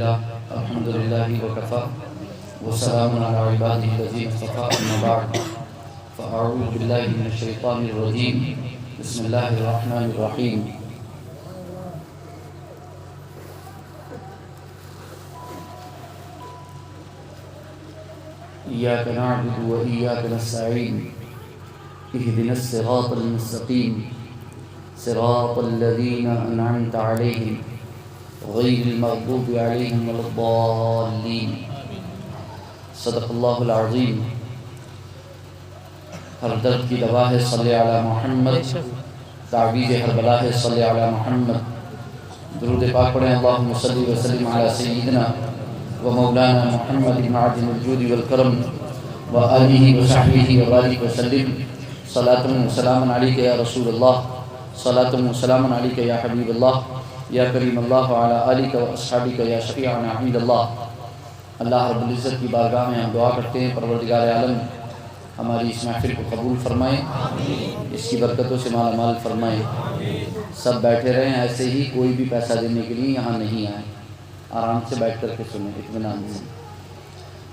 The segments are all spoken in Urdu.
لله الحمد لله وكفى وسلام على عباده الذين اصطفى أما بعد فأعوذ بالله من الشيطان الرجيم بسم الله الرحمن الرحيم إياك نعبد وإياك نستعين اهدنا الصراط المستقيم صراط الذين أنعمت عليهم غير المغضوب عليهم ولا الضالين صدق الله العظيم ہر درد کی دوا ہے صلی علی محمد، تعویذ ہر بلا ہے صلی علی محمد۔ درود پاک پڑھیں اللہم صلی وسلم علی سیدنا و مولانا محمد معدن الجود والکرم و آلہ و صحبہ و بارک وسلم۔ صلاۃ و سلام علیک یا رسول اللہ، صلاۃ و سلام علیک یا حبیب اللہ یا کریم اللہ وعلی آلک و اصحابک یا شفیعنا عند اللہ۔ اللہ رب العزت کی بارگاہ میں ہم دعا کرتے ہیں پروردگار عالم ہماری اس محفل کو قبول فرمائیں، اس کی برکتوں سے مالا مال فرمائیں۔ سب بیٹھے رہیں ایسے ہی، کوئی بھی پیسہ دینے کے لیے یہاں نہیں آئے، آرام سے بیٹھ کر کے سنیں اطمینان سے۔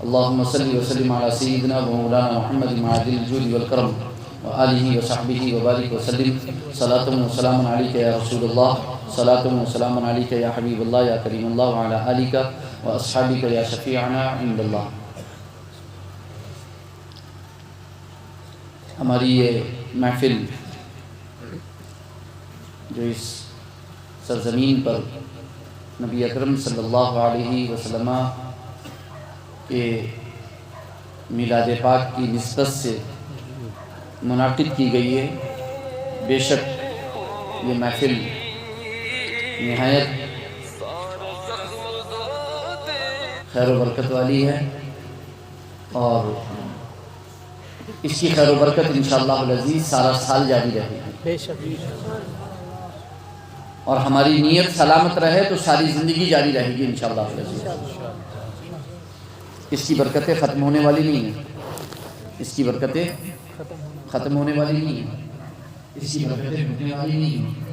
اللہم صلی وسلم علی سیدنا و مولانا محمد معدن الجود والکرم و آلہ و صحبہ و بارک وسلم۔ صلاۃ و سلام علیک یا رسول اللہ، صلاۃ و سلام علیک یا حبیب اللہ یا کریم اللہ وعلی آلک و اصحابک یا شفیعنا عند اللہ۔ ہماری یہ محفل جو اس سرزمین پر نبی اکرم صلی اللہ علیہ وسلم کے میلاد پاک کی نسبت سے منعقد کی گئی ہے، بے شک یہ محفل نہایت خیر و برکت والی ہے، اور اس کی خیر و برکت انشاءاللہ العزیز سارا سال جاری رہے گی، اور ہماری نیت سلامت رہے تو ساری زندگی جاری رہے گی انشاءاللہ العزیز۔ اس کی برکتیں ختم ہونے والی نہیں ہیں، اس کی برکتیں ختم ہونے والی نہیں ہیں، اس کی برکتیں ہونے والی نہیں ہیں۔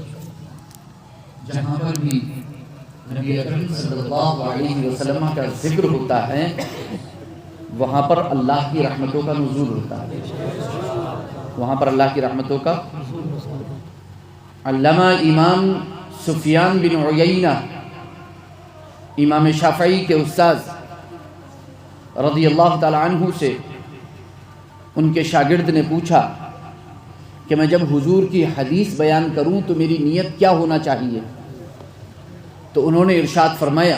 جہاں پر بھی نبی اکرم صلی اللہ علیہ وسلم کا ذکر ہوتا ہے وہاں پر اللہ کی رحمتوں کا نزول ہوتا ہے، وہاں پر اللہ کی رحمتوں کا۔ علامہ امام سفیان بن عیینہ امام شافعی کے استاذ رضی اللہ تعالی عنہ سے ان کے شاگرد نے پوچھا کہ میں جب حضور کی حدیث بیان کروں تو میری نیت کیا ہونا چاہیے؟ تو انہوں نے ارشاد فرمایا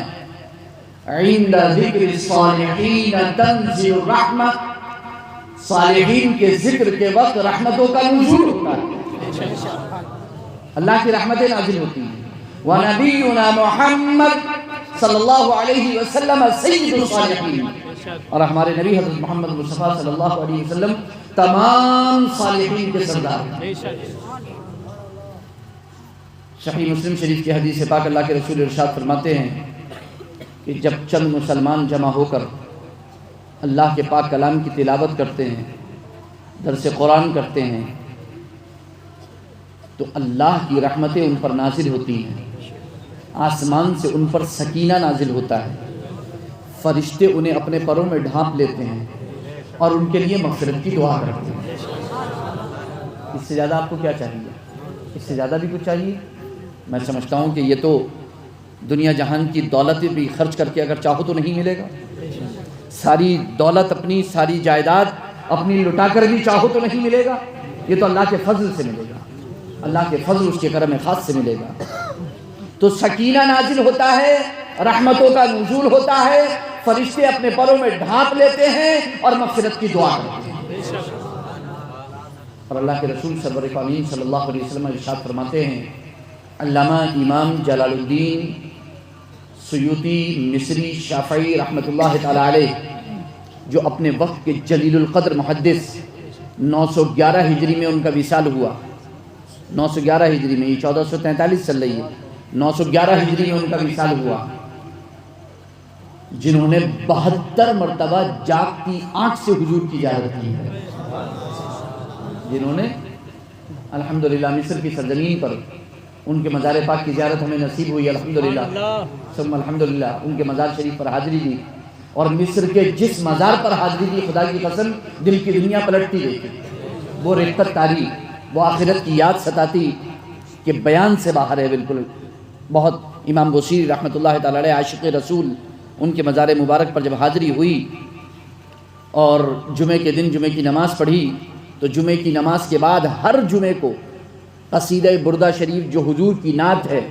عند ذکر الصالحین تنزل الرحمہ، صالحین کے ذکر کے وقت رحمتوں کا نزول ہوتا ہے، اللہ کی رحمتیں نازل ہوتی ہیں۔ وَنَبِيُّنَا مُحَمَّد صلی اللہ علیہ وسلم سید الصالحین، اور ہمارے نبی حضرت محمد مصطفیٰ صلی اللہ علیہ وسلم تمام صالحین کے سردار ہیں۔ صحیح مسلم شریف کی حدیث پاک اللہ کے رسول ارشاد فرماتے ہیں کہ جب چند مسلمان جمع ہو کر اللہ کے پاک کلام کی تلاوت کرتے ہیں، درس قرآن کرتے ہیں، تو اللہ کی رحمتیں ان پر نازل ہوتی ہیں، آسمان سے ان پر سکینہ نازل ہوتا ہے، فرشتے انہیں اپنے پروں میں ڈھانپ لیتے ہیں اور ان کے لیے مغفرت کی دعا کرتے ہیں۔ اس سے زیادہ آپ کو کیا چاہیے؟ اس سے زیادہ بھی کچھ چاہیے؟ میں سمجھتا ہوں کہ یہ تو دنیا جہان کی دولت بھی خرچ کر کے اگر چاہو تو نہیں ملے گا، ساری دولت اپنی، ساری جائیداد اپنی لٹا کر بھی چاہو تو نہیں ملے گا، یہ تو اللہ کے فضل سے ملے گا، اللہ کے فضل اس کے کرم خاص سے ملے گا۔ تو سکینہ نازل ہوتا ہے، رحمتوں کا نزول ہوتا ہے، فرشتے اپنے پروں میں ڈھانپ لیتے ہیں اور مغفرت کی دعا کرتے ہیں۔ اور اللہ کے رسول سرور کائنات صلی اللہ علیہ وسلم ارشاد فرماتے ہیں، علامہ امام جلال الدین سیوطی مصری شافعی رحمۃ اللہ تعالی علیہ جو اپنے وقت کے جلیل القدر محدث، 911 ہجری میں ان کا وصال ہوا، 911 ہجری میں، یہ 1443 چل رہی ہے، 911 ہجری میں ان کا وصال ہوا، جنہوں نے 72 مرتبہ جاگتی آنکھ سے حضور کی زیارت کی ہے، جنہوں نے الحمدللہ مصر کی سرزمین پر ان کے مزار پاک کی زیارت ہمیں نصیب ہوئی الحمدللہ ثم الحمدللہ، ان کے مزار شریف پر حاضری دی، اور مصر کے جس مزار پر حاضری دی خدا کی قسم دل کی دنیا پلٹتی دیکھی، وہ رقت تاری، وہ آخرت کی یاد ستاتی کہ بیان سے باہر ہے بالکل۔ بہت امام بصیری رحمۃ اللہ تعالی علیہ عاشق رسول، ان کے مزار مبارک پر جب حاضری ہوئی اور جمعے کے دن جمعے کی نماز پڑھی، تو جمعے کی نماز کے بعد ہر جمعے کو قصیدہ بردہ شریف جو حضور کی نعت ہے،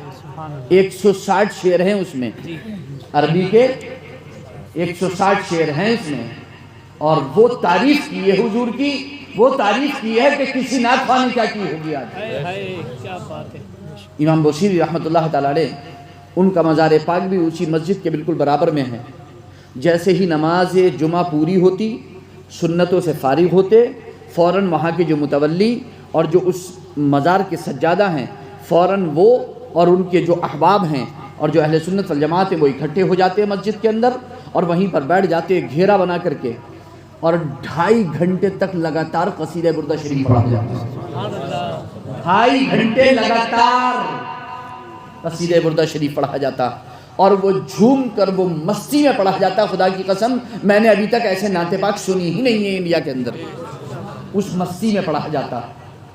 160 شعر ہیں اس میں، عربی کے 160 شعر ہیں اس میں، اور وہ تعریف کی ہے حضور کی، وہ تعریف کی ہے کہ کسی نعت خوانی کیا کی ہوگی آج۔ امام بصیری رحمۃ اللہ تعالی علیہ، ان کا مزار پاک بھی اسی مسجد کے بالکل برابر میں ہے۔ جیسے ہی نماز جمعہ پوری ہوتی، سنتوں سے فارغ ہوتے، فوراً وہاں کے جو متولی اور جو اس مزار کے سجادہ ہیں، فوراً وہ اور ان کے جو احباب ہیں اور جو اہل سنت والجماعت ہیں وہ اکٹھے ہو جاتے ہیں مسجد کے اندر، اور وہیں پر بیٹھ جاتے گھیرا بنا کر کے، اور 2.5 گھنٹے تک لگاتار قصیدہ بردہ شریف پڑھا جاتا ہے۔ 2.5 گھنٹے لگاتار قصیدہ بردہ شریف پڑھا جاتا، اور وہ جھوم کر وہ مستی میں پڑھا جاتا۔ خدا کی قسم میں نے ابھی تک ایسے نعت پاک سنی ہی نہیں ہے انڈیا کے اندر۔ اس مستی میں پڑھا جاتا،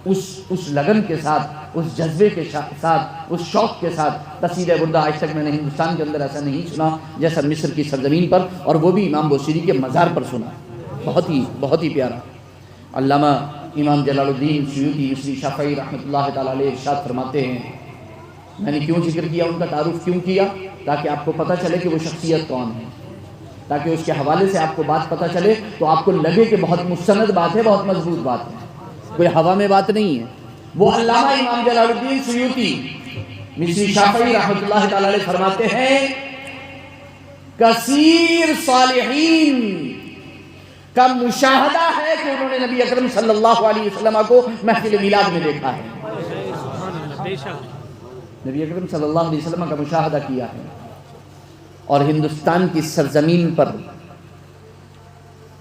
اس لگن کے ساتھ، اس جذبے کے ساتھ، اس شوق کے ساتھ قصیدہ بردہ آج تک میں نے ہندوستان کے اندر ایسا نہیں سنا جیسا مصر کی سرزمین پر، اور وہ بھی امام بصیری کے مزار پر سنا۔ بہت ہی پیارا۔ علامہ امام جلال الدین سیوطی مصری شافعی رحمۃ اللہ تعالی علیہ ارشاد فرماتے ہیں، میں نے کیوں ذکر کیا، ان کا تعارف کیوں کیا، تاکہ آپ کو پتہ چلے کہ وہ شخصیت کون ہے، تاکہ اس کے حوالے سے آپ کو بات پتہ چلے تو آپ کو لگے کہ بہت مستند بات ہے، بہت مضبوط بات ہے، کوئی ہوا میں بات نہیں ہے۔ وہ علامہ امام جلال الدین سیوطی مصری شافعی رحمۃ اللہ تعالی علیہ فرماتے ہیں، کثیر صالحین کا مشاہدہ ہے کہ انہوں نے نبی اکرم صلی اللہ علیہ وسلم کو محفل میلاد میں دیکھا ہے، نبی اکرم صلی اللہ علیہ وسلم کا مشاہدہ کیا ہے، اور ہندوستان کی سرزمین پر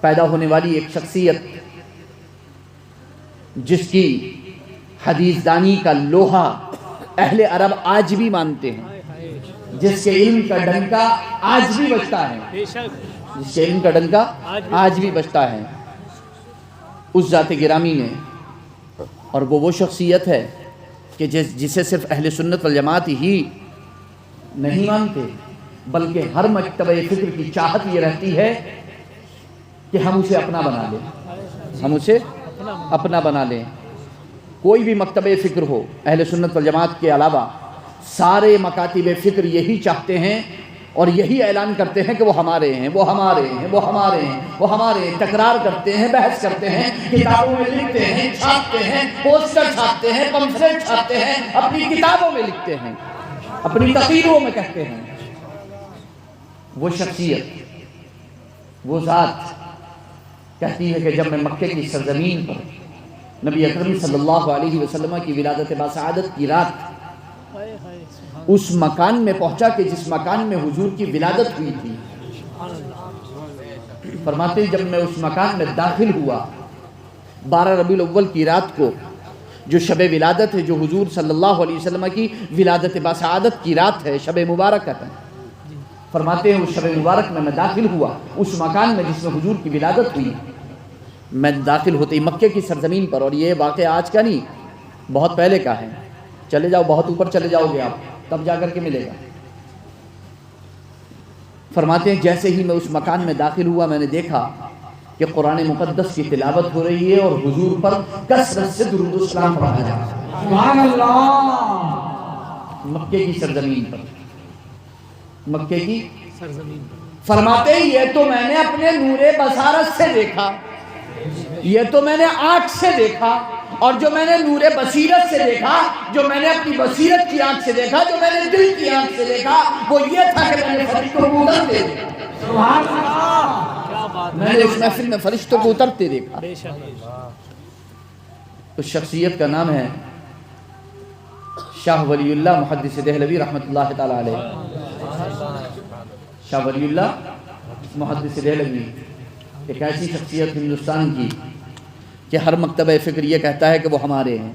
پیدا ہونے والی ایک شخصیت جس کی حدیث دانی کا لوہا اہل عرب آج بھی مانتے ہیں، جس کے علم کا ڈنکا آج بھی بجتا ہے، جس کے علم کا ڈنکا آج بھی بجتا ہے، اس ذات گرامی نے، اور وہ شخصیت ہے کہ جسے صرف اہل سنت والجماعت ہی نہیں مانتے، بلکہ ہر مکتبہ فکر کی چاہت یہ رہتی ہے کہ ہم اسے اپنا بنا لیں، ہم اسے اپنا بنا لیں۔ کوئی بھی مکتبہ فکر ہو اہل سنت والجماعت کے علاوہ، سارے مکاتب فکر یہی چاہتے ہیں اور یہی اعلان کرتے ہیں کہ وہ ہمارے ہیں، وہ ہمارے ہیں، وہ ہمارے ہیں، وہ ہمارے ہیں، تکرار کرتے ہیں، بحث کرتے ہیں، کتابوں میں لکھتے ہیں، چھاپتے ہیں، پوسٹر چھاپتے ہیں، پمفلیٹ چھاپتے ہیں، اپنی کتابوں میں لکھتے ہیں، اپنی تقریروں میں کہتے ہیں۔ وہ شخصیت، وہ ذات کہتی ہے کہ جب میں مکے کی سرزمین پر نبی اکرم صلی اللہ علیہ وسلم کی ولادت باسعادت کی رات اس مکان میں پہنچا کہ جس مکان میں حضور کی ولادت ہوئی تھی، فرماتے ہیں جب میں اس مکان میں داخل ہوا 12 ربیع الاول کی رات کو، جو شب ولادت ہے، جو حضور صلی اللہ علیہ وسلم کی ولادت باسعادت کی رات ہے، شب مبارک ہے، فرماتے ہیں اس شب مبارک میں داخل ہوا اس مکان میں جس میں حضور کی ولادت ہوئی۔ میں داخل ہوتے ہی مکے کی سرزمین پر، اور یہ واقعہ آج کا نہیں، بہت پہلے کا ہے، چلے جاؤ بہت اوپر چلے جاؤ گے آپ تب جا کر کے ملے گا۔ فرماتے ہیں جیسے ہی میں اس مکان میں داخل ہوا، میں نے دیکھا کہ قرآن مقدس کی تلاوت ہو رہی ہے اور حضور پر کثرت سے درود و سلام پڑھا جا رہا ہے، سبحان اللہ، مکے کی سرزمین پر، مکے کی سرزمین پر۔ فرماتے ہیں یہ تو میں نے اپنے نور بصارت سے دیکھا، یہ تو میں نے آنکھ سے دیکھا، اور جو میں نے نور بصیرت سے دیکھا، جو میں نے اپنی بصیرت کی آنکھ سے دیکھا، جو میں نے دل کی آنکھ سے دیکھا، وہ یہ تھا کہ میں نے فرشتوں کو اترتے دیکھا، سبحان اللہ، میں نے اس محفل میں فرشتوں کو اترتے دیکھا۔ اس شخصیت کا نام ہے شاہ ولی اللہ محدث دہلوی رحمۃ اللہ تعالی علیہ۔ شاہ ولی اللہ محدث دہلوی ایک ایسی شخصیت ہندوستان کی کہ ہر مکتبہ فکر یہ کہتا ہے کہ وہ ہمارے ہیں،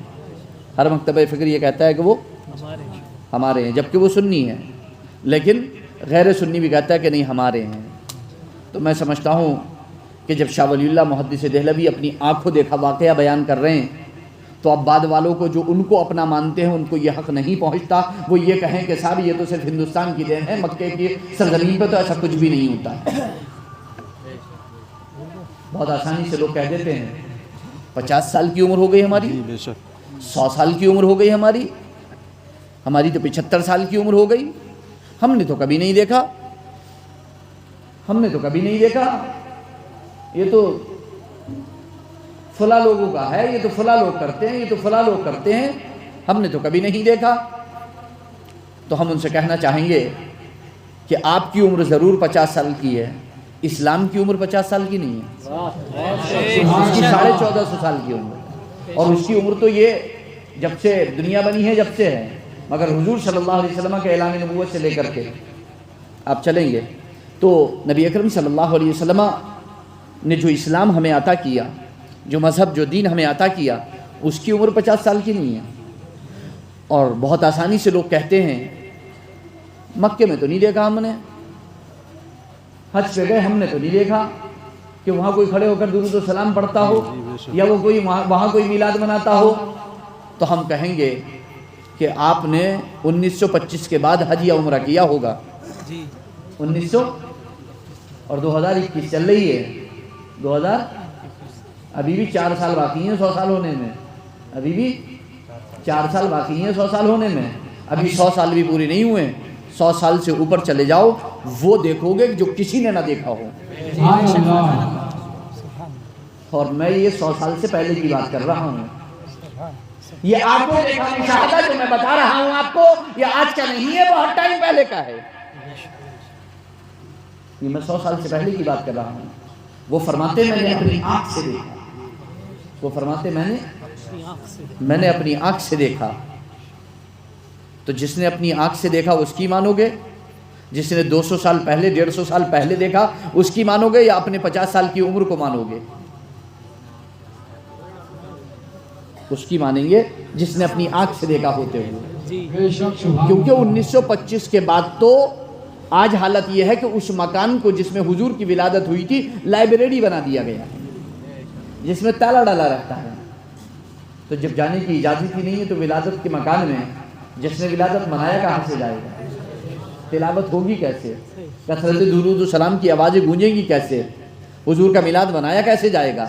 ہر مکتبہ فکر یہ کہتا ہے کہ وہ ہمارے ہیں، جبکہ وہ سنی ہے، لیکن غیر سنی بھی کہتا ہے کہ نہیں ہمارے ہیں۔ تو میں سمجھتا ہوں کہ جب شاہ ولی اللہ محدث دہلوی اپنی آنکھوں دیکھا واقعہ بیان کر رہے ہیں تو اب بعد والوں کو جو ان کو اپنا مانتے ہیں ان کو یہ حق نہیں پہنچتا وہ یہ کہیں کہ صاحب یہ تو صرف ہندوستان کی دین ہے، مکے کی سرزمین پہ تو ایسا کچھ بھی نہیں ہوتا ہے۔ بہت آسانی سے لوگ کہہ دیتے ہیں 50 سال کی عمر ہو گئی ہماری، 100 سال کی عمر ہو گئی ہماری تو 75 سال کی عمر ہو گئی، ہم نے تو کبھی نہیں دیکھا، یہ تو فلاں لوگوں کا ہے، یہ تو فلاں لوگ کرتے ہیں، ہم نے تو کبھی نہیں دیکھا۔ تو ہم ان سے کہنا چاہیں گے کہ آپ کی عمر ضرور 50 سال کی ہے، اسلام کی عمر 50 سال کی نہیں ہے، اس کی 1450 سال کی عمر ہے، اور اس کی عمر تو یہ جب سے دنیا بنی ہے جب سے ہے، مگر حضور صلی اللہ علیہ وسلم کے اعلان نبوت سے لے کر کے آپ چلیں گے تو نبی اکرم صلی اللہ علیہ وسلم نے جو اسلام ہمیں عطا کیا، جو مذہب جو دین ہمیں عطا کیا، اس کی عمر 50 سال کی نہیں ہے۔ اور بہت آسانی سے لوگ کہتے ہیں مکے میں تو نہیں دیکھا ہم نے، حج پہ گئے ہم نے تو نہیں دیکھا کہ وہاں کوئی کھڑے ہو کر درود و سلام پڑھتا ہو یا وہ کوئی وہاں کوئی میلاد مناتا ہو۔ تو ہم کہیں گے کہ آپ نے 1925 کے بعد حج یا عمرہ کیا ہوگا، 1900 اور 2021 چل رہی ہے، 2000 ابھی بھی 4 سال باقی ہیں 100 سال ہونے میں، ابھی بھی 4 سال باقی ہیں 100 سال ہونے میں، ابھی 100 سال بھی پوری نہیں ہوئے، 100 سال سے اوپر چلے جاؤ وہ دیکھو گے جو کسی نے نہ دیکھا ہو۔ اور میں یہ 100 سال سے پہلے کی بات کر رہا ہوں، یہ آپ کو دیکھا مشاہدہ جو میں بتا رہا ہوں آپ کو یہ آج کا نہیں ہے، بہت ٹائم پہلے کا ہے، یہ میں 100 سال سے پہلے کی بات کر رہا ہوں۔ وہ فرماتے میں نے اپنی آنکھ سے دیکھا، وہ فرماتے میں نے اپنی آنکھ سے دیکھا۔ تو جس نے اپنی آنکھ سے دیکھا اس کی مانو گے، جس نے 200 سال پہلے 150 سال پہلے دیکھا اس کی مانو گے، یا اپنے 50 سال کی عمر کو مانو گے؟ اس کی مانیں گے جس نے اپنی آنکھ سے دیکھا ہوتے ہوئے، کیونکہ 1925 کے بعد تو آج حالت یہ ہے کہ اس مکان کو جس میں حضور کی ولادت ہوئی تھی لائبریری بنا دیا گیا ہے، جس میں تالا ڈالا رہتا ہے۔ تو جب جانے کی اجازت ہی نہیں ہے تو ولادت کے مکان میں جس نے ولادت منایا کہاں سے جائے گا؟ تلاوت ہوگی کیسے؟ کثرت درود و سلام کی آوازیں گونجیں گی کیسے؟ حضور کا میلاد منایا کیسے جائے گا؟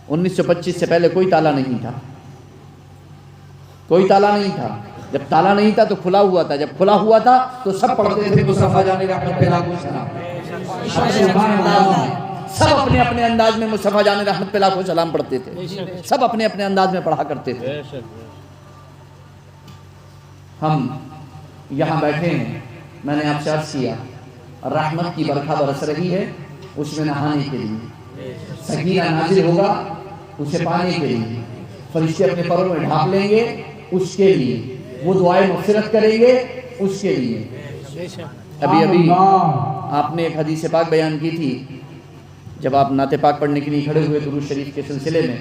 1925 سے پہلے کوئی تالا نہیں تھا، کوئی تالا نہیں تھا۔ جب تالا نہیں تھا تو کھلا ہوا تھا، جب کھلا ہوا تھا تو سب پڑھتے تھے مصطفیٰ جان رحمت پہ لاکھوں سلام، سب اپنے اپنے انداز میں مصطفیٰ جان رحمت پہ لاکھوں سلام پڑھتے تھے، سب اپنے اپنے انداز میں پڑھا کرتے تھے۔ ہم یہاں بیٹھے ہیں، میں نے آپ سے عرض کیا رحمت کی برکھا برس رہی ہے، اس میں نہانے کے لیے سکینہ نازل ہوگا، اسے پانے کے لیے فرشتے اپنے پروں میں ڈھانپ لیں گے، اس کے لیے وہ دعائیں مغفرت کریں گے، اس کے لیے۔ ابھی آپ نے ایک حدیث پاک بیان کی تھی جب آپ نعت پاک پڑھنے کے لیے کھڑے ہوئے درود شریف کے سلسلے میں،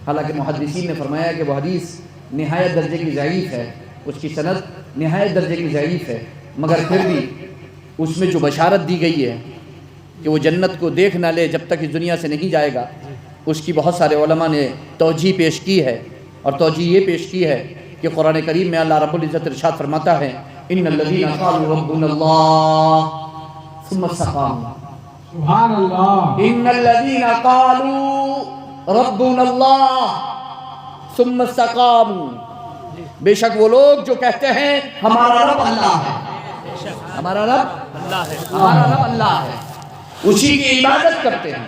حالانکہ محدثین نے فرمایا کہ وہ حدیث نہایت درجے کی ضعیف ہے، اس کی سند نہایت درجے کی ضعیف ہے، مگر پھر بھی اس میں جو بشارت دی گئی ہے کہ وہ جنت کو دیکھ نہ لے جب تک اس دنیا سے نہیں جائے گا، اس کی بہت سارے علماء نے توجیہ پیش کی ہے، اور توجیہ یہ پیش کی ہے کہ قرآن کریم میں اللہ رب العزت ارشاد فرماتا ہے ان الذین قالوا ربنا اللہ ثم استقاموا، سبحان اللہ، ان الذین قالوا ربنا اللہ ثم استقاموا، بے شک وہ لوگ جو کہتے ہیں ہمارا رب اللہ ہے، ہمارا رب اللہ ہے، ہمارا رب اللہ ہے، اسی کی عبادت کرتے ہیں،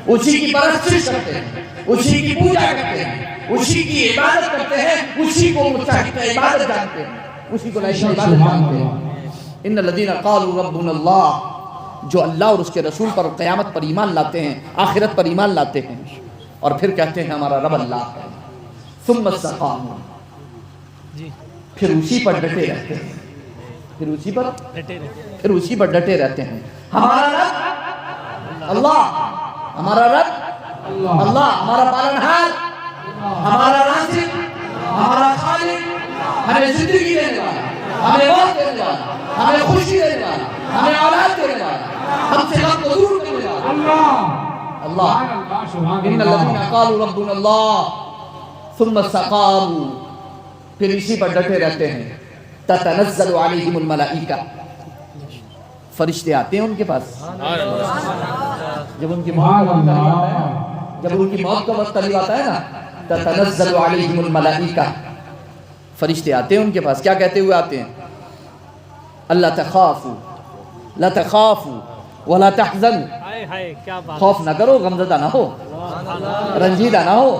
اسی کی پرستش کرتے ہیں، اسی کی پوجا کرتے ہیں، اسی کی عبادت کرتے ہیں، اسی کو مستحق عبادت جانتے ہیں، اسی کو لائق عبادت جانتے ہیں۔ ان الذین قالوا ربنا اللہ، جو اللہ اور اس کے رسول پر قیامت پر ایمان لاتے ہیں، آخرت پر ایمان لاتے ہیں، اور پھر کہتے ہیں ہمارا رب اللہ ہے، ثم استقاموا، پھر اسی پر ڈٹے رہتے ہیں، پھر اسی پر ڈٹے رہتے ہیں۔ ہمارا رب اللہ، ہمارا رب اللہ، ہمارا پالنہار، ہمارا رازق، ہمارا خالق، ہمیں زندگی دینے والا، ہمیں موت دینے والا، ہمیں خوشی دینے والا، ہمیں اولاد دینے والا، ہم سے غم کو دور کرنے والا اللہ۔ ان الذین قالوا ربنا اللہ ثم استقاموا، پھر اسی پر ڈٹے رہتے ہیں، تتنزل علیہم الملائکہ، فرشتے آتے ہیں ان کے پاس جب ان کی موت کا وقت قریب آتا ہے نا، جب ان کی موت کا وقت قریب آتا ہے نا، تتنزل علیہم الملائکہ، فرشتے آتے ہیں ان کے پاس، کیا کہتے ہوئے آتے ہیں؟ اللہ تخافوا، لا تخافوا ولا تحزنوا، خوف نہ کرو، غمزدہ نہ ہو، رنجیدہ نہ ہو،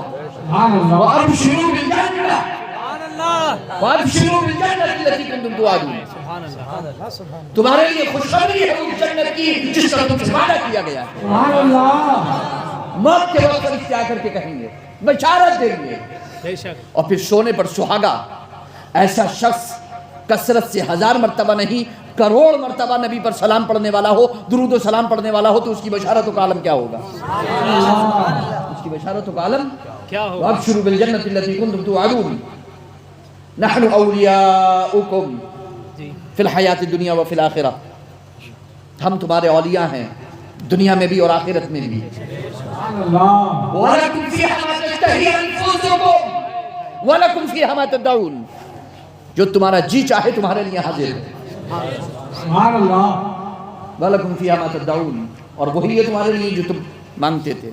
وابشروا بالجنہ، وابشروا بالجنہ التي كنتم توعدون، تمہارے لیے خوشخبری ہے اس جنت کی جس کا تم سے وعدہ کیا گیا ہے۔ موت کے وقت فرشتے آ کر کے کہیں گے، بشارت دیں گے، اور پھر سونے پر سہاگا ایسا شخص کثرت سے 1000 مرتبہ نہیں کروڑ مرتبہ نبی پر سلام پڑھنے والا ہو، درود و سلام پڑھنے والا ہو، تو اس کی بشارتوں کا عالم کیا ہوگا؟ اس کی بشارتوں کا عالم کیا ہوگا؟ وابشروا بالجنۃ التي كنتم توعدون نحن اولیاؤکم فی الحیات الدنیا وفی الآخرہ، ہم تمہارے اولیاء ہیں دنیا میں بھی اور آخرت میں بھی۔ وَلَكُمْ فِيهَا مَا تَشْتَهِي أَنفُسُكُمْ وَلَكُمْ فِيهَا مَا تَدَّعُونَ، جو تمہارا جی چاہے تمہارے لیے حاضر ہے۔ سبحان اللہ۔ وَلَكُمْ فِيهَا مَا تَدَّعُونَ، اور وہی ہے تمہارے لیے جو تم مانگتے تھے۔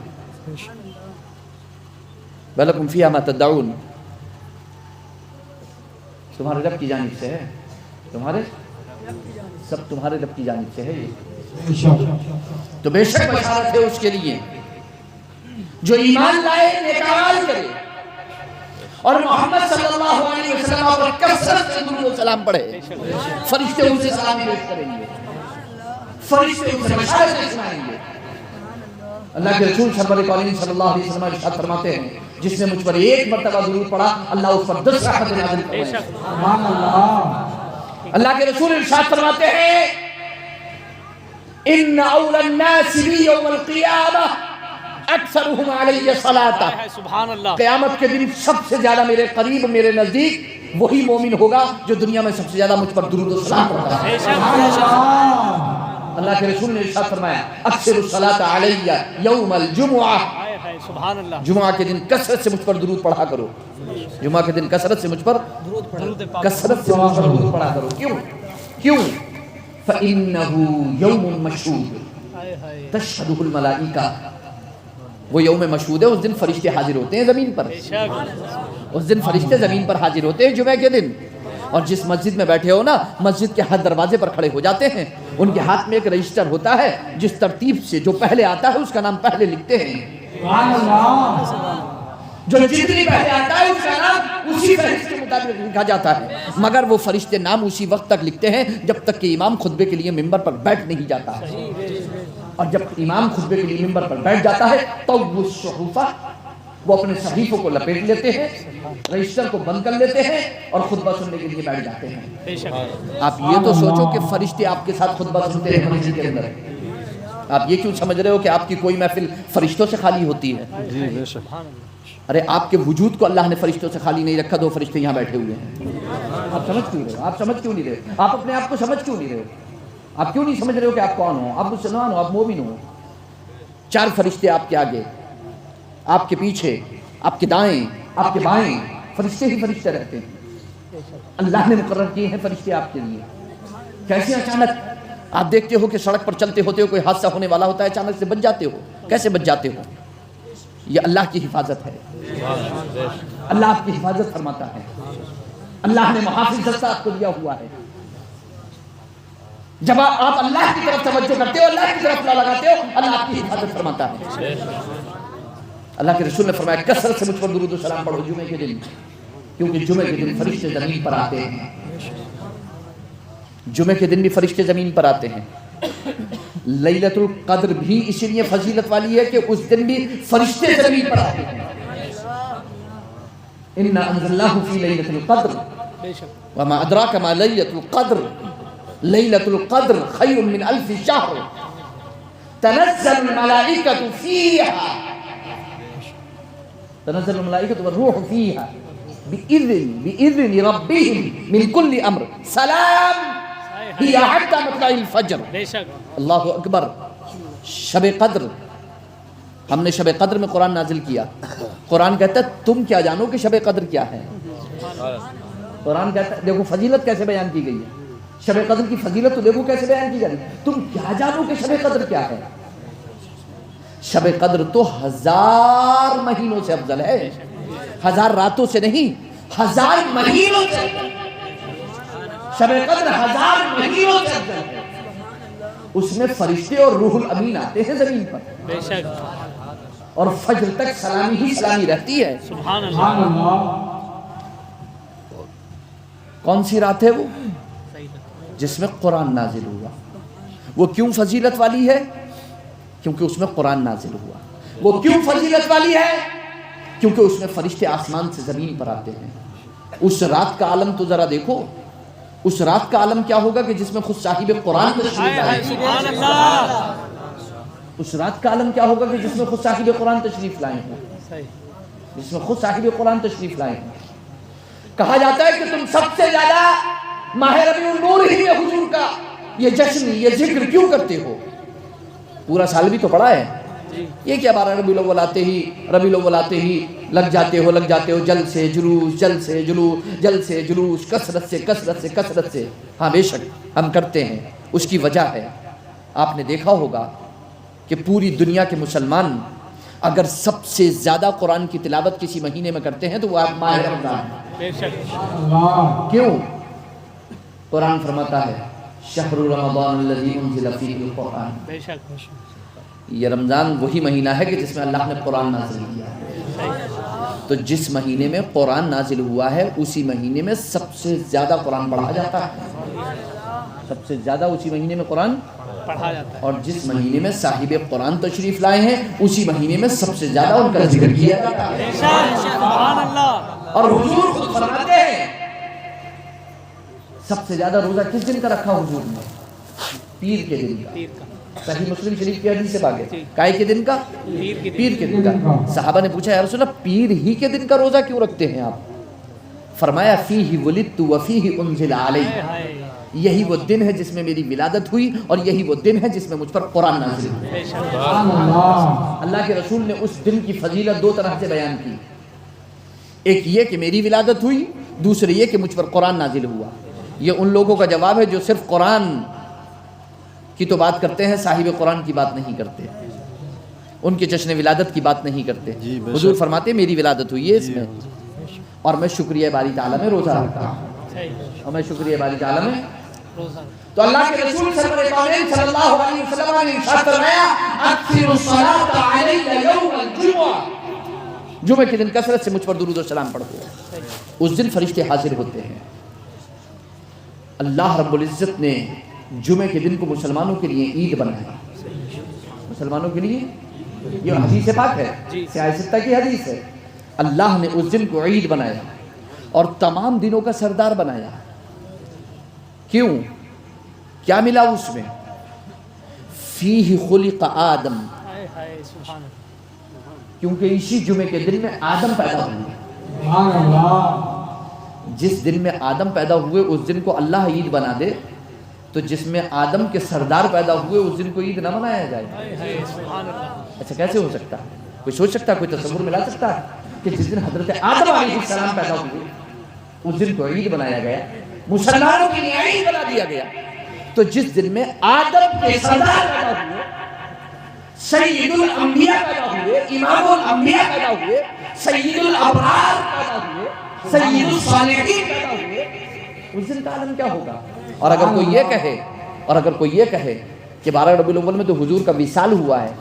وَلَكُمْ فِيهَا مَا تَدَّعُونَ، تمہارے رب کی جانب سے ہے، تمہارے سب تمہارے رب کی جانب سے ہے یہ، تو بے شک بشارت ہے اس کے لیے جو ایمان لائے، نیک اعمال کرے، اور محمد صلی اللہ علیہ وسلم پر کثرت سے درود و سلام پڑھے، فرشتے ان سے سلام پیش کریں گے، فرشتے ان سے بشارت سنائیں گے۔ اللہ کے رسول سرور کونین صلی اللہ علیہ وسلم ارشاد فرماتے ہیں، جس نے مجھ پر ایک مرتبہ درود پڑھا اللہ اس پر 10 رحمت نازل فرمائے۔ سبحان اللہ۔ اللہ کے رسول ارشاد فرماتے ہیں، ان اول الناس بی یوم القیامہ اکثرهم علی صلاۃ، سبحان اللہ، قیامت کے دن سب سے زیادہ میرے قریب، میرے نزدیک وہی مومن ہوگا جو دنیا میں سب سے زیادہ مجھ پر درود و سلام پڑھتا ہے۔ اللہ کے رسول نے ارشاد فرمایا، اکثر الصلاۃ علی یوم الجمعہ، سبحان اللہ، جمعہ کے دن کثرت سے مجھ پر درود پڑھا کرو، جمعہ کے دن کثرت سے مجھ پر کثرت سے مجھ پر درود پڑھا کرو۔ کیوں؟ فَإِنَّهُ يَوْمٌ مَشْهُودٌ تَشْهَدُهُ الْمَلَائِكَةُ، وہ یوم مشہود ہے، اس دن فرشتے حاضر ہوتے ہیں زمین پر، اس دن فرشتے زمین پر حاضر ہوتے ہیں جمعہ کے دن، اور جس مسجد میں بیٹھے ہو نا، مسجد کے ہر دروازے پر کھڑے ہو جاتے ہیں، ان کے ہاتھ میں ایک رجسٹر ہوتا ہے، جس ترتیب سے جو پہلے آتا ہے اس کا نام پہلے لکھتے ہیں، جو جتنی پہلے آتا ہے اس کا نام اسی فہرست کے مطابق لکھا جاتا ہے، مگر وہ فرشتے نام اسی وقت تک لکھتے ہیں جب تک کہ امام خطبے کے لیے ممبر پر بیٹھ نہیں جاتا، اور جب امام خطبے کے لیے ممبر پر بیٹھ جاتا ہے تو وہ صحیفہ، وہ اپنے صحیفوں کو لپیٹ لیتے ہیں، رجسٹر کو بند کر لیتے ہیں اور خطبہ سننے کے لیے بیٹھ جاتے ہیں۔ آپ یہ تو سوچو کہ فرشتے آپ کے ساتھ خطبہ سنتے ہیں مسجد کے اندر، آپ یہ کیوں سمجھ رہے ہو کہ آپ کی کوئی محفل فرشتوں سے خالی ہوتی ہے؟ جی بے شک۔ ارے آپ کے وجود کو اللہ نے فرشتوں سے خالی نہیں رکھا، 2 فرشتے یہاں بیٹھے ہوئے ہیں۔ آپ سمجھ کیوں رہے ہو؟ آپ سمجھ کیوں نہیں رہے؟ آپ اپنے آپ کو سمجھ کیوں نہیں رہے ہو؟ آپ کیوں نہیں سمجھ رہے ہو کہ آپ کون ہو؟ آپ مسلمان ہو، آپ مومن ہو۔ 4 فرشتے آپ کے آگے، آپ کے پیچھے، آپ کے دائیں، آپ کے بائیں، فرشتے ہی فرشتے رہتے ہیں، اللہ نے مقرر کیے ہیں فرشتے آپ کے لیے۔ کیسے اچانک آپ دیکھتے ہو کہ سڑک پر چلتے ہوتے ہو کوئی حادثہ ہونے والا ہوتا ہے، اچانک سے بچ جاتے ہو، کیسے بچ جاتے ہو؟ یہ اللہ کی حفاظت ہے، اللہ آپ کی حفاظت فرماتا ہے، اللہ نے محافظ دستہ آپ کو دیا ہوا ہے۔ جب آپ اللہ کی طرف توجہ کرتے ہو، اللہ کی طرف لگاتے ہو، اللہ آپ کی حفاظت فرماتا ہے۔ اللہ کے رسول نے فرمایا کثرت سے مجھ پر درود و سلام پڑھو جمعے کے دن، کیونکہ جمعے کے دن فرشتے زمین پر آتے ہیں، جمعے کے دن بھی فرشتے زمین پر آتے ہیں۔ لیلۃ القدر بھی اسی لیے فضیلت والی ہے کہ اس دن بھی فرشتے زمین پر آتے ہیں۔ اِنَّا أَنزَلْنَاهُ فِي لَيْلَةِ الْقَدْرِ وَمَا أَدْرَاكَ مَا لَيْلَةُ الْقَدْرِ لَيْلَةُ الْقَدْرِ خَيْرٌ مِّنْ أَلْفِ شَهْرٍ تَنَزَّلُ الْمَلَائِكَةُ فِيهَا تَنَزَّلُ الْمَلَائِكَةُ وَالرُّوحُ فِيهَا بِإِذْنِ رَبِّهِمْ مِنْ كُلِّ أَمْرٍ سلام ہی حتی مطلع الفجر. اللہ اکبر. شب قدر، ہم نے شب قدر میں قرآن نازل کیا. قرآن کہتا ہے تم کیا جانو کہ شب قدر کیا ہے. قرآن کہتا ہے دیکھو فضیلت کیسے بیان کی گئی ہے. شب قدر کی فضیلت تو دیکھو کیسے بیان کی جا رہی ہے. تم کیا جانو کہ شب قدر کیا ہے. شب قدر تو 1000 مہینوں سے افضل ہے. 1000 راتوں سے نہیں، 1000 مہینوں سے. شب قدر 1000 مہینوں سے افضل ہے. اس میں فرشتے اور روح الامین آتے ہیں زمین پر، بے شک، اور فجر تک سلامی ہی سلامی رہتی ہے. سبحان اللہ. کون سی رات ہے وہ؟ جس میں قرآن نازل ہوا. وہ کیوں فضیلت والی ہے؟ کیونکہ اس میں قرآن نازل ہوا. وہ کیوں فضیلت والی ہے؟ کیونکہ اس میں فرشتے آسمان سے زمین پر آتے ہیں. اس رات کا عالم تو ذرا دیکھو. اس رات کا عالم کیا ہوگا کہ جس میں خود صاحب قرآن تشریف لائے. سبحان اللہ. اس رات کا عالم کیا ہوگا کہ جس میں خود صاحب قرآن تشریف لائے ہیں. جس میں خود صاحب قرآن تشریف لائے ہیں. کہا جاتا ہے کہ تم سب سے زیادہ ماہ ربیع النور ہی میں حضور کا یہ جشن، یہ ذکر کیوں کرتے ہو؟ پورا سال بھی تو پڑا ہے. یہ کیا 12 ربیع الاول آتے ہی لگ جاتے ہو جل سے جلوس کثرت سے. ہاں بے شک ہم کرتے ہیں. اس کی وجہ ہے آپ نے دیکھا ہوگا کہ پوری دنیا کے مسلمان اگر سب سے زیادہ قرآن کی تلاوت کسی مہینے میں کرتے ہیں تو وہ ماہ رمضان ہے. بے شک. کیوں؟ قرآن فرماتا ہے شہر رمضان الذی انزل فیہ القرآن. بے شک. یہ رمضان وہی مہینہ ہے کہ جس میں اللہ نے قرآن نازل کیا ہے. تو جس مہینے میں قرآن نازل ہوا ہے اسی مہینے میں سب سے زیادہ قرآن پڑھا جاتا ہے. سب سے زیادہ اسی مہینے میں قرآن پڑھا جاتا ہے. اور جس مہینے میں صاحب قرآن تشریف لائے ہیں اسی مہینے میں سب سے زیادہ ان کا ذکر کیا جاتا ہے. سبحان اللہ. اور حضور خود فرماتے ہیں سب سے زیادہ روزہ کس دن کا رکھا حضور نے؟ پیر کے دن کا. صحیح مسلم شریف کی حدیث سے باقی کائے کے دن کا؟ پیر کے دن کا. صحابہ نے پوچھا یا رسول اللہ پیر ہی کے دن کا روزہ کیوں رکھتے ہیں آپ؟ فرمایا فیہ ولدت وفیہ انزل علی. یہی وہ دن ہے جس میں میری ولادت ہوئی اور یہی وہ دن ہے جس میں مجھ پر قرآن نازل ہوا. اللہ کے رسول نے اس دن کی فضیلت 2 طرح سے بیان کی. ایک یہ کہ میری ولادت ہوئی، دوسرے یہ کہ مجھ پر قرآن نازل ہوا. یہ ان لوگوں کا جواب ہے جو صرف قرآن کی تو بات کرتے ہیں، صاحب قرآن کی بات نہیں کرتے، ان کے جشن ولادت کی بات نہیں کرتے. حضور فرماتے میری ولادت ہوئی ہے اس میں اور میں شکریہ باری تعالیٰ میں روزہ رکھتا ہوں، اور میں شکریہ باری تعالیٰ میں روزہ. تو اللہ کے رسول سرور کونین صلی اللہ علیہ وسلم نے ارشاد فرمایا اکثر الصلاۃ علی یوم الجمعہ. جمعے کے دن کثرت سے مجھ پر درود و سلام پڑھو. اس دن فرشتے حاضر ہوتے ہیں. اللہ رب العزت نے جمعے کے دن کو مسلمانوں کے لیے عید بنایا. مسلمانوں کے لیے یہ حدیث پاک ہے، سیاستہ کی حدیث ہے. اللہ نے اس دن کو عید بنایا اور تمام دنوں کا سردار بنایا. کیوں؟ کیا ملا اس میں؟ فیہ خلق آدم. کیونکہ اسی جمعے کے دن میں آدم پیدا ہوئے. جس دن میں آدم پیدا ہوئے اس دن کو اللہ عید بنا دے تو جس میں آدم کے سردار پیدا ہوئے اس دن کو عید نہ منایا جائے. اچھا کیسے ہو سکتا ہے؟ کوئی سوچ سکتا ہے؟ کوئی تصور ملا سکتا ہے کہ جس دن حضرت آدم علیہ السلام پیدا ہوئے اس دن کو عید بنایا گیا، مسلمانوں کے لیے عید بنا دیا گیا. تو جس دن میں آدم کے سردار پیدا ہوئے، سید الانبیاء پیدا ہوئے، امام الانبیاء پیدا ہوئے، سید الابرار پیدا ہوئے، سید الصالحین پیدا ہوئے، اس دن کا عالم کیا ہوگا؟ اور اگر کوئی یہ کہے کہ 12 ربیع الاول میں تو حضور کا وصال ہوا ہے،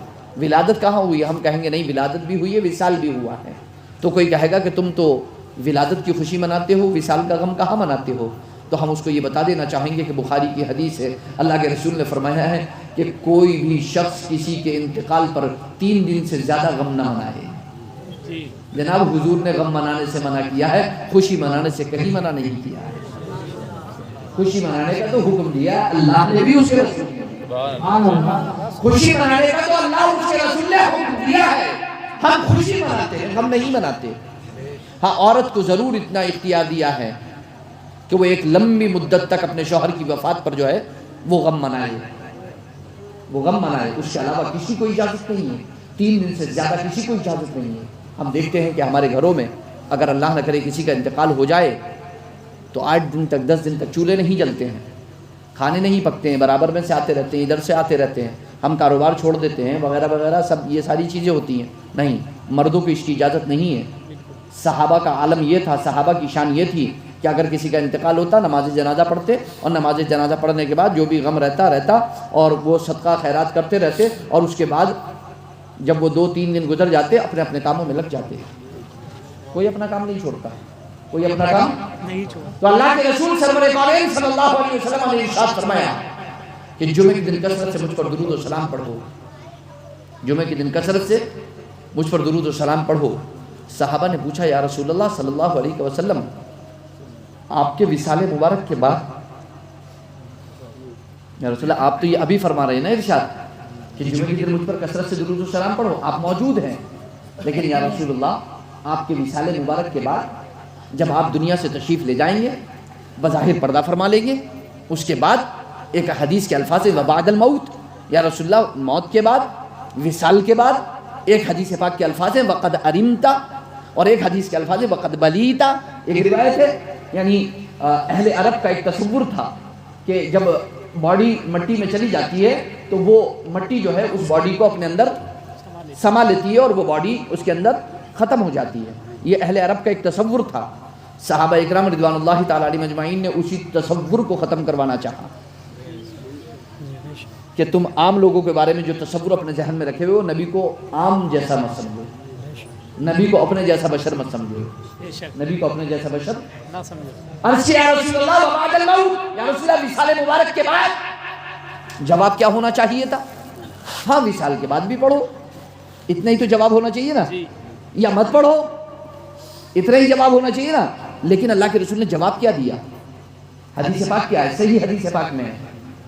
ولادت کہاں ہوئی ہے؟ ہم کہیں گے نہیں، ولادت بھی ہوئی ہے، وصال بھی ہوا ہے. تو کوئی کہے گا کہ تم تو ولادت کی خوشی مناتے ہو، وصال کا غم کہاں مناتے ہو؟ تو ہم اس کو یہ بتا دینا چاہیں گے کہ بخاری کی حدیث ہے، اللہ کے رسول نے فرمایا ہے کہ کوئی بھی شخص کسی کے انتقال پر 3 دن سے زیادہ غم نہ منائے. جناب حضور نے غم منانے سے منع کیا ہے، خوشی منانے سے کہیں منع نہیں کیا ہے. خوشی منانے کا تو حکم دیا اللہ نے بھی اس کے رسول نے. خوشی منانے کا تو اللہ اس کے رسول نے حکم دیا ہے. ہم خوشی مناتے ہیں، ہم نہیں مناتے. ہاں عورت کو ضرور اتنا اختیار دیا ہے کہ وہ ایک لمبی مدت تک اپنے شوہر کی وفات پر جو ہے وہ غم منائے، اس کے علاوہ کسی کو اجازت نہیں ہے، 3 دن سے زیادہ کسی کو اجازت نہیں ہے۔ ہم دیکھتے ہیں کہ ہمارے گھروں میں اگر اللہ نہ کرے کسی کا انتقال ہو جائے تو 8 دن تک 10 دن تک چولہے نہیں جلتے ہیں، کھانے نہیں پکتے ہیں، برابر میں سے آتے رہتے ہیں، ادھر سے آتے رہتے ہیں، ہم کاروبار چھوڑ دیتے ہیں وغیرہ وغیرہ، سب یہ ساری چیزیں ہوتی ہیں۔ نہیں، مردوں کو اس کی اجازت نہیں ہے۔ صحابہ کا عالم یہ تھا، صحابہ کی شان یہ تھی کہ اگر کسی کا انتقال ہوتا نماز جنازہ پڑھتے، اور نماز جنازہ پڑھنے کے بعد جو بھی غم رہتا اور وہ صدقہ خیرات کرتے رہتے، اور اس کے بعد جب وہ 2-3 دن گزر جاتے اپنے اپنے کاموں میں لگ جاتے، کوئی اپنا کام نہیں چھوڑتا، کوئی اپنا کام نہیں چھوڑتا۔ تو اللہ کے رسول سرور کونین صلی اللہ علیہ وسلم نے ارشاد فرمایا کہ جمعے کے دن کثرت سے مجھ پر درود و سلام پڑھو، جمعے کے دن کثرت سے مجھ پر درود و سلام پڑھو۔ صحابہ نے پوچھا یا رسول اللہ صلی اللہ علیہ وسلم، آپ کے وصال مبارک کے بعد، یا رسول اللہ آپ تو یہ ابھی فرما رہے ہیں نا ارشاد کہ جمعے کے دن مجھ پر کثرت سے درود و سلام پڑھو، آپ موجود ہیں، لیکن یا رسول اللہ آپ کے وصال مبارک کے بعد جب آپ دنیا سے تشریف لے جائیں گے، بظاہر پردہ فرما لیں گے، اس کے بعد ایک حدیث کے الفاظ ہیں وبعد الموت، یا رسول اللہ موت کے بعد، وصال کے بعد، ایک حدیث پاک کے الفاظ ہیں وقد ارمتا، اور ایک حدیث کے الفاظ ہیں وقد بلیتا۔ ایک روایت ہے یعنی اہل عرب کا ایک تصور تھا کہ جب باڈی مٹی میں چلی جاتی ہے تو وہ مٹی جو ہے اس باڈی کو اپنے اندر سما لیتی ہے اور وہ باڈی اس کے اندر ختم ہو جاتی ہے، یہ اہل عرب کا ایک تصور تھا۔ صحابہ اکرام رضوان اللہ تعالی علیہم اجمعین نے اسی تصور کو ختم کروانا چاہا کہ تم عام لوگوں کے بارے میں جو تصور اپنے ذہن میں رکھے ہوئے ہو، نبی کو عام جیسا مت سمجھو، نبی کو اپنے جیسا بشر مت سمجھو، نبی کو اپنے جیسا بشر نہ سمجھو۔ عرض یا رسول اللہ وبعد الموت، یا رسول اللہ وصال مبارک کے بعد جواب کیا ہونا چاہیے تھا؟ ہاں وصال کے بعد بھی پڑھو، اتنا ہی تو جواب ہونا چاہیے نا، یا مت پڑھو، اتنا ہی جواب ہونا چاہیے نا۔ لیکن اللہ کے رسول نے جواب کیا دیا؟ حدیث پاک کیا ہے؟ صحیح حدیث پاک میں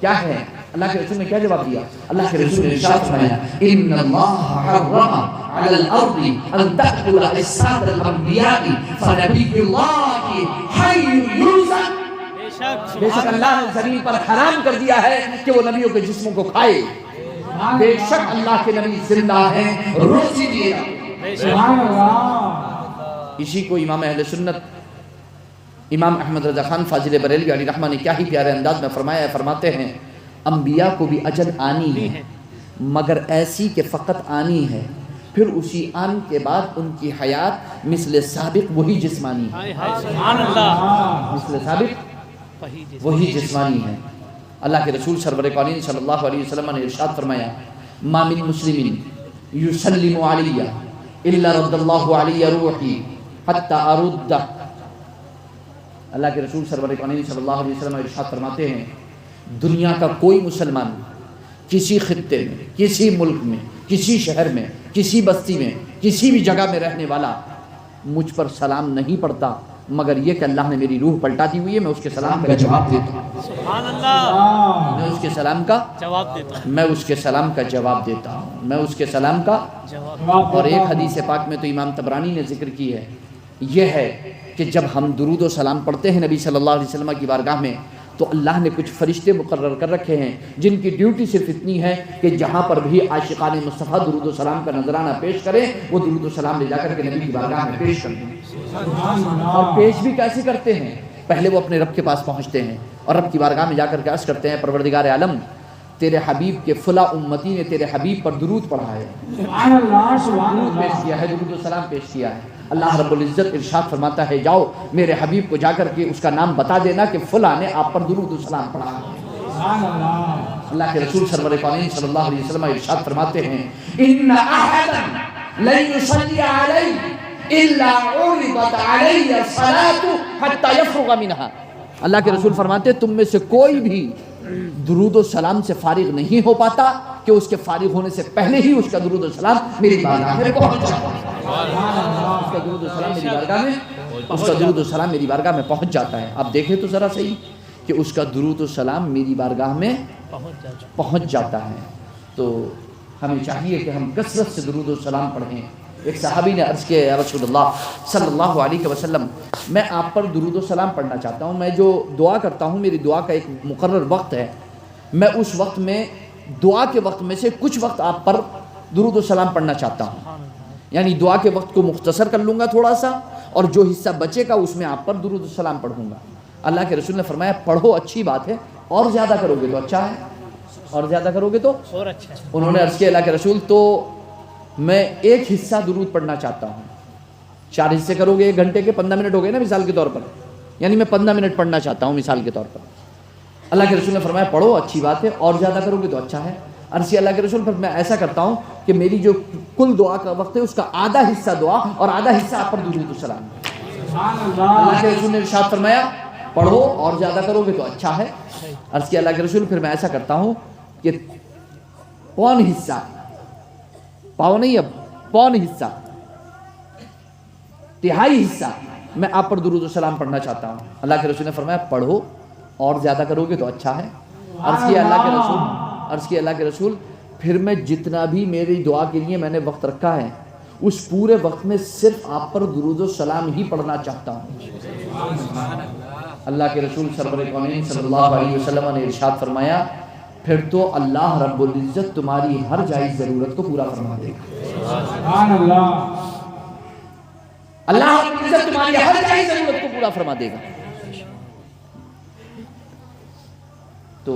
کیا ہے؟ اللہ کے رسول نے کیا جواب دیا؟ اللہ کے رسول نے ارشاد فرمایا ان اللہ حرم علی الارض ان تأکل اجساد الانبیاء فنبی اللہ حی یرزق، بے شک اللہ نے زمین پر حرام کر دیا ہے کہ وہ نبیوں کے جسموں کو کھائے، بے شک اللہ کے نبی زندہ ہیں، روزی دیے گا۔ سبحان اللہ۔ اسی کو امام اہل سنت امام احمد رضا خان فاضل بریلوی علیہ رحمہ نے کیا ہی پیارے انداز میں فرمایا ہے، فرماتے ہیں انبیاء کو بھی اجل آنی ہے مگر ایسی کہ فقط آنی ہے، پھر اسی آن کے بعد ان کی حیات مثل سابق وہی جسمانی ہے، مثل سابق وہی جسمانی ہے۔ اللہ کے رسول سرور کونین صلی اللہ علیہ وسلم نے ارشاد فرمایا ما من مسلم یسلم علی الا رد اللہ علی روحی حتی ارد۔ اللہ کے رسول سرور کونین صلی اللہ علیہ وسلم ارشاد فرماتے ہیں دنیا کا کوئی مسلمان کسی خطے میں، کسی ملک میں، کسی شہر میں، کسی بستی میں، کسی بھی جگہ میں رہنے والا مجھ پر سلام نہیں پڑھتا مگر یہ کہ اللہ نے میری روح پلٹا دی ہوئی ہے، میں اس کے سلام کا جواب دیتا ہوں۔ سبحان اللہ۔ میں اس کے سلام کا جواب دیتا ہوں، میں اس کے سلام کا جواب دیتا ہوں، میں اس کے سلام کا جواب۔ اور ایک حدیث پاک میں تو امام طبرانی نے ذکر کی ہے، یہ ہے کہ جب ہم درود و سلام پڑھتے ہیں نبی صلی اللہ علیہ وسلم کی بارگاہ میں تو اللہ نے کچھ فرشتے مقرر کر رکھے ہیں جن کی ڈیوٹی صرف اتنی ہے کہ جہاں پر بھی عاشقان مصطفیٰ درود و سلام کا نذرانہ پیش کریں وہ درود و سلام لے جا کر کے نبی کی بارگاہ میں پیش کرتے ہیں۔ اور پیش بھی کیسے کرتے ہیں؟ پہلے وہ اپنے رب کے پاس پہنچتے ہیں اور رب کی بارگاہ میں جا کر کے عرض کرتے ہیں پروردگار عالم تیرے حبیب کے فلاں امتی نے تیرے حبیب پر درود پڑھا ہے، درود پیش کیا ہے، درود و سلام پیش کیا ہے۔ اللہ رب العزت ارشاد فرماتا ہے جاؤ میرے حبیب کو جا کر کے اس کا نام بتا دینا کہ فلاں نے آپ پر درود و سلام پڑھا ہے۔ اللہ کے رسول سرور کونین صلی اللہ علیہ وسلم ارشاد فرماتے ہیں ان احدا لن يصلي علی الا عرضت علی الصلاة حتى يفرغ منها۔ اللہ کے رسول فرماتے ہیں تم میں سے کوئی بھی درود و سلام سے فارغ نہیں ہو پاتا کہ اس کے فارغ ہونے سے پہلے ہی اس کا درود و سلام میری بارگاہ میں پہنچ جاتا ہے، اس کا درود و سلام میری بارگاہ میں، اس کا درود و سلام میری بارگاہ میں پہنچ جاتا ہے۔ آپ دیکھیں تو ذرا صحیح کہ اس کا درود و سلام میری بارگاہ میں پہنچ جاتا ہے۔ تو ہمیں چاہیے کہ ہم کثرت سے درود و سلام پڑھیں، ایک صحابی نے عرض کیا یا رسول اللہ صلی اللہ علیہ وسلم میں آپ پر درود و سلام پڑھنا چاہتا ہوں، میں جو دعا کرتا ہوں میری دعا کا ایک مقرر وقت ہے، میں اس وقت میں دعا کے وقت میں سے کچھ وقت آپ پر درود و سلام پڑھنا چاہتا ہوں، یعنی دعا کے وقت کو مختصر کر لوں گا تھوڑا سا، اور جو حصہ بچے گا اس میں آپ پر درود و سلام پڑھوں گا۔ اللہ کے رسول نے فرمایا پڑھو، اچھی بات ہے، اور زیادہ کرو گے تو اچھا ہے، اور زیادہ کرو گے تو اور اچھا ہے۔ انہوں نے عرض کیا اللہ کے رسول تو میں ایک حصہ درود پڑھنا چاہتا ہوں، 4 حصے کرو گے 1 گھنٹے کے 15 منٹ ہو گئے نا مثال کے طور پر، یعنی میں 15 منٹ پڑھنا چاہتا ہوں مثال کے طور پر۔ اللہ کے رسول نے فرمایا پڑھو، اچھی بات ہے، اور زیادہ کرو گے تو اچھا ہے۔ عرض کیا اللہ کے رسول پر میں ایسا کرتا ہوں کہ میری جو کل دعا کا وقت ہے اس کا آدھا حصہ دعا اور آدھا حصہ آپ پر درود و سلام۔ اللہ کے رسول نے ارشاد فرمایا پڑھو اور زیادہ کرو گے تو اچھا ہے۔ عرض کیا اللہ کے رسول پھر میں ایسا کرتا ہوں کہ پون حصہ، پاؤ نہیں اب، پون حصہ، تہائی حصہ میں آپ پر درود و سلام پڑھنا چاہتا ہوں۔ اللہ کے رسول نے فرمایا پڑھو اور زیادہ کرو گے تو اچھا ہے۔ عرض کیا اللہ کے رسول پھر میں جتنا بھی میری دعا کے لیے میں نے وقت رکھا ہے اس پورے وقت میں صرف آپ پر درود و سلام ہی پڑھنا چاہتا ہوں۔ اللہ کے رسول سرور کونین صلی اللہ علیہ وسلم نے ارشاد فرمایا پھر تو اللہ رب العزت تمہاری ہر جائز ضرورت کو پورا فرما دے گا۔ سبحان اللہ، اللہ رب العزت تمہاری ہر جائز ضرورت کو پورا فرما دے گا۔ تو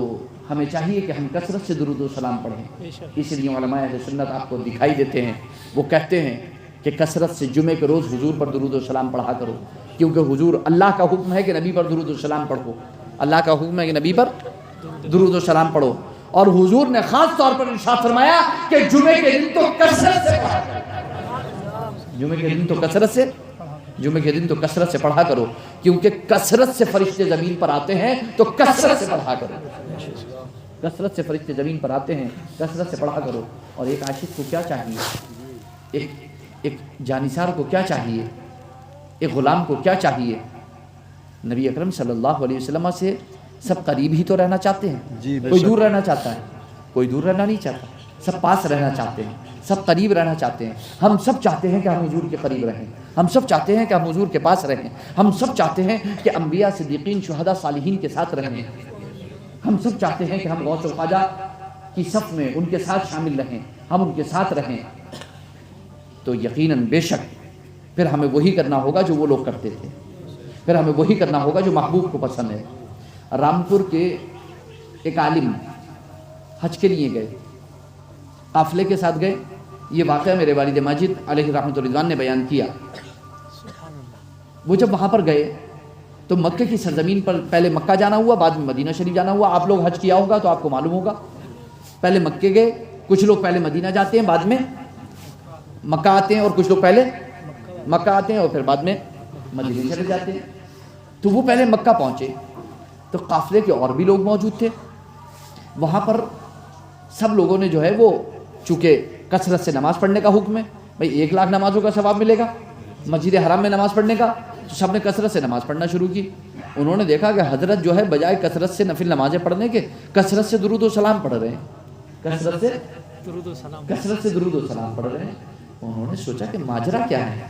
ہمیں چاہیے کہ ہم کثرت سے درود و سلام پڑھیں، اس لیے علماء اہل سنت آپ کو دکھائی دیتے ہیں، وہ کہتے ہیں کہ کثرت سے جمعے کے روز حضور پر درود و سلام پڑھا کرو، کیونکہ حضور اللہ کا حکم ہے کہ نبی پر درود و سلام پڑھو، اللہ کا حکم ہے کہ نبی پر درود و سلام پڑھو، اور حضور نے خاص طور پر ارشاد فرمایا کہ جمعے کے دن تو کثرت سے پڑھا کرو، جمعے کے دن تو کثرت سے پڑھا کرو، کیونکہ کثرت سے فرشتے زمین پر آتے ہیں تو کثرت سے پڑھا کرو، کثرت سے فرشتے زمین پر آتے ہیں، کثرت سے پڑھا کرو۔ اور ایک عاشق کو کیا چاہیے، ایک جانثار کو کیا چاہیے، ایک غلام کو کیا چاہیے، نبی اکرم صلی اللہ علیہ وسلم سے سب قریب ہی تو رہنا چاہتے ہیں، کوئی دور رہنا چاہتا ہے، کوئی دور رہنا نہیں چاہتا، سب پاس رہنا چاہتے ہیں، سب قریب رہنا چاہتے ہیں۔ ہم سب چاہتے ہیں کہ ہم حضور کے قریب رہیں، ہم سب چاہتے ہیں کہ ہم حضور کے پاس رہیں، ہم سب چاہتے ہیں کہ انبیاء صدیقین شہداء صالحین کے ساتھ رہیں، ہم سب چاہتے ہیں کہ ہم غوث و خواجہ کی صف میں ان کے ساتھ شامل رہیں، ہم ان کے ساتھ رہیں۔ تو یقیناً بے شک پھر ہمیں وہی کرنا ہوگا جو وہ لوگ کرتے تھے، پھر ہمیں وہی کرنا ہوگا جو محبوب کو پسند ہے۔ رامپور کے ایک عالم حج کے لیے گئے، قافلے کے ساتھ گئے، یہ واقعہ میرے والد ماجد علیہ رحمۃ الرضوان نے بیان کیا۔ وہ جب وہاں پر گئے تو مکہ کی سرزمین پر پہلے مکہ جانا ہوا، بعد میں مدینہ شریف جانا ہوا۔ آپ لوگ حج کیا ہوگا تو آپ کو معلوم ہوگا، پہلے مکے گئے، کچھ لوگ پہلے مدینہ جاتے ہیں بعد میں مکہ آتے ہیں، اور کچھ لوگ پہلے مکہ آتے ہیں اور پھر بعد میں مدینہ چلے جاتے ہیں۔ تو وہ پہلے مکہ پہنچے تو قافلے کے اور بھی لوگ موجود تھے وہاں پر۔ سب لوگوں نے جو ہے وہ چونکہ کثرت سے نماز پڑھنے کا حکم ہے، بھئی 1 لاکھ نمازوں کا ثواب ملے گا مسجد حرام میں نماز پڑھنے کا، تو سب نے کثرت سے نماز پڑھنا شروع کی۔ انہوں نے دیکھا کہ حضرت جو ہے بجائے کثرت سے نفل نمازیں پڑھنے کے کثرت سے درود و سلام پڑھ رہے ہیں، کثرت سے درود و سلام پڑھ رہے ہیں۔ انہوں نے سوچا کہ ماجرا کیا ہے،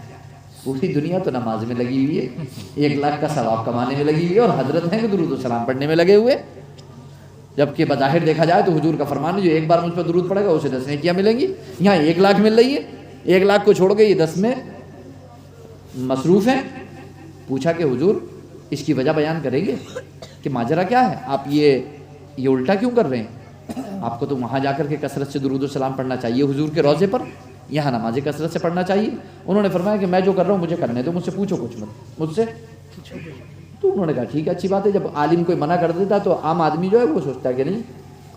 پوری دنیا تو نماز میں لگی ہوئی ہے، 1 لاکھ کا ثواب کمانے میں لگی ہوئی ہے، اور حضرت ہیں کہ درود و سلام پڑھنے میں لگے ہوئے۔ جبکہ بظاہر دیکھا جائے تو حضور کا فرمان ہے جو ایک بار مجھ پر درود پڑے گا اسے 10 نیکیاں ملیں گی، یہاں 1 لاکھ مل رہی ہے، 1 لاکھ کو چھوڑ کے یہ 10 میں مصروف ہیں۔ پوچھا کہ حضور اس کی وجہ بیان کریں گے کہ ماجرا کیا ہے، آپ یہ الٹا کیوں کر رہے ہیں، آپ کو تو وہاں جا کر کے کثرت سے درود و سلام پڑھنا چاہیے حضور کے روضے پر، یہاں نماز کثرت سے پڑھنا چاہیے۔ انہوں نے فرمایا کہ میں جو کر رہا ہوں مجھے کرنے دو، مجھ سے پوچھو کچھ مت، مجھ سے۔ تو انہوں نے کہا ٹھیک ہے، اچھی بات ہے، جب عالم کوئی منع کر دیتا تو عام آدمی جو ہے وہ سوچتا ہے کہ نہیں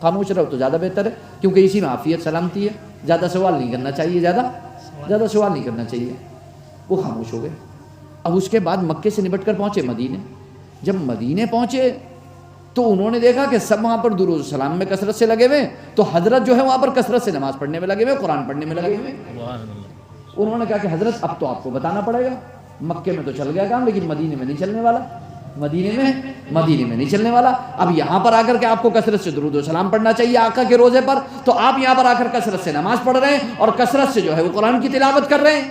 خاموش رہو تو زیادہ بہتر ہے، کیونکہ اسی میں عافیت سلامتی ہے، زیادہ سوال نہیں کرنا چاہیے، زیادہ سوال نہیں کرنا چاہیے۔ وہ خاموش ہو گئے۔ اب اس کے بعد مکے سے نبٹ کر پہنچے مدینے۔ جب مدینے پہنچے تو انہوں نے دیکھا کہ سب وہاں پر درود السلام میں کثرت سے لگے ہوئے، تو حضرت جو ہے وہاں پر کثرت سے نماز پڑھنے میں لگے ہوئے، قرآن پڑھنے میں لگے ہوئے۔ انہوں نے کہا کہ حضرت اب تو آپ کو بتانا پڑے گا، مکے میں تو چل گیا کام لیکن مدینے میں نہیں چلنے والا۔ مدینے میں نہیں چلنے والا۔ اب یہاں پر آ کر کے آپ کو کثرت سے درود و سلام پڑھنا چاہیے آقا کے روزے پر، تو آپ یہاں پر آ کر کثرت سے نماز پڑھ رہے ہیں اور کثرت سے جو ہے وہ قرآن کی تلاوت کر رہے ہیں۔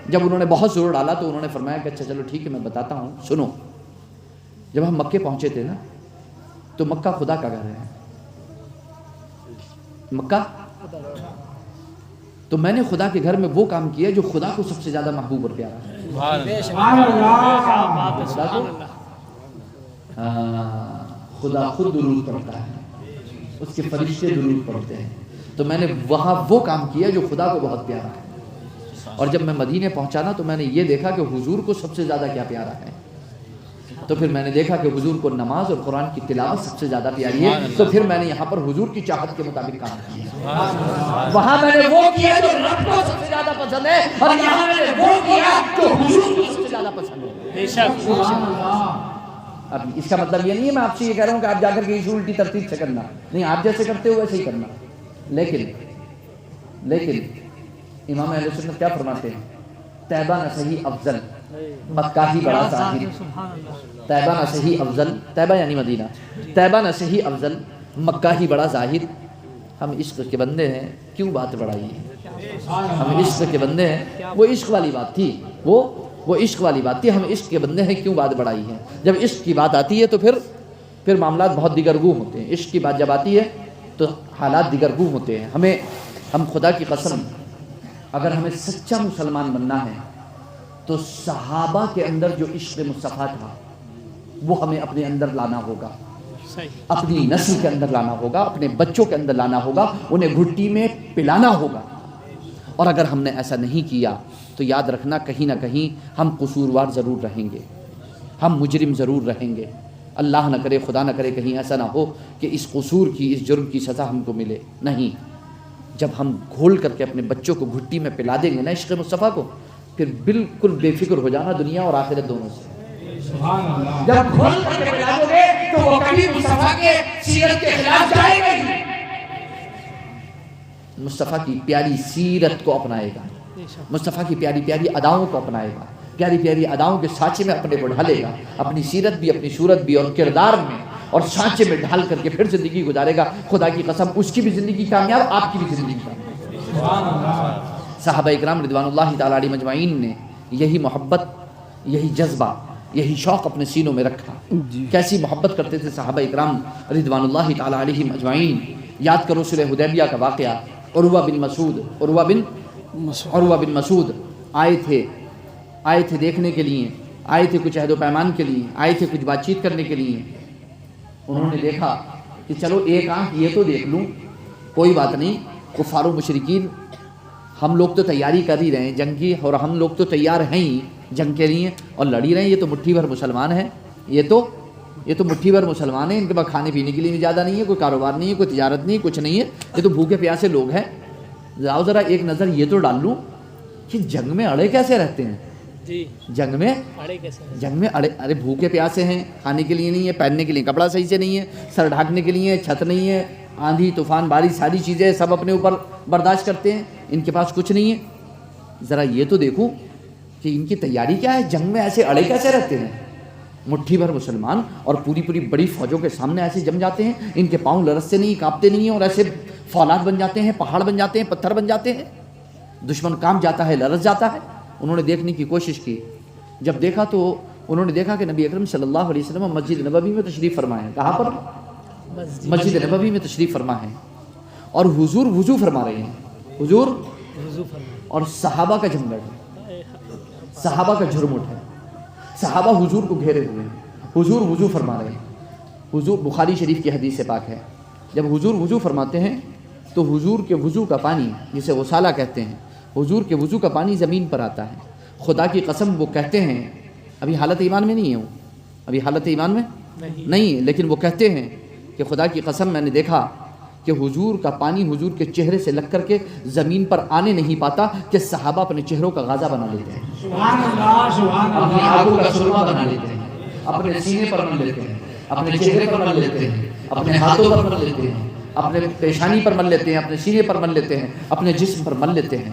جب انہوں نے بہت زور ڈالا تو انہوں نے فرمایا کہ اچھا چلو ٹھیک ہے میں بتاتا ہوں، سنو۔ جب ہم مکے پہنچے تھے نا تو مکہ خدا کا گھر ہے، مکہ، تو میں نے خدا کے گھر میں وہ کام کیا جو خدا کو سب سے زیادہ محبوب اور پیارا ہے۔ خدا خود درود پڑھتا ہے، اس کے فرشتے درود پڑھتے ہیں، تو میں نے وہاں وہ کام کیا جو خدا کو بہت پیارا ہے۔ اور جب میں مدینے پہنچا نا تو میں نے یہ دیکھا کہ حضور کو سب سے زیادہ کیا پیارا ہے، تو پھر میں نے دیکھا کہ حضور کو نماز اور قرآن کی تلاوت سب سے زیادہ پیاری ہے، تو پھر میں نے یہاں پر حضور کی چاہت کے مطابق کام کیا۔ وہاں میں نے وہ کیا جو رب کو سب سے زیادہ پسند ہے، اور یہاں میں نے وہ کیا جو حضور کو سب سے زیادہ پسند ہے۔ بے شک۔ اب اس کا مطلب یہ نہیں ہے میں آپ سے یہ کہہ رہا ہوں کہ آپ جا کر کے اسی الٹی ترتیب سے کرنا، نہیں، آپ جیسے کرتے ہو ویسے ہی کرنا، لیکن امام اہل سنت کیا فرماتے ہیں؟ طیبہ نہ صحیح افضل، مکہ ہی بڑا ظاہر۔ طیبہ نہ صحیح افضل، طیبہ یعنی مدینہ، طیبہ نہ صحیح افضل، مکہ ہی بڑا ظاہر۔ ہم عشق کے بندے ہیں، کیوں بات بڑھائی ہے؟ ہم عشق کے بندے ہیں، وہ عشق والی بات تھی، وہ عشق والی بات تھی، ہم عشق کے بندے ہیں، کیوں بات بڑھائی ہے؟ جب عشق کی بات آتی ہے تو پھر معاملات بہت دیگرگوں ہوتے ہیں۔ عشق کی بات جب آتی ہے تو حالات دیگرگوں ہوتے ہیں۔ ہم خدا کی قسم، اگر ہمیں سچا مسلمان بننا ہے تو صحابہ کے اندر جو عشق مصطفیٰ تھا وہ ہمیں اپنے اندر لانا ہوگا، اپنی نسل کے اندر لانا ہوگا، اپنے بچوں کے اندر لانا ہوگا، انہیں گھٹی میں پلانا ہوگا۔ اور اگر ہم نے ایسا نہیں کیا تو یاد رکھنا کہیں نہ کہیں ہم قصوروار ضرور رہیں گے، ہم مجرم ضرور رہیں گے۔ اللہ نہ کرے، خدا نہ کرے کہیں ایسا نہ ہو کہ اس قصور کی، اس جرم کی سزا ہم کو ملے۔ نہیں، جب ہم گھول کر کے اپنے بچوں کو گھٹی میں پلا دیں گے نا عشق مصطفیٰ کو، پھر بالکل بے فکر ہو جانا دنیا اور آخرت دونوں سے۔ جب گھول کر کے پلا دو گے تو وہ کبھی مصطفیٰ کے سیرت کے خلاف جائے گا ہی، مصطفیٰ کی پیاری سیرت کو اپنائے گا، مصطفیٰ کی پیاری پیاری اداؤں کو اپنائے گا، پیاری پیاری اداؤں کے سانچے میں اپنے کو ڈھالے گا، اپنی سیرت بھی، اپنی صورت بھی اور کردار میں اور سانچے میں ڈھال کر کے پھر زندگی گزارے گا۔ خدا کی قسم اس کی بھی زندگی کامیاب، آپ کی بھی زندگی کامیاب۔ صحابہ اکرام رضوان اللہ تعالی علیہم اجمعین نے یہی محبت، یہی جذبہ، یہی شوق اپنے سینوں میں رکھا۔ کیسی محبت کرتے تھے صحابہ اکرام رضوان اللہ تعالی علیہم اجمعین۔ یاد کرو صلح حدیبیہ کا واقعہ، عروہ بن مسعود آئے تھے دیکھنے کے لیے، آئے تھے کچھ عہد و پیمان کے لیے، آئے تھے کچھ بات چیت کرنے کے لیے۔ انہوں نے دیکھا کہ چلو ایک آنکھ یہ تو دیکھ لوں، کوئی بات نہیں، کفار و مشرکین ہم لوگ تو تیاری کر ہی رہے ہیں جنگ کی، اور ہم لوگ تو تیار ہیں ہی جنگ کے لیے اور لڑی رہے ہیں، یہ تو مٹھی بھر مسلمان ہیں، یہ تو مٹھی بھر مسلمان ہیں، ان کے پاس کھانے پینے کے لیے بھی زیادہ نہیں ہے، کوئی کاروبار نہیں ہے، کوئی تجارت نہیں ہے، کچھ نہیں ہے، یہ تو بھوکے پیاسے لوگ ہیں۔ لاؤ ذرا ایک نظر یہ تو ڈال لوں کہ جنگ میں اڑے کیسے رہتے ہیں، جنگ میں ارے بھوکے پیاسے ہیں، کھانے کے لیے نہیں ہے، پہننے کے لیے کپڑا صحیح سے نہیں ہے، سر ڈھانکنے کے لیے چھت نہیں ہے، آندھی طوفان بارش ساری چیزیں سب اپنے اوپر برداشت کرتے ہیں، ان کے پاس کچھ نہیں ہے۔ ذرا یہ تو دیکھوں کہ ان کی تیاری کیا ہے، جنگ میں ایسے اڑے کیسے رہتے ہیں۔ مٹھی بھر مسلمان اور پوری بڑی فوجوں کے سامنے ایسے جم جاتے ہیں، ان کے پاؤں لرزتے نہیں، کانپتے نہیں ہیں، اور ایسے فولاد بن جاتے ہیں، پہاڑ بن جاتے ہیں، پتھر بن جاتے ہیں۔ دشمن کانپ جاتا ہے، لرز جاتا ہے۔ انہوں نے دیکھنے کی کوشش کی، جب دیکھا تو انہوں نے دیکھا کہ نبی اکرم صلی اللہ علیہ وسلم مسجد نبوی میں تشریف فرما ہے۔ کہاں پر؟ مسجد نبوی میں تشریف فرما ہے، اور حضور وضو فرما رہے ہیں، حضور، اور صحابہ کا جھنگٹ ہے، صحابہ کا جھرمٹ ہے، صحابہ حضور کو گھیرے ہوئے ہیں، حضور وضو فرما رہے ہیں۔ حضور، بخاری شریف کی حدیث سے پاک ہے، جب حضور وضو فرماتے ہیں تو حضور کے وضو کا پانی، جسے غسالہ کہتے ہیں، حضور کے وضو کا پانی زمین پر آتا ہے۔ خدا کی قسم وہ کہتے ہیں، ابھی حالت ایمان میں نہیں ہے، ابھی حالت ایمان میں نہیں ہے، لیکن وہ کہتے ہیں کہ خدا کی قسم میں نے دیکھا کہ حضور کا پانی حضور کے چہرے سے لگ کر کے زمین پر آنے نہیں پاتا کہ صحابہ اپنے چہروں کا غازہ بنا لیتے ہیں، اپنی آنکھوں کا سرما بنا لیتے ہیں، اپنے سینے پر مل لیتے ہیں، اپنے چہرے پر مل لیتے ہیں، اپنے ہاتھوں پر مل لیتے ہیں، اپنے پیشانی پر مل لیتے ہیں، اپنے سینے پر مل لیتے ہیں، اپنے جسم پر مل لیتے ہیں۔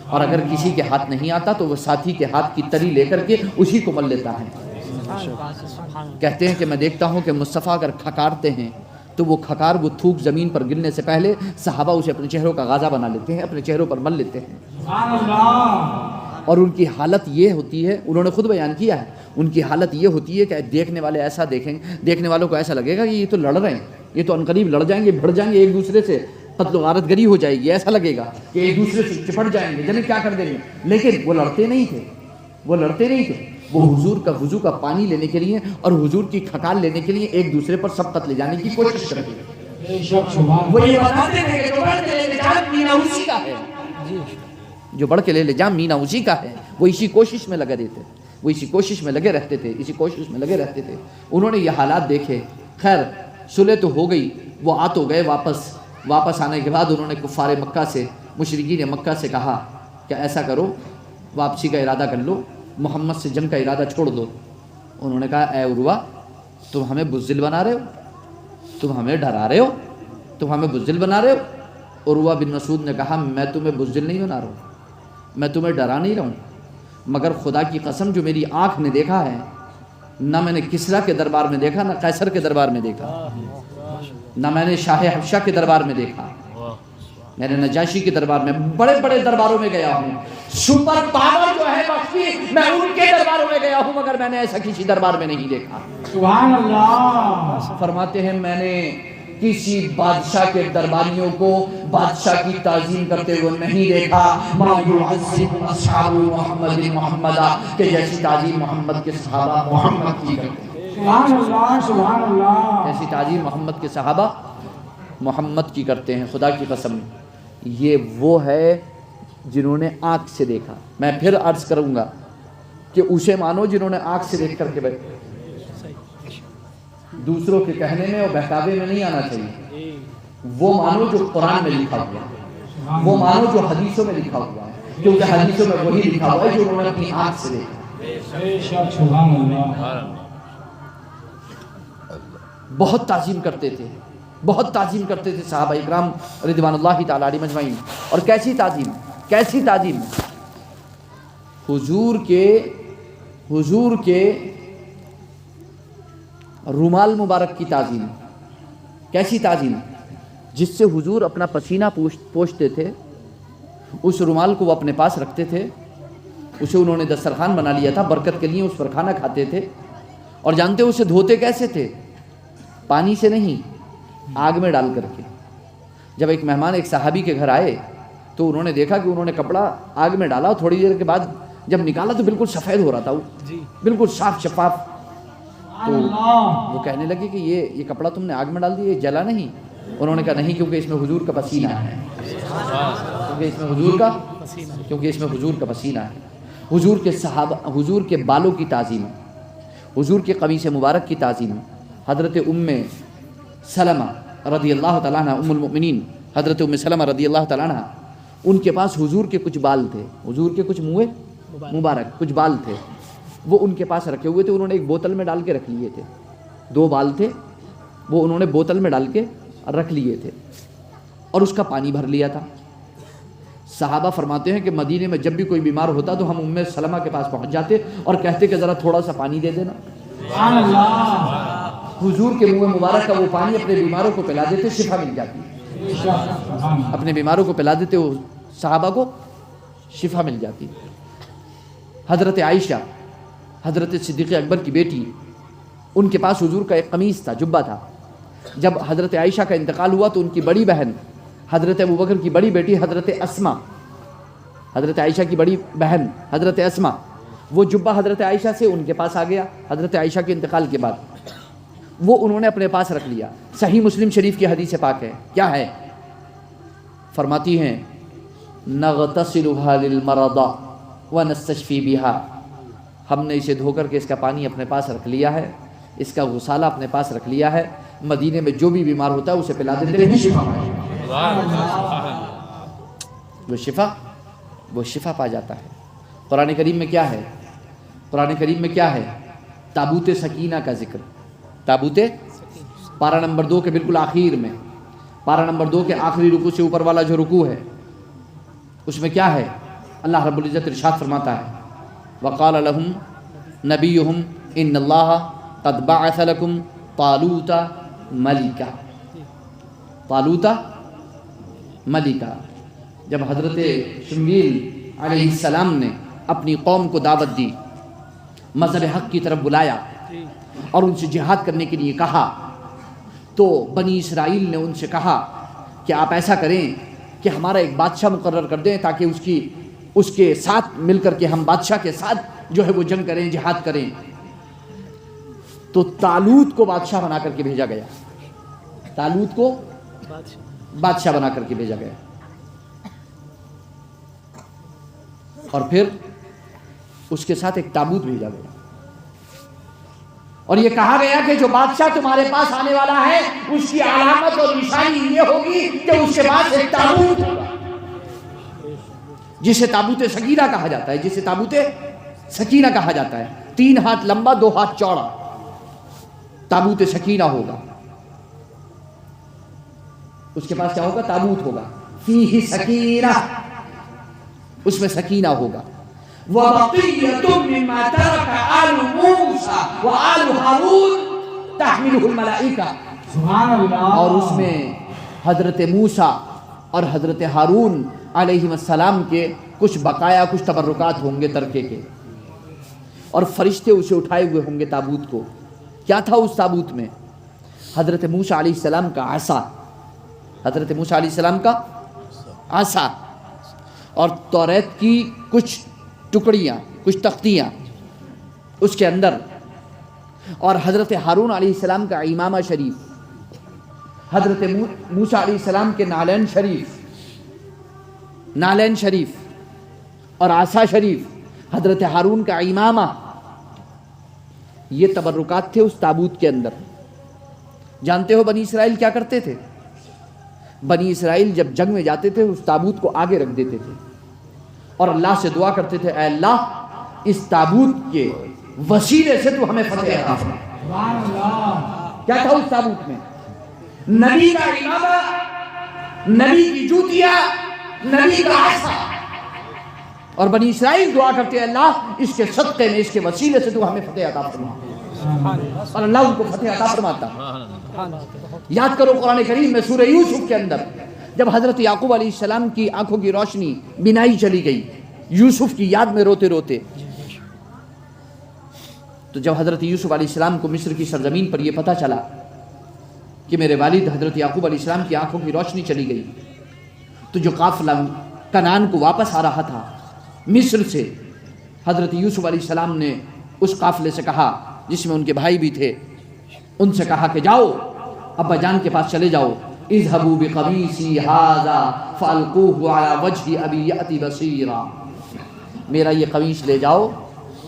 اور اگر کسی کے ہاتھ نہیں آتا تو وہ ساتھی کے ہاتھ کی تری لے کر کے اسی کو مل لیتا ہے۔ کہتے ہیں کہ میں دیکھتا ہوں کہ مصطفیٰ اگر کھکارتے ہیں تو وہ کھکار وہ تھوک زمین پر گرنے سے پہلے صحابہ اسے اپنے چہروں کا غازہ بنا لیتے ہیں، اپنے چہروں پر مل لیتے ہیں، اور ان کی حالت یہ ہوتی ہے، انہوں نے خود بیان کیا ہے، ان کی حالت یہ ہوتی ہے کہ دیکھنے والے ایسا دیکھیں، دیکھنے والوں کو ایسا لگے گا کہ یہ تو لڑ رہے ہیں، یہ تو عنقریب لڑ جائیں گے، بھڑ جائیں گے ایک دوسرے سے، قتل و غارت گری ہو جائے گی، ایسا لگے گا کہ ایک دوسرے سے چپٹ جائیں گے، جنہیں کیا کر دیں گے، لیکن وہ لڑتے نہیں تھے، وہ لڑتے نہیں تھے، وہ حضور کا وضو کا پانی لینے کے لیے اور حضور کی کھکال لینے کے لیے ایک دوسرے پر سبقت لے جانے کی کوشش کرتے تھے۔ وہ یہ بتاتے تھے کہ جو بڑھ کے لے جام مینا اسی کا ہے، جو بڑھ کے لے جام مینا اسی کا ہے، وہ اسی کوشش میں لگے رہتے، وہ اسی کوشش میں لگے رہتے تھے، اسی کوشش میں لگے رہتے تھے۔ انہوں نے یہ حالات دیکھے، خیر صلح تو ہو گئی، وہ آ تو گئے واپس آنے کے بعد انہوں نے کفار مکہ سے، مشرکین مکہ سے کہا کہ ایسا کرو، واپسی کا ارادہ کر لو، محمد سے جنگ کا ارادہ چھوڑ دو۔ انہوں نے کہا اے عروہ، تم ہمیں بزدل بنا رہے ہو، تم ہمیں ڈرا رہے ہو، تم ہمیں بزدل بنا رہے ہو۔ عروہ بن مسعود نے کہا میں تمہیں بزدل نہیں بنا رہا ہوں، میں تمہیں ڈرا نہیں رہا ہوں، مگر خدا کی قسم جو میری آنکھ نے دیکھا ہے، نہ میں نے کسریٰ کے دربار میں دیکھا، نہ قیصر کے دربار میں دیکھا، نہ میں نے شاہ حبشہ کے دربار میں دیکھا، میں نے نجاشی کے دربار میں، بڑے بڑے درباروں میں گیا ہوں، سپر پاور جو ہے مخفی، میں ان کے درباروں میں گیا ہوں، مگر میں نے ایسا کسی دربار میں نہیں دیکھا۔ سبحان اللہ۔ فرماتے ہیں میں نے کسی بادشاہ کے درباریوں کو بادشاہ کی تعظیم کرتے ہوئے نہیں دیکھا، ما يعظم اصحاب محمد محمدا، کہ جیسی تعظیم محمد کے صحابہ محمد کی کرتے ہیں، سبحان اللہ، سبحان اللہ۔ جیسی تعظیم محمد کے صحابہ محمد کی کرتے ہیں۔ خدا کی قسم یہ وہ ہے جنہوں نے آنکھ سے دیکھا۔ میں پھر عرض کروں گا کہ اسے مانو جنہوں نے آنکھ سے دیکھ کر کے بیٹھے، دوسروں کے کہنے میں اور بہکاوے میں نہیں آنا چاہیے۔ وہ مانو جو قرآن میں لکھا ہوا ہے، وہ مانو جو حدیثوں میں لکھا ہوا ہے، کیونکہ حدیثوں میں وہی لکھا ہوا ہے جو انہوں نے اپنی آنکھ سے دیکھا۔ سبحان اللہ۔ بہت تعظیم کرتے تھے، بہت تعظیم کرتے تھے صحابہ اکرام رضوان اللہ تعالی علیہم اجمعین۔ اور کیسی تعظیم، کیسی تعظیم، حضور کے رومال مبارک کی تعظیم، کیسی تعظیم، جس سے حضور اپنا پسینہ پوچھتے تھے، اس رومال کو وہ اپنے پاس رکھتے تھے، اسے انہوں نے دسترخوان بنا لیا تھا، برکت کے لیے اس پر کھانا کھاتے تھے، اور جانتے اسے دھوتے کیسے تھے؟ پانی سے نہیں، آگ میں ڈال کر کے۔ جب ایک مہمان ایک صحابی کے گھر آئے تو انہوں نے دیکھا کہ انہوں نے کپڑا آگ میں ڈالا، تھوڑی دیر کے بعد جب نکالا تو بالکل سفید ہو رہا تھا، بالکل صاف شفاف۔ تو وہ کہنے لگے کہ یہ کپڑا تم نے آگ میں ڈال دیا، یہ جلا نہیں؟ انہوں نے کہا نہیں، کیونکہ اس میں حضور کا پسینہ ہے، کیونکہ اس میں حضور کا پسینہ ہے۔ حضور کے صحابہ، حضور کے بالوں کی تعظیم، حضور کے قمیص مبارک کی تعظیم۔ حضرت ام سلمہ رضی اللہ تعالیٰ عنہ، ام المؤمنین حضرت ام سلمہ رضی اللہ تعالیٰ عنہ، ان کے پاس حضور کے کچھ بال تھے، حضور کے کچھ منہ مبارک کچھ بال تھے، وہ ان کے پاس رکھے ہوئے تھے، انہوں نے ایک بوتل میں ڈال کے رکھ لیے تھے، 2 بال تھے، وہ انہوں نے بوتل میں ڈال کے رکھ لیے تھے اور اس کا پانی بھر لیا تھا۔ صحابہ فرماتے ہیں کہ مدینے میں جب بھی کوئی بیمار ہوتا تو ہم ام سلمہ کے پاس پہنچ جاتے اور کہتے کہ ذرا تھوڑا سا پانی دے دینا۔ سبحان اللہ۔ حضور کے منہ مبارک کا وہ پانی اپنے بیماروں کو پلا دیتے، شفا مل جاتی، اپنے بیماروں کو پلا دیتے، وہ صحابہ کو شفا مل جاتی۔ حضرت عائشہ، حضرت صدیق اکبر کی بیٹی، ان کے پاس حضور کا ایک قمیص تھا، جبہ تھا۔ جب حضرت عائشہ کا انتقال ہوا تو ان کی بڑی بہن حضرت ابوبکر کی بڑی بیٹی حضرت اسماء، حضرت عائشہ کی بڑی بہن حضرت اسماء، وہ جبہ حضرت عائشہ سے ان کے پاس آ گیا حضرت عائشہ کے انتقال کے بعد، وہ انہوں نے اپنے پاس رکھ لیا۔ صحیح مسلم شریف کی حدیث پاک ہے، کیا ہے؟ فرماتی ہیں نغتسلها للمرضى ونستشفي بها، ہم نے اسے دھو کر کے اس کا پانی اپنے پاس رکھ لیا ہے، اس کا غسالہ اپنے پاس رکھ لیا ہے، مدینے میں جو بھی بیمار ہوتا ہے اسے پلا دیتے ہیں، وہ شفا پا جاتا ہے۔ قرآن کریم میں کیا ہے؟ قرآن کریم میں کیا ہے؟ تابوت سکینہ کا ذکر، تابوت، پارہ نمبر 2 کے بالکل آخر میں، پارہ نمبر 2 کے آخری رکوع سے اوپر والا جو رکوع ہے اس میں کیا ہے؟ اللہ رب العزت ارشاد فرماتا ہے وَقَالَ لَهُمْ نَبِيُّهُمْ ان اللہ قد بعث لکم طالوت ملکا، طالوت ملکا۔ جب حضرت شمویل علیہ السلام نے اپنی قوم کو دعوت دی، مذہب حق کی طرف بلایا اور ان سے جہاد کرنے کے لیے کہا، تو بنی اسرائیل نے ان سے کہا کہ آپ ایسا کریں کہ ہمارا ایک بادشاہ مقرر کر دیں تاکہ اس کے ساتھ مل کر کے ہم بادشاہ کے ساتھ جو ہے وہ جنگ کریں، جہاد کریں۔ تو طالوت کو بادشاہ بنا کر کے بھیجا گیا، طالوت کو بادشاہ بنا کر کے بھیجا گیا، اور پھر اس کے ساتھ ایک تابوت بھیجا گیا، اور یہ کہا گیا کہ جو بادشاہ تمہارے پاس آنے والا ہے اس کی علامت اور نشانی یہ ہوگی کہ اس کے پاس ایک تابوت ہوگا، جسے تابوت سکینہ کہا جاتا ہے، جسے تابوت سکینہ کہا جاتا ہے، 3 ہاتھ لمبا 2 ہاتھ چوڑا تابوت سکینہ ہوگا۔ اس کے پاس کیا ہوگا؟ تابوت ہوگا، فیہ سکینہ، اس میں سکینہ ہوگا۔ وَبَقِيَّةٌ مِّمَّا تَرَكَ آلُ مُوسَىٰ وَآلُ هَارُونَ تَحْمِلُهُ الْمَلَائِكَةُ، سبحان اللہ۔ اور اس میں حضرت موسیٰ اور حضرت ہارون علیہ السلام کے کچھ بقایا، کچھ تبرکات ہوں گے ترکے کے، اور فرشتے اسے اٹھائے ہوئے ہوں گے تابوت کو۔ کیا تھا اس تابوت میں؟ حضرت موسیٰ علیہ السلام کا عصا، حضرت موسیٰ علیہ السلام کا عصا، اور توریت کی کچھ ٹکڑیاں، کچھ تختیاں اس کے اندر، اور حضرت ہارون علیہ السلام کا امامہ شریف، حضرت موسیٰ علیہ السلام کے نالین شریف اور عصا شریف، حضرت ہارون کا امامہ، یہ تبرکات تھے اس تابوت کے اندر۔ جانتے ہو بنی اسرائیل کیا کرتے تھے؟ بنی اسرائیل جب جنگ میں جاتے تھے اس تابوت کو آگے رکھ دیتے تھے اور اللہ سے دعا کرتے تھے، اے اللہ اس تابوت کے وسیلے سے تو ہمیں فتح عطا فرما۔ سبحان اللہ۔ کیا تھا اس تابوت میں؟ نبی کا امامہ، نبی کی جوتیاں، نبی کا عصا، اور بنی اسرائیل دعا کرتے ہیں اللہ اس کے صدقے میں، اس کے وسیلے سے تو ہمیں فتح عطا فرما، اور اللہ ان کو فتح عطا فرماتا۔ یاد کرو قرآن کریم میں سورہ یوسف کے اندر جب حضرت یعقوب علیہ السلام کی آنکھوں کی روشنی بینائی چلی گئی یوسف کی یاد میں روتے روتے، تو جب حضرت یوسف علیہ السلام کو مصر کی سرزمین پر یہ پتہ چلا کہ میرے والد حضرت یعقوب علیہ السلام کی آنکھوں کی روشنی چلی گئی، تو جو قافلہ کنعان کو واپس آ رہا تھا مصر سے، حضرت یوسف علیہ السلام نے اس قافلے سے کہا جس میں ان کے بھائی بھی تھے، ان سے کہا کہ جاؤ ابا جان کے پاس چلے جاؤ، اذهبوا بقمیصی ھذا فالقوه علی وجه ابی یأتی بصیرا، میرا یہ قمیص لے جاؤ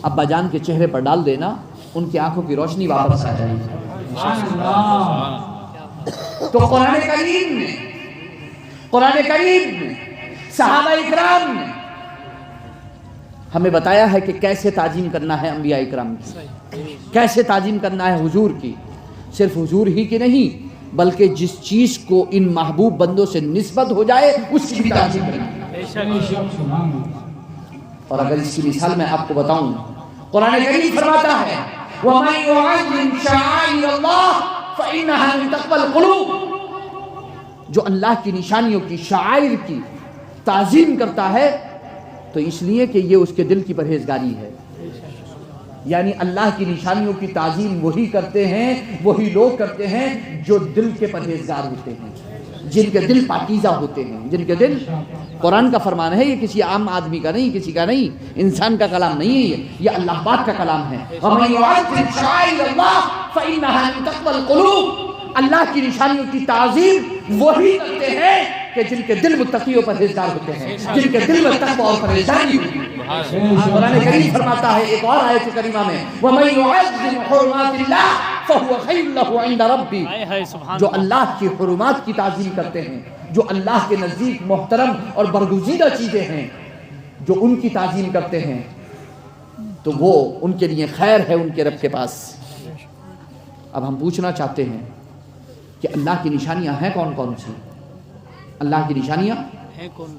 ابا جان کے چہرے پر ڈال دینا، ان کی آنکھوں کی روشنی واپس آ جائے گی۔ سبحان اللہ۔ تو قرآن کریم نے صحابہ اکرام نے ہمیں بتایا ہے کہ کیسے تعظیم کرنا ہے انبیاء اکرام کی، کیسے تعظیم کرنا ہے حضور کی، صرف حضور ہی کی نہیں بلکہ جس چیز کو ان محبوب بندوں سے نسبت ہو جائے اس کی بھی تعظیم کرنا۔ اور اگر اس کی مثال میں آپ کو بتاؤں، قرآن کریم فرماتا ہے وَمَن يُعَظِّمْ شَعَائِرَ اللَّهِ فَإِنَّهَا مِن تَقْوَى الْقُلُوبِ، جو اللہ کی نشانیوں کی، شعائر کی تعظیم کرتا ہے تو اس لیے کہ یہ اس کے دل کی پرہیزگاری ہے، یعنی اللہ کی نشانیوں کی تعظیم وہی کرتے ہیں، وہی لوگ کرتے ہیں جو دل کے پرہیزگار ہوتے ہیں، جن کے دل پاکیزہ ہوتے ہیں، جن کے دل، قرآن کا فرمان ہے، یہ کسی عام آدمی کا نہیں، کسی کا نہیں، انسان کا کلام نہیں ہے، یہ اللہ پاک کا کلام ہے۔ وَمَن يُعَظِّمْ شَعَائِرَ اللَّهِ فَإِنَّهَا مِن تَقْوَى الْقُلُوبِ، اللہ کی نشانیوں کی تعظیم وہی کرتے ہیں کہ جن کے دل متقی و پرہیزگار ہوتے ہیں، جن کے دل میں تقوی اور پرہیزگاری ہوتی ہے۔ قرآن کریم فرماتا ہے ایک اور آیت کریمہ میں وَمَن يُعَظِّمْ حُرُمَاتِ اللَّهِ فَهُوَ خَيْرٌ لَهُ عِندَ رَبِّهِ، جو اللہ کی حرمات کی تعظیم کرتے ہیں، جو اللہ کے نزدیک محترم اور برگزیدہ چیزیں ہیں، جو ان کی تعظیم کرتے ہیں تو وہ ان کے لیے خیر ہے ان کے رب کے پاس۔ اب ہم پوچھنا چاہتے ہیں کہ اللہ کی نشانیاں ہیں کون کون سی؟ اللہ کی نشانیاں ہیں کون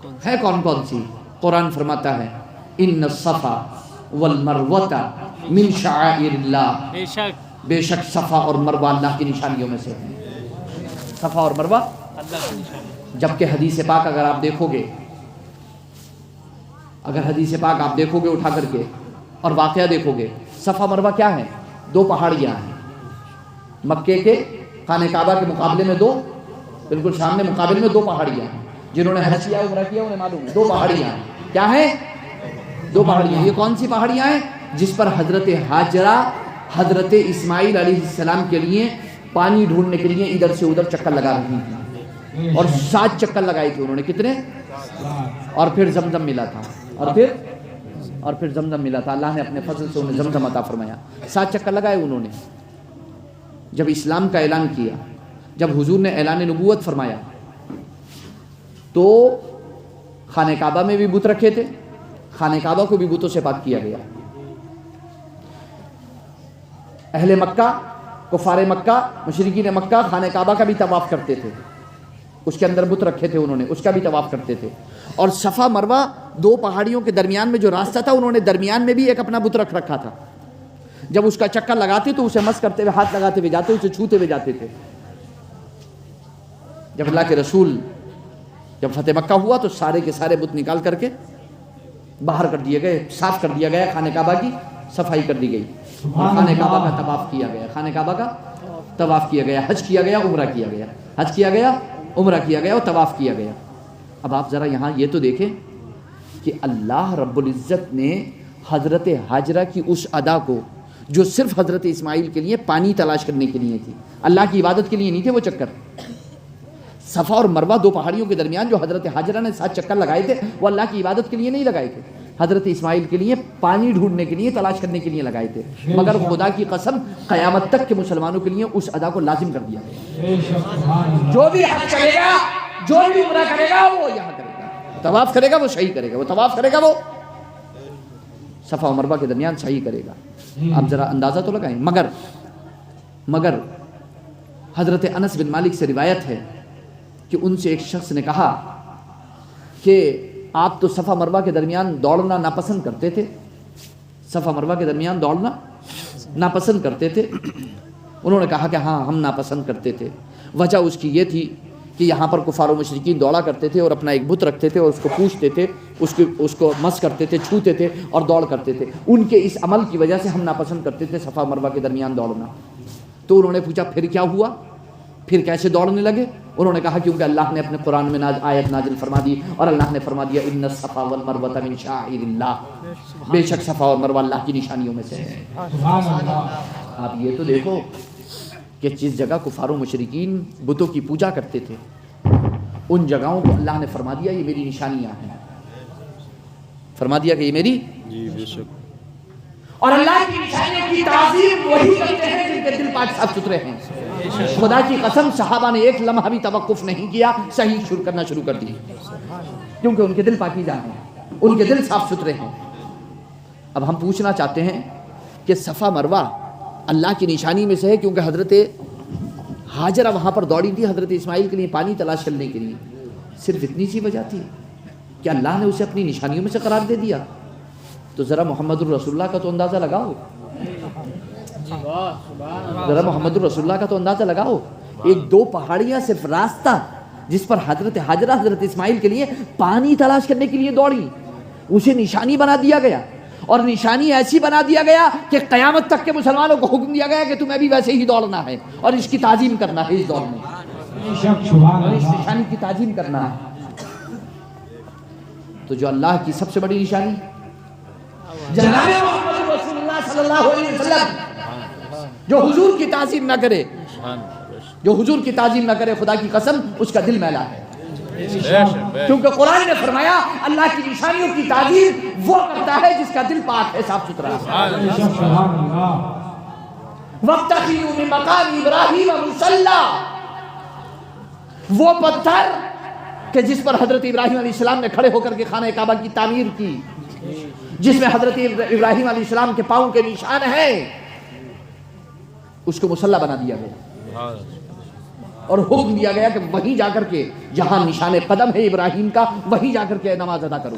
کون سی؟ قرآن فرماتا ہے ان الصفا والمروۃ من شعائر اللہ، بے شک صفا اور مروہ اللہ کی نشانیوں میں سے ہیں۔ صفا اور مروہ اللہ کی نشانی۔ جبکہ حدیث پاک اگر آپ دیکھو گے، اگر حدیث پاک آپ دیکھو گے اٹھا کر کے اور واقعہ دیکھو گے، صفا مروہ کیا ہے؟ دو پہاڑیاں ہیں، مکے کے خانہ کعبہ کے مقابلے میں دو، بالکل سامنے مقابل میں دو پہاڑیاں ہیں۔ جنہوں نے حج کیا عمرہ کیا انہیں معلوم ہے، دو پہاڑیاں ہیں۔ کیا ہیں؟ دو پہاڑیاں۔ یہ کون سی پہاڑیاں ہیں؟ جس پر حضرت ہاجرہ حضرت اسماعیل علیہ السلام کے لیے پانی ڈھونڈنے کے لیے ادھر سے ادھر چکر لگا رہی تھی، اور 7 چکر لگائے تھے انہوں نے۔ کتنے؟ اور پھر زمزم ملا تھا، اور پھر زمزم ملا تھا۔ اللہ نے اپنے فضل سے انہیں زمزم عطا فرمایا۔ 7 چکر لگائے انہوں نے۔ جب اسلام کا اعلان کیا، جب حضور نے اعلان نبوت فرمایا، تو خانہ کعبہ میں بھی بت رکھے تھے، خانہ کعبہ کو بھی بتوں سے پاک کیا گیا۔ اہل مکہ، کفار مکہ، مشرکین مکہ خانہ کعبہ کا بھی طواف کرتے تھے، اس کے اندر بت رکھے تھے انہوں نے، اس کا بھی طواف کرتے تھے۔ اور صفا مروہ دو پہاڑیوں کے درمیان میں جو راستہ تھا، انہوں نے درمیان میں بھی ایک اپنا بت رکھ رکھا تھا۔ جب اس کا چکر لگاتے تو اسے مس کرتے ہوئے، ہاتھ لگاتے ہوئے جاتے، اسے چھوتے ہوئے جاتے تھے۔ جب اللہ کے رسول جب فتح مکہ ہوا تو سارے کے سارے بت نکال کر کے باہر کر دیے گئے، صاف کر دیا گیا، خانہ کعبہ کی صفائی کر دی گئی، اور خانہ کعبہ کا طواف کیا گیا، خانہ کعبہ کا طواف کیا گیا، حج کیا گیا، عمرہ کیا گیا، حج کیا گیا، عمرہ کیا گیا اور طواف کیا گیا۔ اب آپ ذرا یہاں یہ تو دیکھیں کہ اللہ رب العزت نے حضرت ہاجرہ کی اس ادا کو، جو صرف حضرت اسماعیل کے لیے پانی تلاش کرنے کے لیے تھی، اللہ کی عبادت کے لیے نہیں تھے وہ چکر۔ صفا اور مروہ دو پہاڑیوں کے درمیان جو حضرت ہاجرہ نے 7 چکر لگائے تھے، وہ اللہ کی عبادت کے لیے نہیں لگائے تھے، حضرت اسماعیل کے لیے پانی ڈھونڈنے کے لیے، تلاش کرنے کے لیے لگائے تھے۔ مگر خدا کی قسم قیامت تک کے مسلمانوں کے لیے اس ادا کو لازم کر دیا گیا۔ جو بھی حج کرے گا، جو بھی عمرہ کرے گا، وہ یہاں کرے گا، طواف کرے گا وہ صحیح کرے گا، وہ طواف کرے گا وہ صفا و مروہ کے درمیان صحیح کرے گا۔ آپ ذرا اندازہ تو لگائیں۔ مگر حضرت انس بن مالک سے روایت ہے کہ ان سے ایک شخص نے کہا کہ آپ تو صفا مروہ کے درمیان دوڑنا ناپسند کرتے تھے، صفا مروہ کے درمیان دوڑنا ناپسند کرتے تھے۔ انہوں نے کہا کہ ہاں ہم ناپسند کرتے تھے۔ وجہ اس کی یہ تھی کہ یہاں پر کفار و مشرکین دوڑا کرتے تھے اور اپنا ایک بت رکھتے تھے اور اس کو پوچھتے تھے، اس کو مس کرتے تھے، چھوتے تھے اور دوڑ کرتے تھے۔ ان کے اس عمل کی وجہ سے ہم ناپسند کرتے تھے صفا مروہ کے درمیان دوڑنا۔ تو انہوں نے پوچھا پھر کیا ہوا، پھر کیسے دوڑنے لگے؟ انہوں نے کہا کیونکہ اللہ نے اپنے قرآن میں آیت نازل فرما دی، اور اللہ نے فرما دیا ان الصفا والمروۃ من شعائر اللہ، بے شک صفا اور مروہ اللہ کی نشانیوں میں سے ہے۔ آپ یہ تو دیکھو کہ جس جگہ کفار و مشرکین بتوں کی پوجا کرتے تھے، ان جگہوں کو اللہ نے فرما دیا یہ میری نشانیاں ہیں، فرما دیا کہ یہ میری، جی بے شک، اور اللہ کی نشانیوں کی تعظیم وہی کرتے ہیں جن کے دل پاک صاف ستھرے ہیں۔ خدا کی قسم صحابہ نے ایک لمحہ بھی توقف نہیں کیا، صحیح شروع کرنا شروع کر دی، کیونکہ ان کے دل پاکیزہ ہیں، ان کے دل صاف ستھرے ہیں۔ اب ہم پوچھنا چاہتے ہیں کہ صفا مروہ اللہ کی نشانی میں سے ہے، کیونکہ حضرت ہاجرہ وہاں پر دوڑی تھی حضرت اسماعیل کے لیے پانی تلاش کرنے کے لیے، صرف اتنی سی وجہ تھی کہ اللہ نے اسے اپنی نشانیوں میں سے قرار دے دیا؟ تو ذرا محمد الرسول اللہ کا تو اندازہ لگاؤ، ذرا محمد الرسول اللہ کا تو اندازہ لگاؤ۔ ایک دو پہاڑیاں صرف راستہ جس پر حضرت ہاجرہ حضرت اسماعیل کے لیے پانی تلاش کرنے کے لیے دوڑی، اسے نشانی بنا دیا گیا، اور نشانی ایسی بنا دیا گیا کہ قیامت تک کے مسلمانوں کو حکم دیا گیا کہ تمہیں بھی ویسے ہی دوڑنا ہے اور اس کی تعظیم کرنا ہے، اس دوڑ میں اور اس نشانی کی تعظیم کرنا ہے۔ تو جو اللہ کی سب سے بڑی نشانی جناب محمد رسول اللہ صلی اللہ علیہ وسلم، جو حضور کی تعظیم نہ کرے، جو حضور کی تعظیم نہ کرے، خدا کی قسم اس کا دل میلا ہے۔ کیونکہ قرآن نے فرمایا اللہ کی نشانیوں کی تعظیم وہ کرتا ہے جس کا دل پاک ہے، صاف ستھرا ہے۔ وَاتَّخِذُوا مِن مَّقَامِ إِبْرَاهِيمَ مُصَلًّى، وہ پتھر کہ جس پر حضرت ابراہیم علیہ السلام نے کھڑے ہو کر کے خانہ کعبہ کی تعمیر کی، جس میں حضرت ابراہیم علیہ السلام کے پاؤں کے نشان ہیں، اس کو مصلی بنا دیا گیا اور حکم دیا گیا کہ وہیں جا کر کے جہاں نشان قدم ہے ابراہیم کا، وہیں جا کر کے نماز ادا کرو۔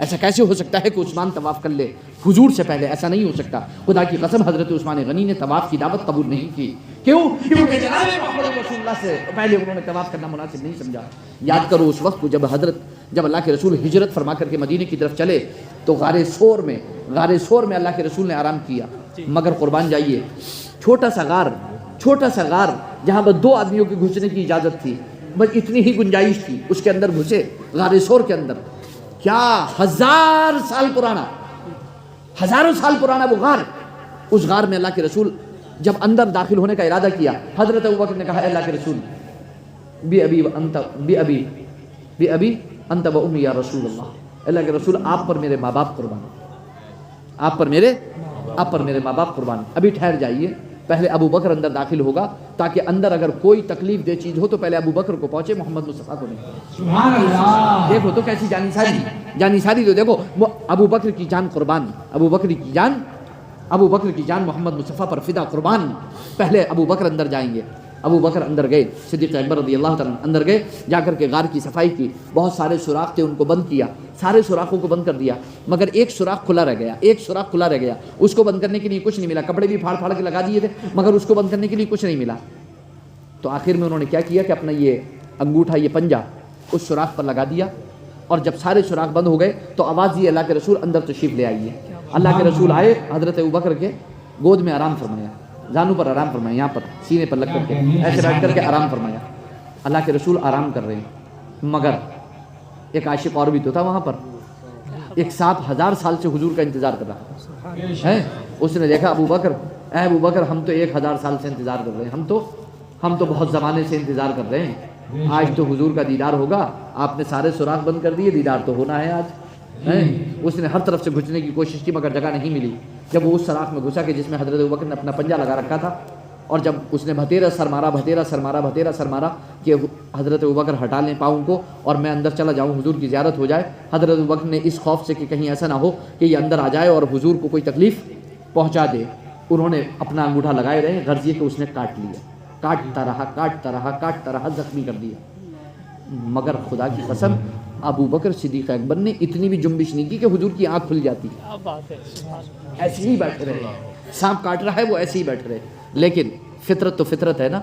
ایسا کیسے ہو سکتا ہے کہ عثمان طواف کر لے حضور سے پہلے؟ ایسا نہیں ہو سکتا. خدا کی قسم حضرت عثمان غنی نے طواف کی دعوت قبول نہیں کی. کیوں؟ کیونکہ جناب محمد رسول اللہ سے پہلے انہوں نے طواف کرنا مناسب نہیں سمجھا. یاد کرو اس وقت کو جب اللہ کے رسول ہجرت فرما کر کے مدینے کی طرف چلے تو غار ثور میں اللہ کے رسول نے آرام کیا. مگر قربان جائیے چھوٹا سا غار جہاں بس 2 آدمیوں کے گھسنے کی اجازت تھی, بس اتنی ہی گنجائش تھی, اس کے اندر گھسے غار ثور کے اندر. کیا ہزاروں سال پرانا وہ غار. اس غار میں اللہ کے رسول جب اندر داخل ہونے کا ارادہ کیا, حضرت ابوبکر نے کہا اے اللہ کے رسول بی ابی انت و امی یا رسول اللہ, اللہ کے رسول آپ پر میرے ماں باپ قربان, آپ پر میرے ماں باپ قربان. ابھی ٹھہر جائیے, پہلے ابو بکر اندر داخل ہوگا تاکہ اندر اگر کوئی تکلیف دہ چیز ہو تو پہلے ابو بکر کو پہنچے, محمد مصطفیٰ کو نہیں. سبحان اللہ. دیکھو تو کیسی جانی ساری تو دیکھو, ابو بکر کی جان قربان, ابو بکر کی جان محمد مصطفیٰ پر فدا قربان. پہلے ابو بکر اندر جائیں گے. ابو بکر اندر گئے, صدیق اکبر رضی اللہ تعالیٰ اندر گئے, جا کر کے غار کی صفائی کی. بہت سارے سوراخ تھے, ان کو بند کیا, سارے سوراخوں کو بند کر دیا, مگر ایک سوراخ کھلا رہ گیا. اس کو بند کرنے کے لیے کچھ نہیں ملا. کپڑے بھی پھاڑ کے لگا دیے تھے, مگر اس کو بند کرنے کے لیے کچھ نہیں ملا. تو آخر میں انہوں نے کیا کیا کہ اپنا یہ انگوٹھا, یہ پنجہ اس سوراخ پر لگا دیا, اور جب سارے سوراخ بند ہو گئے تو آواز دی اللہ کے رسول اندر تشریف لے آئیے. اللہ کے رسول آئے, حضرت ابوبکر کے گود میں آرام فرمایا, زانو پر آرام فرمایا, یہاں پر سینے پر لگ کر کے ایسے بیٹھ کر کے آرام فرمایا. اللہ کے رسول آرام کر رہے ہیں, مگر ایک عاشق اور بھی تو تھا وہاں پر. ایک سانپ 1000 سال سے حضور کا انتظار کر رہا ہے. اس نے دیکھا ابو بکر ہم تو 1000 سال سے انتظار کر رہے ہیں, ہم تو بہت زمانے سے انتظار کر رہے ہیں. آج تو حضور کا دیدار ہوگا, آپ نے سارے سوراخ بند کر دیے, دیدار تو ہونا ہے آج. اس نے ہر طرف سے گھسنے کی کوشش کی مگر جگہ نہیں ملی. جب وہ اس سوراخ میں گھسا کہ جس میں حضرت ابوبکر نے اپنا پنجہ لگا رکھا تھا, اور جب اس نے بھتیرا سر مارا کہ حضرت ابوبکر ہٹا لیں پاؤں کو اور میں اندر چلا جاؤں, حضور کی زیارت ہو جائے. حضرت ابوبکر نے اس خوف سے کہ کہیں ایسا نہ ہو کہ یہ اندر آ جائے اور حضور کو کوئی تکلیف پہنچا دے, انہوں نے اپنا انگوٹھا لگائے رہے, غرض یہ کہ اس نے کاٹ لیا, کاٹتا رہا, زخمی کر دیا. مگر خدا کی قسم ابو بکر صدیق اکبر نے اتنی بھی جنبش نہیں کی کہ حضور کی آنکھ کھل جاتی. ایسے ہی بیٹھے رہے, سانپ کاٹ رہا ہے وہ ایسے ہی بیٹھ رہے. لیکن فطرت تو فطرت ہے نا,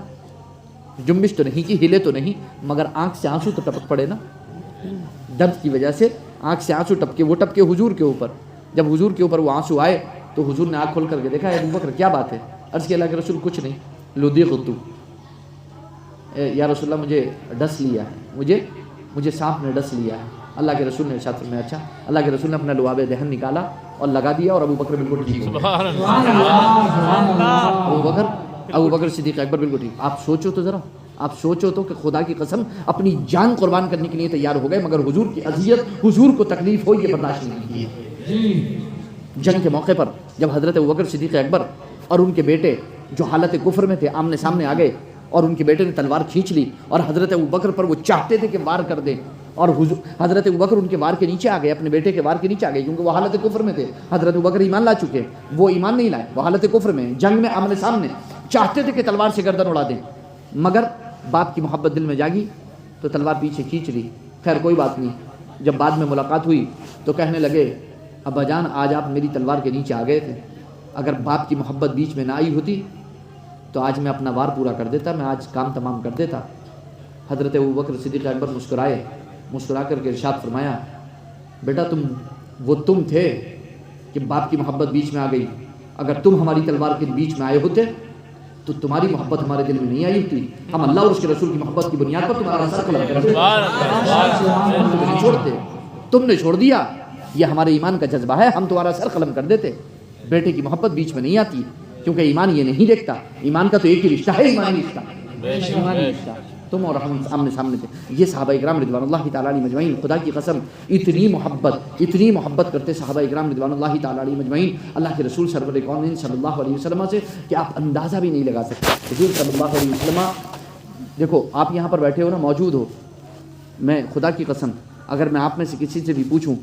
جنبش تو نہیں کی, ہلے تو نہیں, مگر آنکھ سے آنسو تو ٹپک پڑے نا, درد کی وجہ سے آنکھ سے آنسو ٹپکے. وہ ٹپکے حضور کے اوپر. جب حضور کے اوپر وہ آنسو آئے تو حضور نے آنکھ کھول کر کے دیکھا, ابو بکر کیا بات ہے؟ عرض کیا اللہ کے رسول کچھ نہیں, لدغت یا رسول اللہ مجھے ڈس لیا ہے, مجھے سانپ نے ڈس لیا ہے. اللہ کے رسول نے ارشاد فرمایا اچھا. اللہ کے رسول نے اپنا لعاب دہن نکالا اور لگا دیا, اور ابو بکر بالکل ٹھیک ہو گیا. ابو بکر صدیق اکبر بالکل ٹھیک. آپ سوچو تو کہ خدا کی قسم اپنی جان قربان کرنے کے لیے تیار ہو گئے, مگر حضور کی اذیت, حضور کو تکلیف ہو, یہ برداشت نہیں کی. جنگ کے موقع پر جب حضرت ابو بکر صدیق اکبر اور ان کے بیٹے جو حالت کفر میں تھے آمنے سامنے آ گئے, اور ان کے بیٹے نے تلوار کھینچ لی, اور حضرت ابوبکر پر وہ چاہتے تھے کہ وار کر دیں, اور حضرت ابوبکر ان کے وار کے نیچے آ گئے, اپنے بیٹے کے وار کے نیچے آ گئے, کیونکہ وہ حالت کفر میں تھے. حضرت ابوبکر ایمان لا چکے, وہ ایمان نہیں لائے, وہ حالت کفر میں, جنگ میں آمنے سامنے, چاہتے تھے کہ تلوار سے گردن اڑا دیں, مگر باپ کی محبت دل میں جاگی تو تلوار پیچھے کھینچ لی. خیر کوئی بات نہیں. جب بعد میں ملاقات ہوئی تو کہنے لگے ابا جان آج آپ میری تلوار کے نیچے آ گئے تھے, اگر باپ کی محبت بیچ میں نہ آئی ہوتی تو آج میں اپنا وار پورا کر دیتا, میں آج کام تمام کر دیتا. حضرت ابوبکر صدیق اکبر مسکرا کر کے ارشاد فرمایا بیٹا تم تھے کہ باپ کی محبت بیچ میں آ گئی, اگر تم ہماری تلوار کے بیچ میں آئے ہوتے تو تمہاری محبت ہمارے دل میں نہیں آئی ہوتی, ہم اللہ اور اس کے رسول کی محبت کی بنیاد پر تمہارا سر قلم کر دیتے. تم نے چھوڑ دیا, یہ ہمارے ایمان کا جذبہ ہے, ہم تمہارا سر قلم کر دیتے. بیٹے کی محبت بیچ میں نہیں آتی, کیونکہ ایمان یہ نہیں دیکھتا, ایمان کا تو ایک ہی رشتہ ہے, ایمانی رشتہ. تم اور ہم آمنے سامنے تھے. یہ صحابہ اکرام رضوان اللہ تعالیٰ علیہ مجمعین, خدا کی قسم اتنی محبت کرتے صحابہ اکرام رضوان اللہ تعالیٰ علیہ مجمعین اللہ کے رسول سرور کونین صلی اللہ علیہ وسلم سے کہ آپ اندازہ بھی نہیں لگا سکتے. حضور صلی اللہ علیہ وسلم, دیکھو آپ یہاں پر بیٹھے ہو نا, موجود ہو, میں خدا کی قسم اگر میں آپ میں سے کسی سے بھی پوچھوں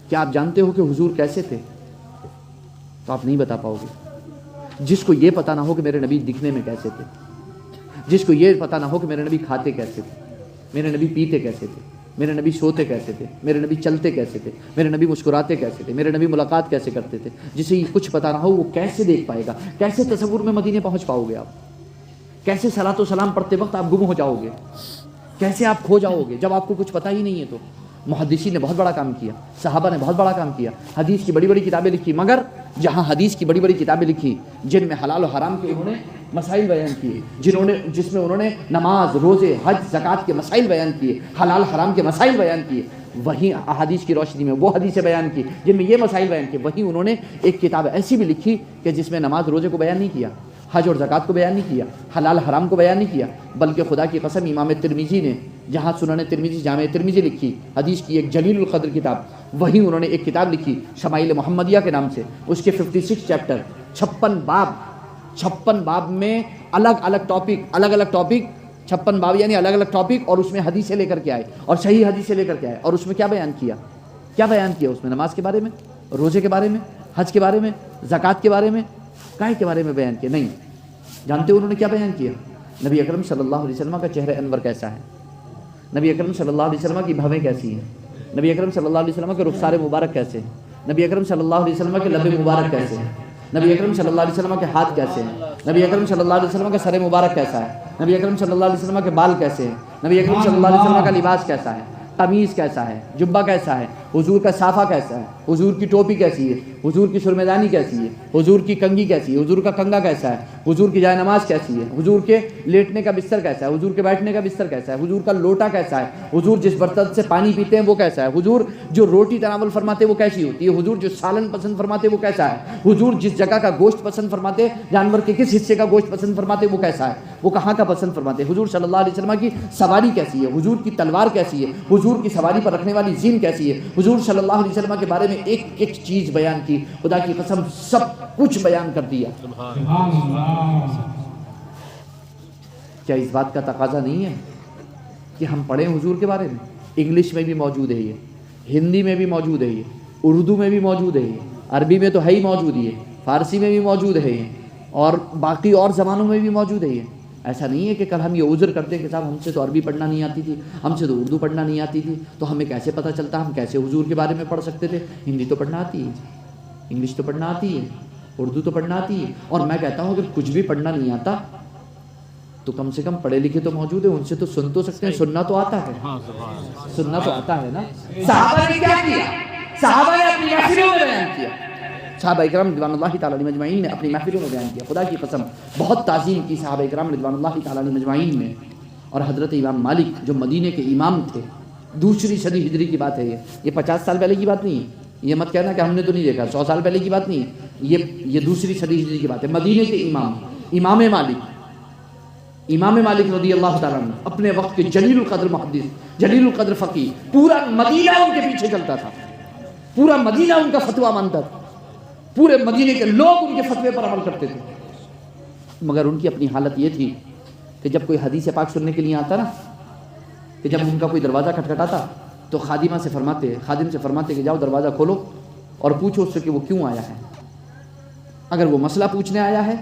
کہ آپ جانتے ہو کہ حضور کیسے تھے تو آپ نہیں بتا پاؤ گے. جس کو یہ پتہ نہ ہو کہ میرے نبی دکھنے میں کیسے تھے, جس کو یہ پتہ نہ ہو کہ میرے نبی کھاتے کیسے تھے, میرے نبی پیتے کیسے تھے, میرے نبی سوتے کیسے تھے، میرے نبی چلتے کیسے تھے، میرے نبی مسکراتے کیسے تھے، میرے نبی ملاقات کیسے کرتے تھے. جسے یہ کچھ پتہ نہ ہو وہ کیسے دیکھ پائے گا؟ کیسے تصور میں مدینے پہنچ پاؤ گے آپ؟ کیسے صلاۃ و سلام پڑھتے وقت آپ گم ہو جاؤ گے؟ کیسے آپ کھو جاؤ گے جب آپ کو کچھ پتہ ہی نہیں ہے؟ تو محدثین نے بہت بڑا کام کیا، صحابہ نے بہت بڑا کام کیا، حدیث کی بڑی بڑی کتابیں لکھی، مگر جہاں حدیث کی بڑی بڑی کتابیں لکھی جن میں حلال و حرام کے انہوں نے مسائل بیان کیے، جس میں انہوں نے نماز، روزے، حج، زکوٰۃ کے مسائل بیان کیے، حلال حرام کے مسائل بیان کیے، وہیں احادیث کی روشنی میں وہ حدیثیں بیان کی جن میں یہ مسائل بیان کیے، وہیں انہوں نے ایک کتاب ایسی بھی لکھی کہ جس میں نماز روزے کو بیان نہیں کیا، حج اور زکوٰۃ کو بیان نہیں کیا، حلال حرام کو بیان نہیں کیا، بلکہ خدا کی قسم امام ترمذی نے جہاں سنن ترمذی، جامع ترمذی لکھی، حدیث کی ایک جلیل القدر کتاب، وہیں انہوں نے ایک کتاب لکھی شمائل محمدیہ کے نام سے، اس کے 56 چیپٹر، 56 باب میں الگ الگ ٹاپک 56 باب یعنی الگ الگ ٹاپک، اور اس میں حدیثیں لے کر کے آئے اور صحیح حدیثیں لے کر کے آئے، اور اس میں کیا بیان کیا اس میں نماز کے بارے میں، روزے کے بارے میں، حج کے بارے میں، زکوٰۃ کے بارے میں، کائے کے بارے میں بیان کیا؟ نہیں جانتے انہوں نے کیا بیان کیا؟ نبی اکرم صلی اللہ علیہ وسلم کا چہرہ انور کیسا ہے، نبی اکرم صلی اللہ علیہ وسلم کی بھویں کیسی ہیں، نبی اکرم صلی اللہ علیہ وسلم کے رخسار مبارک کیسے ہیں، نبی اکرم صلی اللہ علیہ وسلم کے لب مبارک کیسے ہیں، نبی اکرم صلی اللہ علیہ وسلم کے ہاتھ کیسے ہیں، نبی اکرم صلی اللہ علیہ وسلم کا سر مبارک کیسا ہے، نبی اکرم صلی اللہ علیہ وسلم کے بال کیسے ہیں، نبی اکرم صلی اللہ علیہ وسلم کا لباس کیسا ہے، قمیص کیسا ہے، جبہ کیسا ہے، حضور کا صافہ کیسا ہے، حضور کی ٹوپی کیسی ہے، حضور کی سرمدانی کیسی ہے، حضور کی کنگھی کیسی ہے، حضور کا کنگا کیسا ہے، حضور کی جائے نماز کیسی ہے، حضور کے لیٹنے کا بستر کیسا ہے، حضور کے بیٹھنے کا بستر کیسا ہے، حضور کا لوٹا کیسا ہے، حضور جس برتن سے پانی پیتے ہیں وہ کیسا ہے، حضور جو روٹی تناول فرماتے وہ کیسی ہوتی ہے، حضور جو سالن پسند فرماتے وہ کیسا ہے، حضور جس جگہ کا گوشت پسند فرماتے، جانور کے کس حصے کا گوشت پسند فرماتے وہ کیسا ہے، وہ کہاں کا پسند فرماتے، حضور صلی اللہ علیہ وسلم کی سواری کیسی ہے، حضور کی تلوار کیسی ہے، حضور کی سواری پر رکھنے والی زین کیسی ہے، حضور صلی اللہ علیہ وسلم کے بارے میں ایک ایک چیز بیان کی، خدا کی قسم سب کچھ بیان کر دیا۔ کیا اس بات کا تقاضا نہیں ہے کہ ہم پڑھیں حضور کے بارے میں؟ انگلش میں بھی موجود ہے یہ، ہندی میں بھی موجود ہے یہ، اردو میں بھی موجود ہے یہ، عربی میں تو ہے ہی موجود یہ، فارسی میں بھی موجود ہے یہ، اور باقی اور زبانوں میں بھی موجود ہے یہ۔ ایسا نہیں ہے کہ کل ہم یہ عذر کرتے کہ صاحب ہم سے تو عربی پڑھنا نہیں آتی تھی، ہم سے تو اردو پڑھنا نہیں آتی تھی، تو ہمیں کیسے پتہ چلتا، ہم کیسے حضور کے بارے میں پڑھ سکتے تھے؟ ہندی تو پڑھنا آتی ہے، انگلش تو پڑھنا آتی ہے، اردو تو پڑھنا آتی ہے، اور میں کہتا ہوں اگر کچھ بھی پڑھنا نہیں آتا تو کم سے کم پڑھے لکھے تو موجود ہیں، ان سے تو سن تو سکتے ہیں، سننا تو آتا ہے، سننا تو آتا ہے نا۔ صحابہ نے کیا کیا؟ صحابہ نے اپنی محفلوں میں بیان کیا، صحابہ اکرام رضوان اللہ تعالیٰ علیہ مجمعین نے اپنی محفلوں میں بیان کیا، خدا کی قسم بہت تعظیم کی صحابہ اکرام رضوان اللہ تعالیٰ علیہ مجمعین نے۔ اور حضرت امام مالک جو مدینے کے امام تھے، دوسری صدی ہجری کی بات ہے یہ 50 سال پہلے کی بات نہیں ہے، یہ مت کہنا کہ ہم نے تو نہیں دیکھا، 100 سال پہلے کی بات نہیں ہے، یہ دوسری صدی ہجری کی بات ہے۔ مدینے کے امام امام مالک رضی اللہ تعالیٰ عنہ، اپنے وقت کے جلیل القدر محدث، جلیل القدر فقیہ، پورا مدینہ ان کے پیچھے چلتا تھا، پورا مدینہ ان کا فتویٰ مانتا تھا، پورے مدینے کے لوگ ان کے فتوے پر عمل کرتے تھے، مگر ان کی اپنی حالت یہ تھی کہ جب کوئی حدیث پاک سننے کے لیے آتا نا، کہ جب ان کا کوئی دروازہ کھٹکھٹاتا تو خادم سے فرماتے کہ جاؤ دروازہ کھولو اور پوچھو اس سے کہ وہ کیوں آیا ہے۔ اگر وہ مسئلہ پوچھنے آیا ہے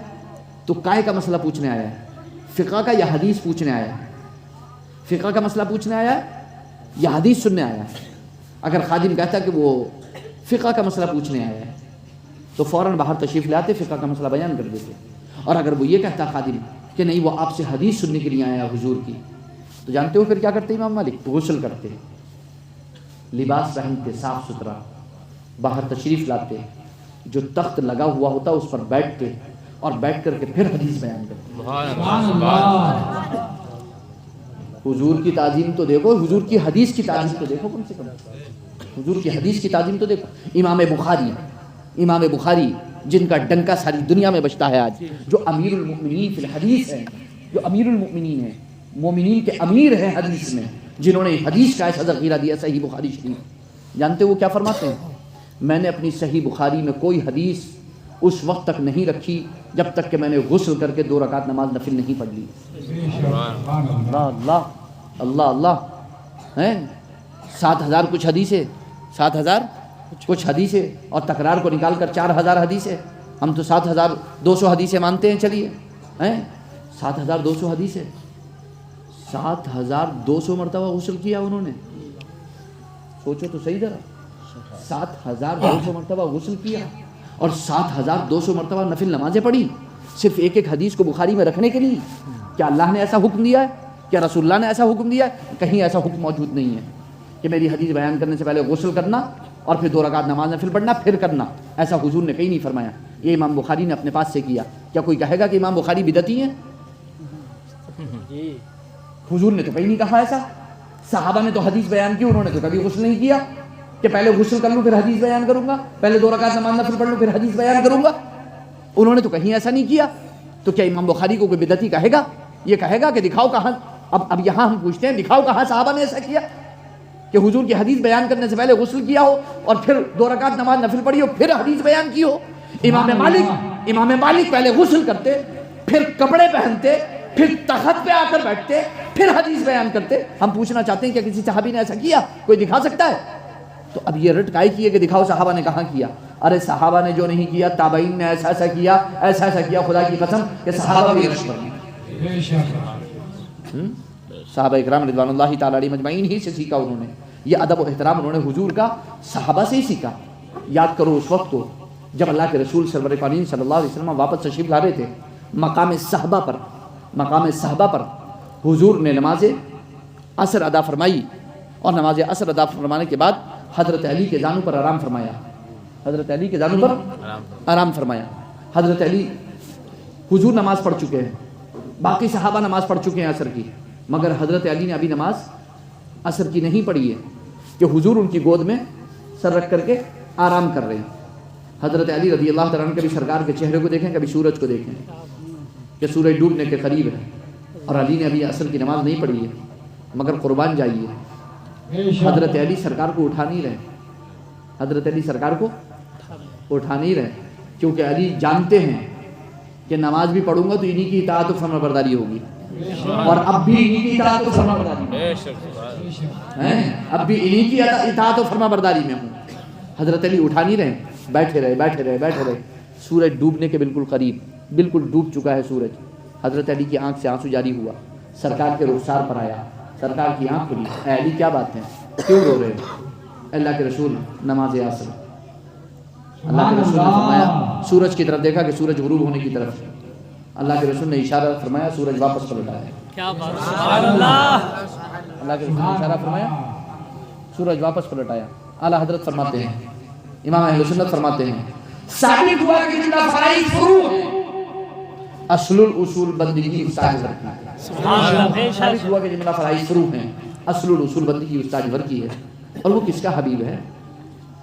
تو کائے کا مسئلہ پوچھنے آیا ہے، فقہ کا یا حدیث پوچھنے آیا ہے، فقہ کا مسئلہ پوچھنے آیا ہے یا حدیث سننے آیا ہے۔ اگر خادم کہتا کہ وہ فقہ کا مسئلہ پوچھنے آیا ہے تو فوراً باہر تشریف لاتے، فقہ کا مسئلہ بیان کر دیتے، اور اگر وہ یہ کہتا خادم کہ نہیں وہ آپ سے حدیث سننے کے لیے آیا حضور کی، تو جانتے ہو پھر کیا کرتے امام مالک؟ غسل کرتے، لباس پہنتے صاف ستھرا، باہر تشریف لاتے، جو تخت لگا ہوا ہوتا اس پر بیٹھتے اور بیٹھ کر کے پھر حدیث بیان کرتے۔ حضور کی تعظیم تو دیکھو، حضور کی حدیث کی تعظیم تو دیکھو، کم سے کم حضور کی حدیث کی تعظیم تو دیکھو۔ امام بخاری جن کا ڈنکا ساری دنیا میں بجتا ہے آج، جو امیر المؤمنین فی الحدیث ہے، جو امیر المؤمنین ہیں، مومنین کے امیر ہیں حدیث میں، جنہوں نے حدیث کا ایسا ذخیرہ دیا صحیح بخاری شریف، جانتے وہ کیا فرماتے ہیں؟ میں نے اپنی صحیح بخاری میں کوئی حدیث اس وقت تک نہیں رکھی جب تک کہ میں نے غسل کر کے 2 رکعت نماز نفل نہیں پڑھ لی۔ اللہ اللہ اللہ اللہ، ہیں 7000 کچھ حدیثیں، 7000 کچھ حدیثیں، اور تکرار کو نکال کر 4000 حدیثیں۔ ہم تو 7200 حدیثیں مانتے ہیں، چلیے ہیں 7200 حدیثیں، 7200 مرتبہ غسل کیا انہوں نے، سوچو تو صحیح ذرا، 7200 مرتبہ غسل کیا اور 7200 مرتبہ نفل نمازیں پڑھی، صرف ایک ایک حدیث کو بخاری میں رکھنے کے لیے۔ کیا اللہ نے ایسا حکم دیا ہے؟ کیا رسول اللہ نے ایسا حکم دیا ہے؟ کہیں ایسا حکم موجود نہیں ہے کہ میری حدیث بیان کرنے سے پہلے غسل کرنا اور پھر 2 رکعت نماز نفل پڑھنا پھر کرنا، ایسا حضور نے کہیں نہیں فرمایا۔ یہ امام بخاری نے اپنے پاس سے کیا۔ کیا کوئی کہے گا کہ امام بخاری بدعتی ہیں؟ حضور نے تو کہیں نہیں کہا ایسا۔ صحابہ نے تو حدیث بیان کی، انہوں نے تو کبھی غسل نہیں کیا کہ پہلے غسل کر لوں پھر حدیث بیان کروں گا، پہلے 2 رکعت نماز نفل پڑھ لوں پھر حدیث بیان کروں گا، انہوں نے تو کہیں ایسا نہیں کیا۔ تو کیا امام بخاری کو کوئی بدعتی کہے گا؟ یہ کہے گا کہ دکھاؤ کہاں، اب یہاں ہم پوچھتے ہیں دکھاؤ کہاں صحابہ نے ایسا کیا کہ حضور کی حدیث بیان کرنے سے پہلے غسل کیا ہو اور پھر 2 رکعت نماز نفل پڑھی ہو پھر حدیث بیان کی ہو۔ امام مالک پہلے غسل کرتے، پھر کپڑے پہنتے، پھر تخت پہ آ کر بیٹھتے، پھر حدیث بیان کرتے۔ ہم پوچھنا چاہتے ہیں کہ کسی صحابی نے ایسا کیا؟ کوئی دکھا سکتا ہے؟ تو اب یہ رٹ کائی کی ہے کہ دکھاؤ صحابہ نے کہاں کیا؟ ارے صحابہ نے جو نہیں کیا، تابعین نے ایسا ایسا کیا، ایسا ایسا کیا، خدا کی قسم کہ صحابہ بھی رشک پر صحابہ اکرام رضوان اللہ تعالی علیہ مجمعین ہی سے سیکھا انہوں نے۔ یہ ادب و احترام انہوں نے حضور کا صحابہ سے ہی سیکھا۔ یاد کرو اس وقت کو جب اللہ کے رسول سرور کونین صلی اللہ علیہ وسلم واپس تشریف لا رہے تھے، مقام صحبہ پر حضور نے نماز عصر ادا فرمائی اور نماز عصر ادا فرمانے کے بعد حضرت علی کے زانوں پر آرام فرمایا۔ حضرت علی کے زانوں پر آرام فرمایا۔ حضرت علی، حضور نماز پڑھ چکے ہیں، باقی صحابہ نماز پڑھ چکے ہیں عصر کی، مگر حضرت علی نے ابھی نماز عصر کی نہیں پڑھی ہے کہ حضور ان کی گود میں سر رکھ کر کے آرام کر رہے ہیں۔ حضرت علی رضی اللہ تعالیٰ عنہ کبھی سرکار کے چہرے کو دیکھیں، کبھی سورج کو دیکھیں کہ سورج ڈوبنے کے قریب ہے، اور علی نے ابھی عصر کی نماز نہیں پڑھی ہے، مگر قربان جائیے حضرت علی سرکار کو اٹھا نہیں رہے، حضرت علی سرکار کو اٹھا نہیں رہے، کیونکہ علی جانتے ہیں کہ نماز بھی پڑھوں گا تو انہی کی اطاعت و فرما برداری ہوگی، اور اب بھی انہی کی اطاعت و فرما برداری ہے، اب بھی انہی کی اطاعت و فرما برداری میں ہوں۔ حضرت علی اٹھا نہیں رہے، بیٹھے رہے۔ سورج ڈوبنے کے بالکل قریب، بالکل ڈوب چکا ہے سورج۔ حضرت علی کی آنکھ سے آنسو جاری ہوا، سرکار کے رخسار پر آیا، سرکار کی آنکھ کھلی۔ اے علی کیا بات ہے، کیوں رو رہے ہیں؟ اللہ کے رسول نماز عصر۔ اللہ کے رسول نے فرمایا، سورج کی طرف دیکھا کہ سورج غروب ہونے کی طرف ہے، اللہ کے رسول نے اشارہ فرمایا، سورج واپس پلٹ آیا۔ کیا بات، سبحان اللہ۔ اللہ کے رسول نے اشارہ فرمایا، سورج واپس پلٹ آیا۔ اعلیٰ حضرت فرماتے ہیں، امام اہل سنت فرماتے ہیں، ثابت ہوا کہ جملہ فرائض فروع ہے، اصل الاصول بندگی استاد ور کی ہے۔ سبحان اللہ۔ ثابت ہوا کہ جملہ فرائض فروع ہیں، اصل الاصول بندگی استاد ور کی ہے۔ اور وہ کس کا حبیب ہے؟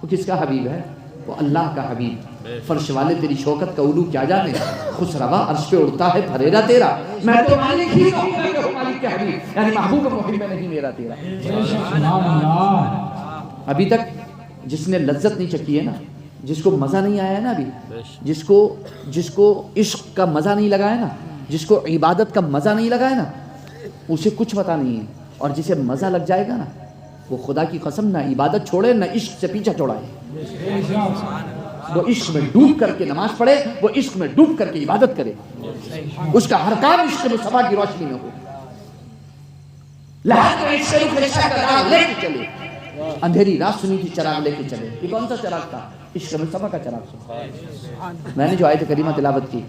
وہ کس کا حبیب ہے؟ وہ اللہ کا حبیب۔ فرش والے تیری شوکت کا علو کیا جانے، خسروا عرش پہ اڑتا ہے پھریرا تیرا، میں تو مالک ہی کہوں گا کہ مالک کے حبیب، یعنی محبوب محب میں نہیں میرا تیرا۔ ابھی تک جس نے لذت نہیں چکی ہے نا، جس کو مزہ نہیں آیا ہے نا، ابھی جس کو عشق کا مزہ نہیں لگا ہے نا، جس کو عبادت کا مزہ نہیں لگا ہے نا، اسے کچھ پتہ نہیں ہے۔ اور جسے مزہ لگ جائے گا نا، وہ خدا کی قسم نہ عبادت چھوڑے نہ عشق سے پیچھا چھوڑائے، وہ عشق میں ڈوب کر کے نماز پڑھے، وہ عشق میں ڈوب کر کے عبادت کرے، اس کا ہر کام عشق مصطفیٰ کی روشنی میں ہو، لہذا عشق مصطفیٰ کا راہ لے کے چلے، اندھیری رات سنی تھی چراغ لے کے چلے۔ یہ کون سا چراغ تھا؟ عشق مصطفیٰ کا چراغ۔ میں نے جو آیت کریمہ تلاوت کی،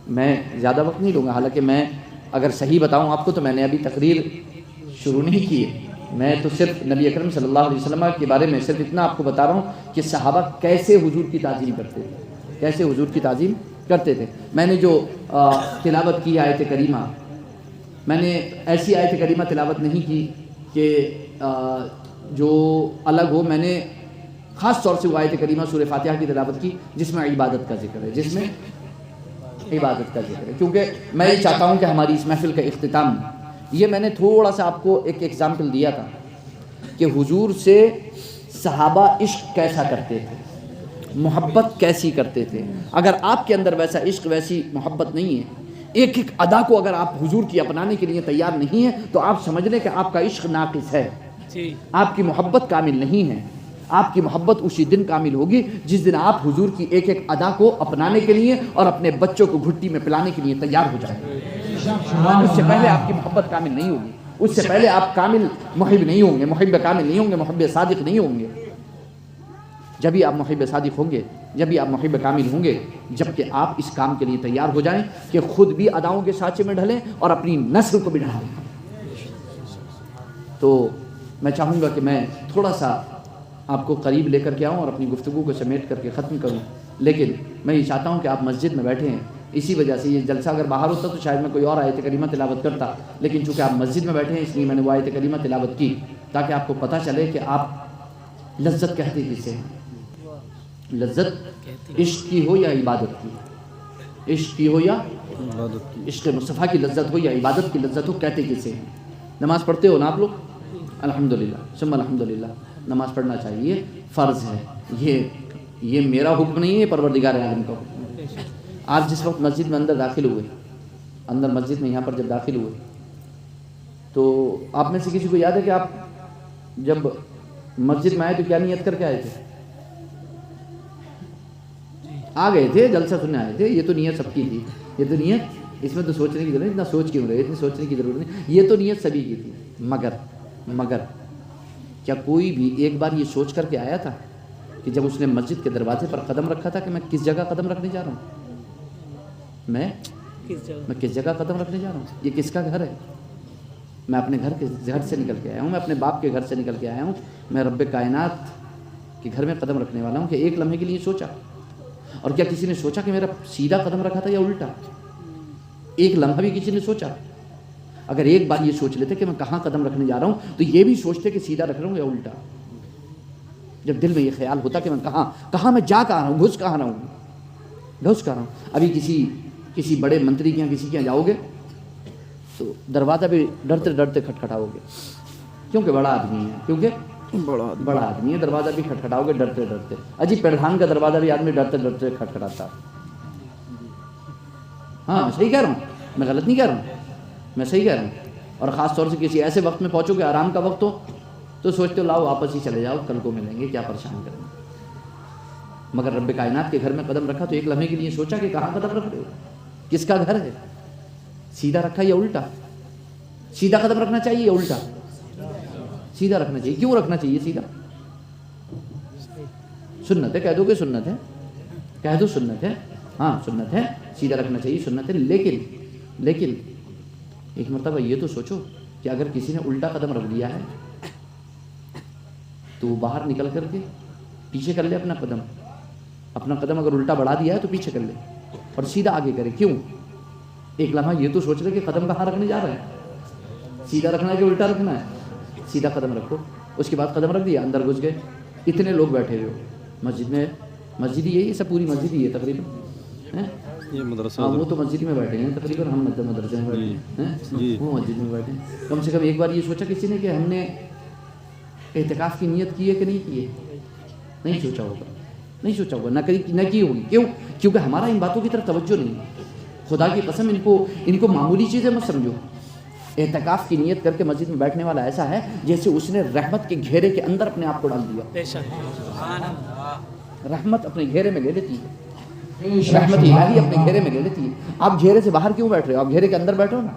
میں زیادہ وقت نہیں لوں گا، حالانکہ میں اگر صحیح بتاؤں آپ کو تو میں نے ابھی تقریر شروع نہیں کی ہے، میں تو صرف نبی اکرم صلی اللہ علیہ وسلم کے بارے میں صرف اتنا آپ کو بتا رہا ہوں کہ صحابہ کیسے حضور کی تعظیم کرتے تھے، کیسے حضور کی تعظیم کرتے تھے۔ میں نے جو تلاوت کی آیت کریمہ، میں نے ایسی آیت کریمہ تلاوت نہیں کی کہ جو الگ ہو، میں نے خاص طور سے وہ آیت کریمہ سورہ فاتحہ کی تلاوت کی جس میں عبادت کا ذکر ہے، جس میں عبادت کا ذکر ہے، کیونکہ میں یہ چاہتا ہوں کہ ہماری اس محفل کا اختتام، یہ میں نے تھوڑا سا آپ کو ایک ایگزامپل دیا تھا کہ حضور سے صحابہ عشق کیسا کرتے تھے، محبت کیسی کرتے تھے۔ اگر آپ کے اندر ویسا عشق، ویسی محبت نہیں ہے، ایک ایک ادا کو اگر آپ حضور کی اپنانے کے لیے تیار نہیں ہیں، تو آپ سمجھ لیں کہ آپ کا عشق ناقص ہے، آپ کی محبت کامل نہیں ہے۔ آپ کی محبت اسی دن کامل ہوگی جس دن آپ حضور کی ایک ایک ادا کو اپنانے کے لیے اور اپنے بچوں کو گھٹی میں پلانے کے لیے تیار ہو جائیں۔ اس سے پہلے آپ کی محبت کامل نہیں ہوگی۔ اس سے پہلے آپ کامل محب نہیں ہوں گے، محب کامل نہیں ہوں گے، محب صادق نہیں ہوں گے۔ جبھی آپ محب صادق ہوں گے، جبھی آپ محب کامل ہوں گے، جب کہ آپ اس کام کے لیے تیار ہو جائیں کہ خود بھی اداؤں کے سانچے میں ڈھلیں اور اپنی نسل کو بھی ڈھالیں۔ تو میں چاہوں گا کہ میں تھوڑا سا آپ کو قریب لے کر کے آؤں اور اپنی گفتگو کو سمیٹ کر کے ختم کروں، لیکن میں یہ چاہتا ہوں کہ آپ مسجد میں بیٹھے ہیں، اسی وجہ سے یہ جلسہ اگر باہر ہوتا تو شاید میں کوئی اور آیت کریمہ تلاوت کرتا، لیکن چونکہ آپ مسجد میں بیٹھے ہیں اس لیے میں نے وہ آیت کریمہ تلاوت کی تاکہ آپ کو پتہ چلے کہ آپ لذت کہتے کسے ہیں۔ لذت عشق کی ہو یا عبادت کی، عشق کی ہو یا عشق مصطفیٰ کی لذت ہو یا عبادت کی لذت ہو، کہتے کسے ہیں؟ نماز پڑھتے ہو نا آپ لوگ؟ الحمدللہ ثم الحمدللہ، نماز پڑھنا چاہیے، فرض ہے، یہ میرا حکم نہیں ہے، پروردگار عالم کا حکم ہے۔ آپ جس وقت مسجد میں اندر داخل ہوئے، اندر مسجد میں یہاں پر جب داخل ہوئے تو آپ میں سے کسی کو یاد ہے کہ آپ جب مسجد میں آئے تو کیا نیت کر کے آئے تھے؟ آ گئے تھے، جلسہ سننے آئے تھے، یہ تو نیت سب کی تھی، یہ تو نیت، اس میں تو سوچنے کی ضرورت نہیں، اتنا سوچ کیوں رہے، اتنی سوچنے کی ضرورت نہیں، یہ تو نیت سبھی کی تھی۔ مگر کیا کوئی بھی ایک بار یہ سوچ کر کے آیا تھا کہ جب اس نے مسجد کے دروازے پر قدم رکھا تھا کہ میں کس جگہ قدم رکھنے جا رہا ہوں؟ میں کس جگہ قدم رکھنے جا رہا ہوں؟ یہ کس کا گھر ہے؟ میں اپنے گھر سے نکل کے آیا ہوں، میں اپنے باپ کے گھر سے نکل کے آیا ہوں، میں رب کائنات کے گھر میں قدم رکھنے والا ہوں کہ ایک لمحے کے لیے سوچا؟ اور کیا کسی نے سوچا کہ میرا سیدھا قدم رکھا تھا یا الٹا؟ ایک لمحہ بھی کسی نے سوچا؟ اگر ایک بار یہ سوچ لیتے کہ میں کہاں قدم رکھنے جا رہا ہوں تو یہ بھی سوچتے کہ سیدھا رکھ رہا ہوں یا الٹا۔ جب دل میں یہ خیال ہوتا کہ میں کہاں میں جا کہاں رہا ہوں، گھس کہاں رہا ہوں۔ ابھی کسی بڑے منتری کے یہاں کسی کے یہاں جاؤ گے تو دروازہ بھی ڈرتے ڈرتے کھٹکھٹاؤ گے، کیونکہ بڑا آدمی ہے، دروازہ بھی کھٹکھٹاؤ گے ڈرتے ڈرتے۔ اجی پردھان کا دروازہ بھی آدمی ڈرتے ڈرتے کھٹکھٹاتا۔ ہاں میں صحیح کہہ رہا ہوں، میں غلط نہیں کہہ رہا ہوں، میں صحیح کہہ رہا ہوں۔ اور خاص طور سے کسی ایسے وقت میں پہنچو کہ آرام کا وقت ہو تو سوچتے ہو لاؤ واپس ہی چلے جاؤ، کل کو ملیں گے، کیا پریشان کریں گے۔ مگر رب کائنات کے گھر میں قدم رکھا تو ایک لمحے کے لیے سوچا کہ کہاں قدم رکھ رہے ہو، کس کا گھر ہے، سیدھا رکھا یا الٹا؟ سیدھا قدم رکھنا چاہیے یا الٹا؟ سیدھا رکھنا چاہیے۔ کیوں رکھنا چاہیے سیدھا؟ سنت ہے، کہہ دو کہ سنت ہے، کہہ دو سنت ہے، ہاں سنت ہے، سیدھا رکھنا چاہیے، سنت ہے۔ لیکن ایک مرتبہ یہ تو سوچو کہ اگر کسی نے الٹا قدم رکھ دیا ہے تو وہ باہر نکل کر کے پیچھے کر لے اپنا قدم اگر الٹا بڑھا دیا ہے تو پیچھے کر لے اور سیدھا آگے کرے۔ کیوں؟ ایک لمحہ یہ تو سوچ لے کہ قدم کہاں رکھنے جا رہے ہیں، سیدھا رکھنا ہے کہ الٹا رکھنا ہے؟ سیدھا قدم رکھو۔ اس کے بعد قدم رکھ دیا، اندر گھس گئے، اتنے لوگ بیٹھے ہوئے ہو مسجد میں، مسجد ہی ہے یہ سب، پوری مسجد ہی ہے تقریباً، یہ مدرسہ، وہ تو مسجد میں بیٹھے ہیں تقریباً، ہم مدرسے میں بیٹھے ہیں، وہ مسجد میں بیٹھے ہیں۔ کم سے کم ایک بار یہ سوچا کسی نے کہ ہم نے اعتکاف کی نیت کی ہے کہ نہیں کی ہے؟ نہیں سوچا ہوگا، نہ کی ہوگی۔ کیوں؟ کیونکہ ہمارا ان باتوں کی طرف توجہ نہیں ہے۔ خدا کی قسم ان کو معمولی چیزیں مت سمجھو۔ اعتکاف کی نیت کر کے مسجد میں بیٹھنے والا ایسا ہے جیسے اس نے رحمت کے گھیرے کے اندر اپنے آپ کو ڈال دیا۔ رحمت اپنے گھیرے میں لے لیتی ہے، رحمت الہی اپنے گھیرے میں لے لیتی ہے۔ آپ گھیرے سے باہر کیوں بیٹھ رہے ہو؟ آپ گھیرے کے اندر بیٹھو نا۔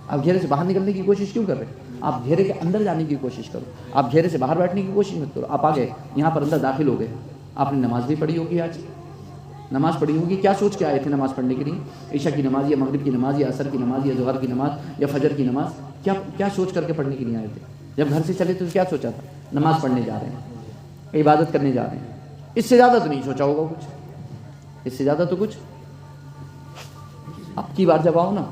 آپ گھیرے سے باہر نکلنے کی کوشش کیوں کر رہے ہیں؟ آپ گھیرے کے اندر جانے کی کوشش کرو، آپ گھیرے سے باہر بیٹھنے کی کوشش مت کرو۔ آپ آ گئے یہاں پر اندر داخل ہو گئے، آپ نے نماز بھی پڑھی ہوگی، آج نماز پڑھی ہوگی، کیا سوچ کے آئے تھے نماز پڑھنے کے لیے؟ عشاء کی نماز یا مغرب کی نماز یا عصر کی نماز یا ظہر کی نماز یا فجر کی نماز، کیا سوچ کر کے پڑھنے کے لیے آئے تھے؟ جب گھر سے چلے تو کیا سوچا تھا؟ نماز پڑھنے جا رہے ہیں، عبادت کرنے جا رہے ہیں، اس سے زیادہ تو نہیں سوچا ہوگا کچھ، اس سے زیادہ تو کچھ۔ اب کی بار جب آؤ نا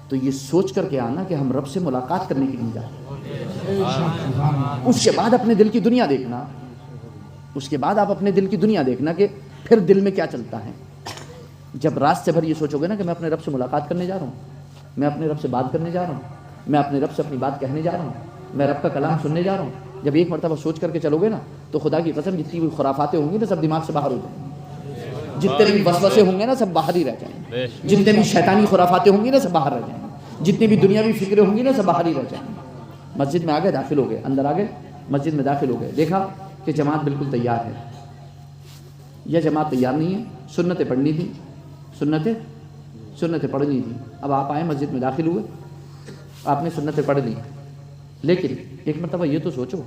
تو یہ سوچ کر کے آنا کہ ہم رب سے ملاقات کرنے کے لیے جا رہے ہیں۔ اس کے بعد اپنے دل کی دنیا دیکھنا، اس کے بعد آپ اپنے دل کی دنیا دیکھنا کہ پھر دل میں کیا چلتا ہے۔ جب رات سے بھر یہ سوچو گے نا کہ میں اپنے رب سے ملاقات کرنے جا رہا ہوں، میں اپنے رب سے بات کرنے جا رہا ہوں، میں اپنے رب سے اپنی بات کہنے جا رہا ہوں، میں رب کا کلام سننے جا رہا ہوں، جب ایک مرتبہ سوچ کر کے چلو گے نا تو خدا کی قسم جتنی بھی خرافاتیں ہوں گی نا سب دماغ سے باہر ہو جائیں گی، جتنے بھی وسوسے ہوں گے نا سب باہر ہی رہ جائیں گے، جتنے بھی شیطانی خرافاتیں ہوں گی نا سب باہر رہ جائیں گے، جتنی بھی دنیاوی فکریں ہوں گی نا سب باہر ہی رہ جائیں گے۔ مسجد میں آگے داخل ہو گئے، اندر آگے مسجد میں داخل ہو گئے، دیکھا کہ جماعت بالکل تیار ہے، یہ جماعت تیار نہیں ہے، سنتیں پڑھنی تھیں، سنتیں پڑھنی تھیں۔ اب آپ آئے مسجد میں داخل ہوئے، آپ نے سنتیں پڑھ لی، لیکن ایک مرتبہ یہ تو سوچو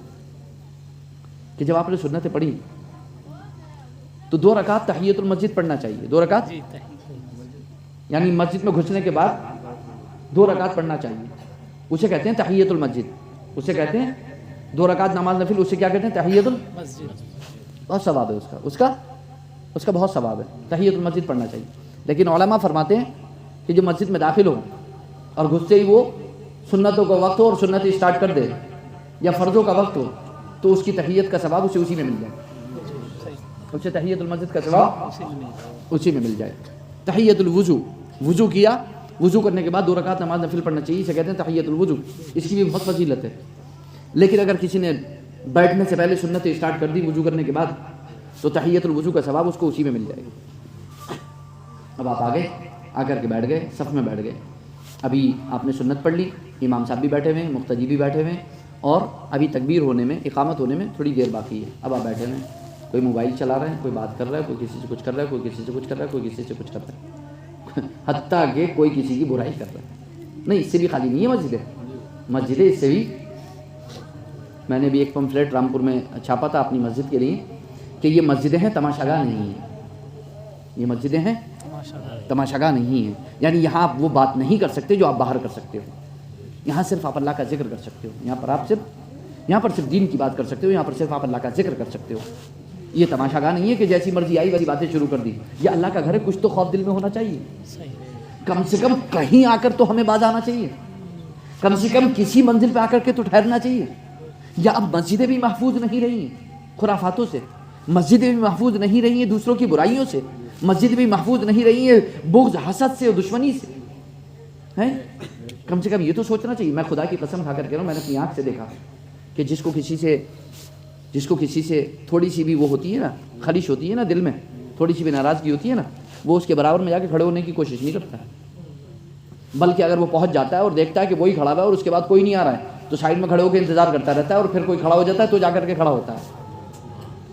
کہ جب آپ نے سنتیں پڑھی تو 2 رکعت تحیۃ المسجد پڑھنا چاہیے، 2 رکعت یعنی مسجد میں گھسنے کے بعد 2 رکعت پڑھنا چاہیے، اسے کہتے ہیں تحیۃ المسجد، اسے کہتے ہیں 2 رکعت نماز نفل، اسے کیا کہتے ہیں تحیۃ المسجد۔ بہت ثواب ہے اس کا بہت ثواب ہے، تحیۃ المسجد پڑھنا چاہیے۔ لیکن علماء فرماتے ہیں کہ جو مسجد میں داخل ہو اور گھستے ہی وہ سنتوں کا وقت ہو اور سنت اسٹارٹ کر دے یا فرضوں کا وقت ہو تو اس کی تحیت کا ثواب اسے اسی میں مل جائے، اسے تحیت المسجد کا ثواب اسی میں مل جائے۔ تحیت الوضو، وضو کیا، وضو کرنے کے بعد 2 رکعت نماز نفل پڑھنا چاہیے، اسے کہتے ہیں تحیت الوضو، اس کی بھی بہت فضیلت ہے۔ لیکن اگر کسی نے بیٹھنے سے پہلے سنت اسٹارٹ کر دی وضو کرنے کے بعد تو تحیت الوضو کا ثواب اس کو اسی میں مل جائے گا۔ اب آپ آگے آ کر کے بیٹھ گئے، صف میں بیٹھ گئے، ابھی آپ نے سنت پڑھ لی، امام صاحب بھی بیٹھے ہوئے ہیں، مقتدی بھی بیٹھے ہوئے ہیں، اور ابھی تکبیر ہونے میں، اقامت ہونے میں تھوڑی دیر باقی ہے۔ اب آپ بیٹھے ہوئے ہیں، کوئی موبائل چلا رہے ہیں، کوئی بات کر رہا ہے، کوئی کسی سے کچھ کر رہا ہے، کوئی کسی سے کچھ کر رہا ہے، کوئی کسی سے کچھ کر رہا ہے، حتیٰ کہ کوئی کسی کی برائی کر رہا ہے۔ نہیں، اس سے بھی خالی نہیں ہے مسجدیں اس سے بھی۔ میں نے بھی ایک پمفلیٹ رامپور میں چھاپا تھا اپنی مسجد کے لیے کہ یہ مسجدیں ہیں تماشا گاہ نہیں ہیں، یہ مسجدیں ہیں تماشا گاہ نہیں ہیں، یعنی یہاں آپ وہ بات نہیں کر سکتے جو آپ باہر کر سکتے ہو، یہاں صرف آپ اللہ کا ذکر کر سکتے ہو، یہاں پر صرف دین کی بات کر سکتے ہو، یہاں پر صرف آپ اللہ کا ذکر کر سکتے ہو۔ یہ تماشا گاہ نہیں ہے کہ جیسی مرضی آئی ویسی باتیں شروع کر دی۔ یہ اللہ کا گھر ہے، کچھ تو خوف دل میں ہونا چاہیے، کم سے کم کہیں آ کر تو ہمیں باز آنا چاہیے، کم سے کم کسی منزل پہ آ کر کے تو ٹھہرنا چاہیے۔ یا اب مسجدیں بھی محفوظ نہیں رہی ہیں خرافاتوں سے، مسجدیں بھی محفوظ نہیں رہی ہیں دوسروں کی برائیوں سے، مسجد بھی محفوظ نہیں رہی ہے بغض، حسد سے اور دشمنی سے، ہیں؟ کم سے کم یہ تو سوچنا چاہیے۔ میں خدا کی قسم کھا کر کہہ رہا ہوں، میں نے اپنی آنکھ سے دیکھا کہ جس کو کسی سے تھوڑی سی بھی وہ ہوتی ہے نا، خلش ہوتی ہے نا دل میں، تھوڑی سی بھی ناراضگی ہوتی ہے نا، وہ اس کے برابر میں جا کے کھڑے ہونے کی کوشش نہیں کرتا ہے، بلکہ اگر وہ پہنچ جاتا ہے اور دیکھتا ہے کہ وہی کھڑا ہوا ہے اور اس کے بعد کوئی نہیں آ رہا ہے تو سائڈ میں کھڑے ہو کے انتظار کرتا رہتا ہے، اور پھر کوئی کھڑا ہو جاتا ہے تو جا کر کے کھڑا ہوتا ہے۔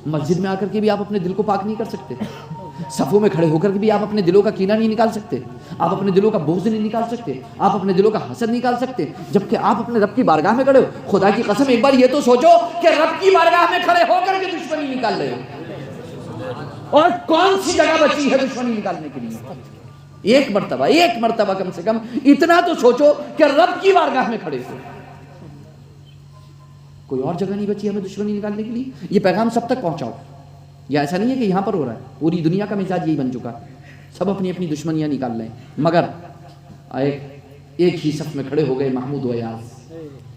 مسجد میں آ کر کے بھی آپ اپنے دل کو پاک نہیں کر سکتے، صفوں میں کھڑے ہو کر کے بھی آپ اپنے دلوں کا کینہ نہیں نکال سکتے، آپ اپنے دلوں کا بغض نہیں نکال سکتے، آپ اپنے دلوں کا حسد نکال سکتے، جبکہ آپ اپنے رب کی بارگاہ میں کھڑے ہو۔ خدا کی قسم ایک بار یہ تو سوچو کہ رب کی بارگاہ میں کھڑے ہو کر کے دشمنی نکال رہے ہو، اور کون سی جگہ بچی ہے دشمنی نکالنے کے لیے؟ ایک مرتبہ کم سے کم اتنا تو سوچو کہ رب کی بارگاہ میں کھڑے ہو، کوئی اور جگہ نہیں بچی ہمیں دشمنی نکالنے کے لیے۔ یہ پیغام سب تک پہنچاؤ۔ یہ ایسا نہیں ہے کہ یہاں پر ہو رہا ہے، پوری دنیا کا مزاج یہی بن چکا، سب اپنی اپنی دشمنیاں نکال لیں، مگر ایک ہی صف میں کھڑے ہو گئے محمود و ایاز،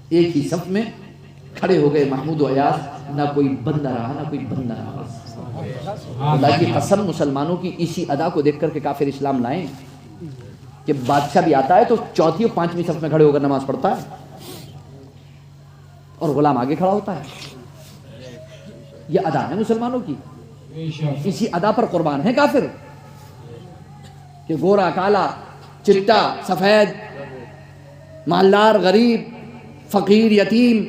ایک ہی صف میں کھڑے ہو گئے محمود و ایاز، نہ کوئی بندہ رہا نہ کوئی بندہ رہا۔ خدا کی قسم مسلمانوں کی اسی ادا کو دیکھ کر کے کافر اسلام لائیں کہ بادشاہ بھی آتا ہے تو 4تھی اور 5ویں صف میں کھڑے ہو کر نماز پڑھتا ہے اور غلام آگے کھڑا ہوتا ہے۔ یہ ادا ہے مسلمانوں کی، اسی ادا پر قربان ہے کافر کہ گورا کالا چٹا سفید، مالدار غریب، فقیر یتیم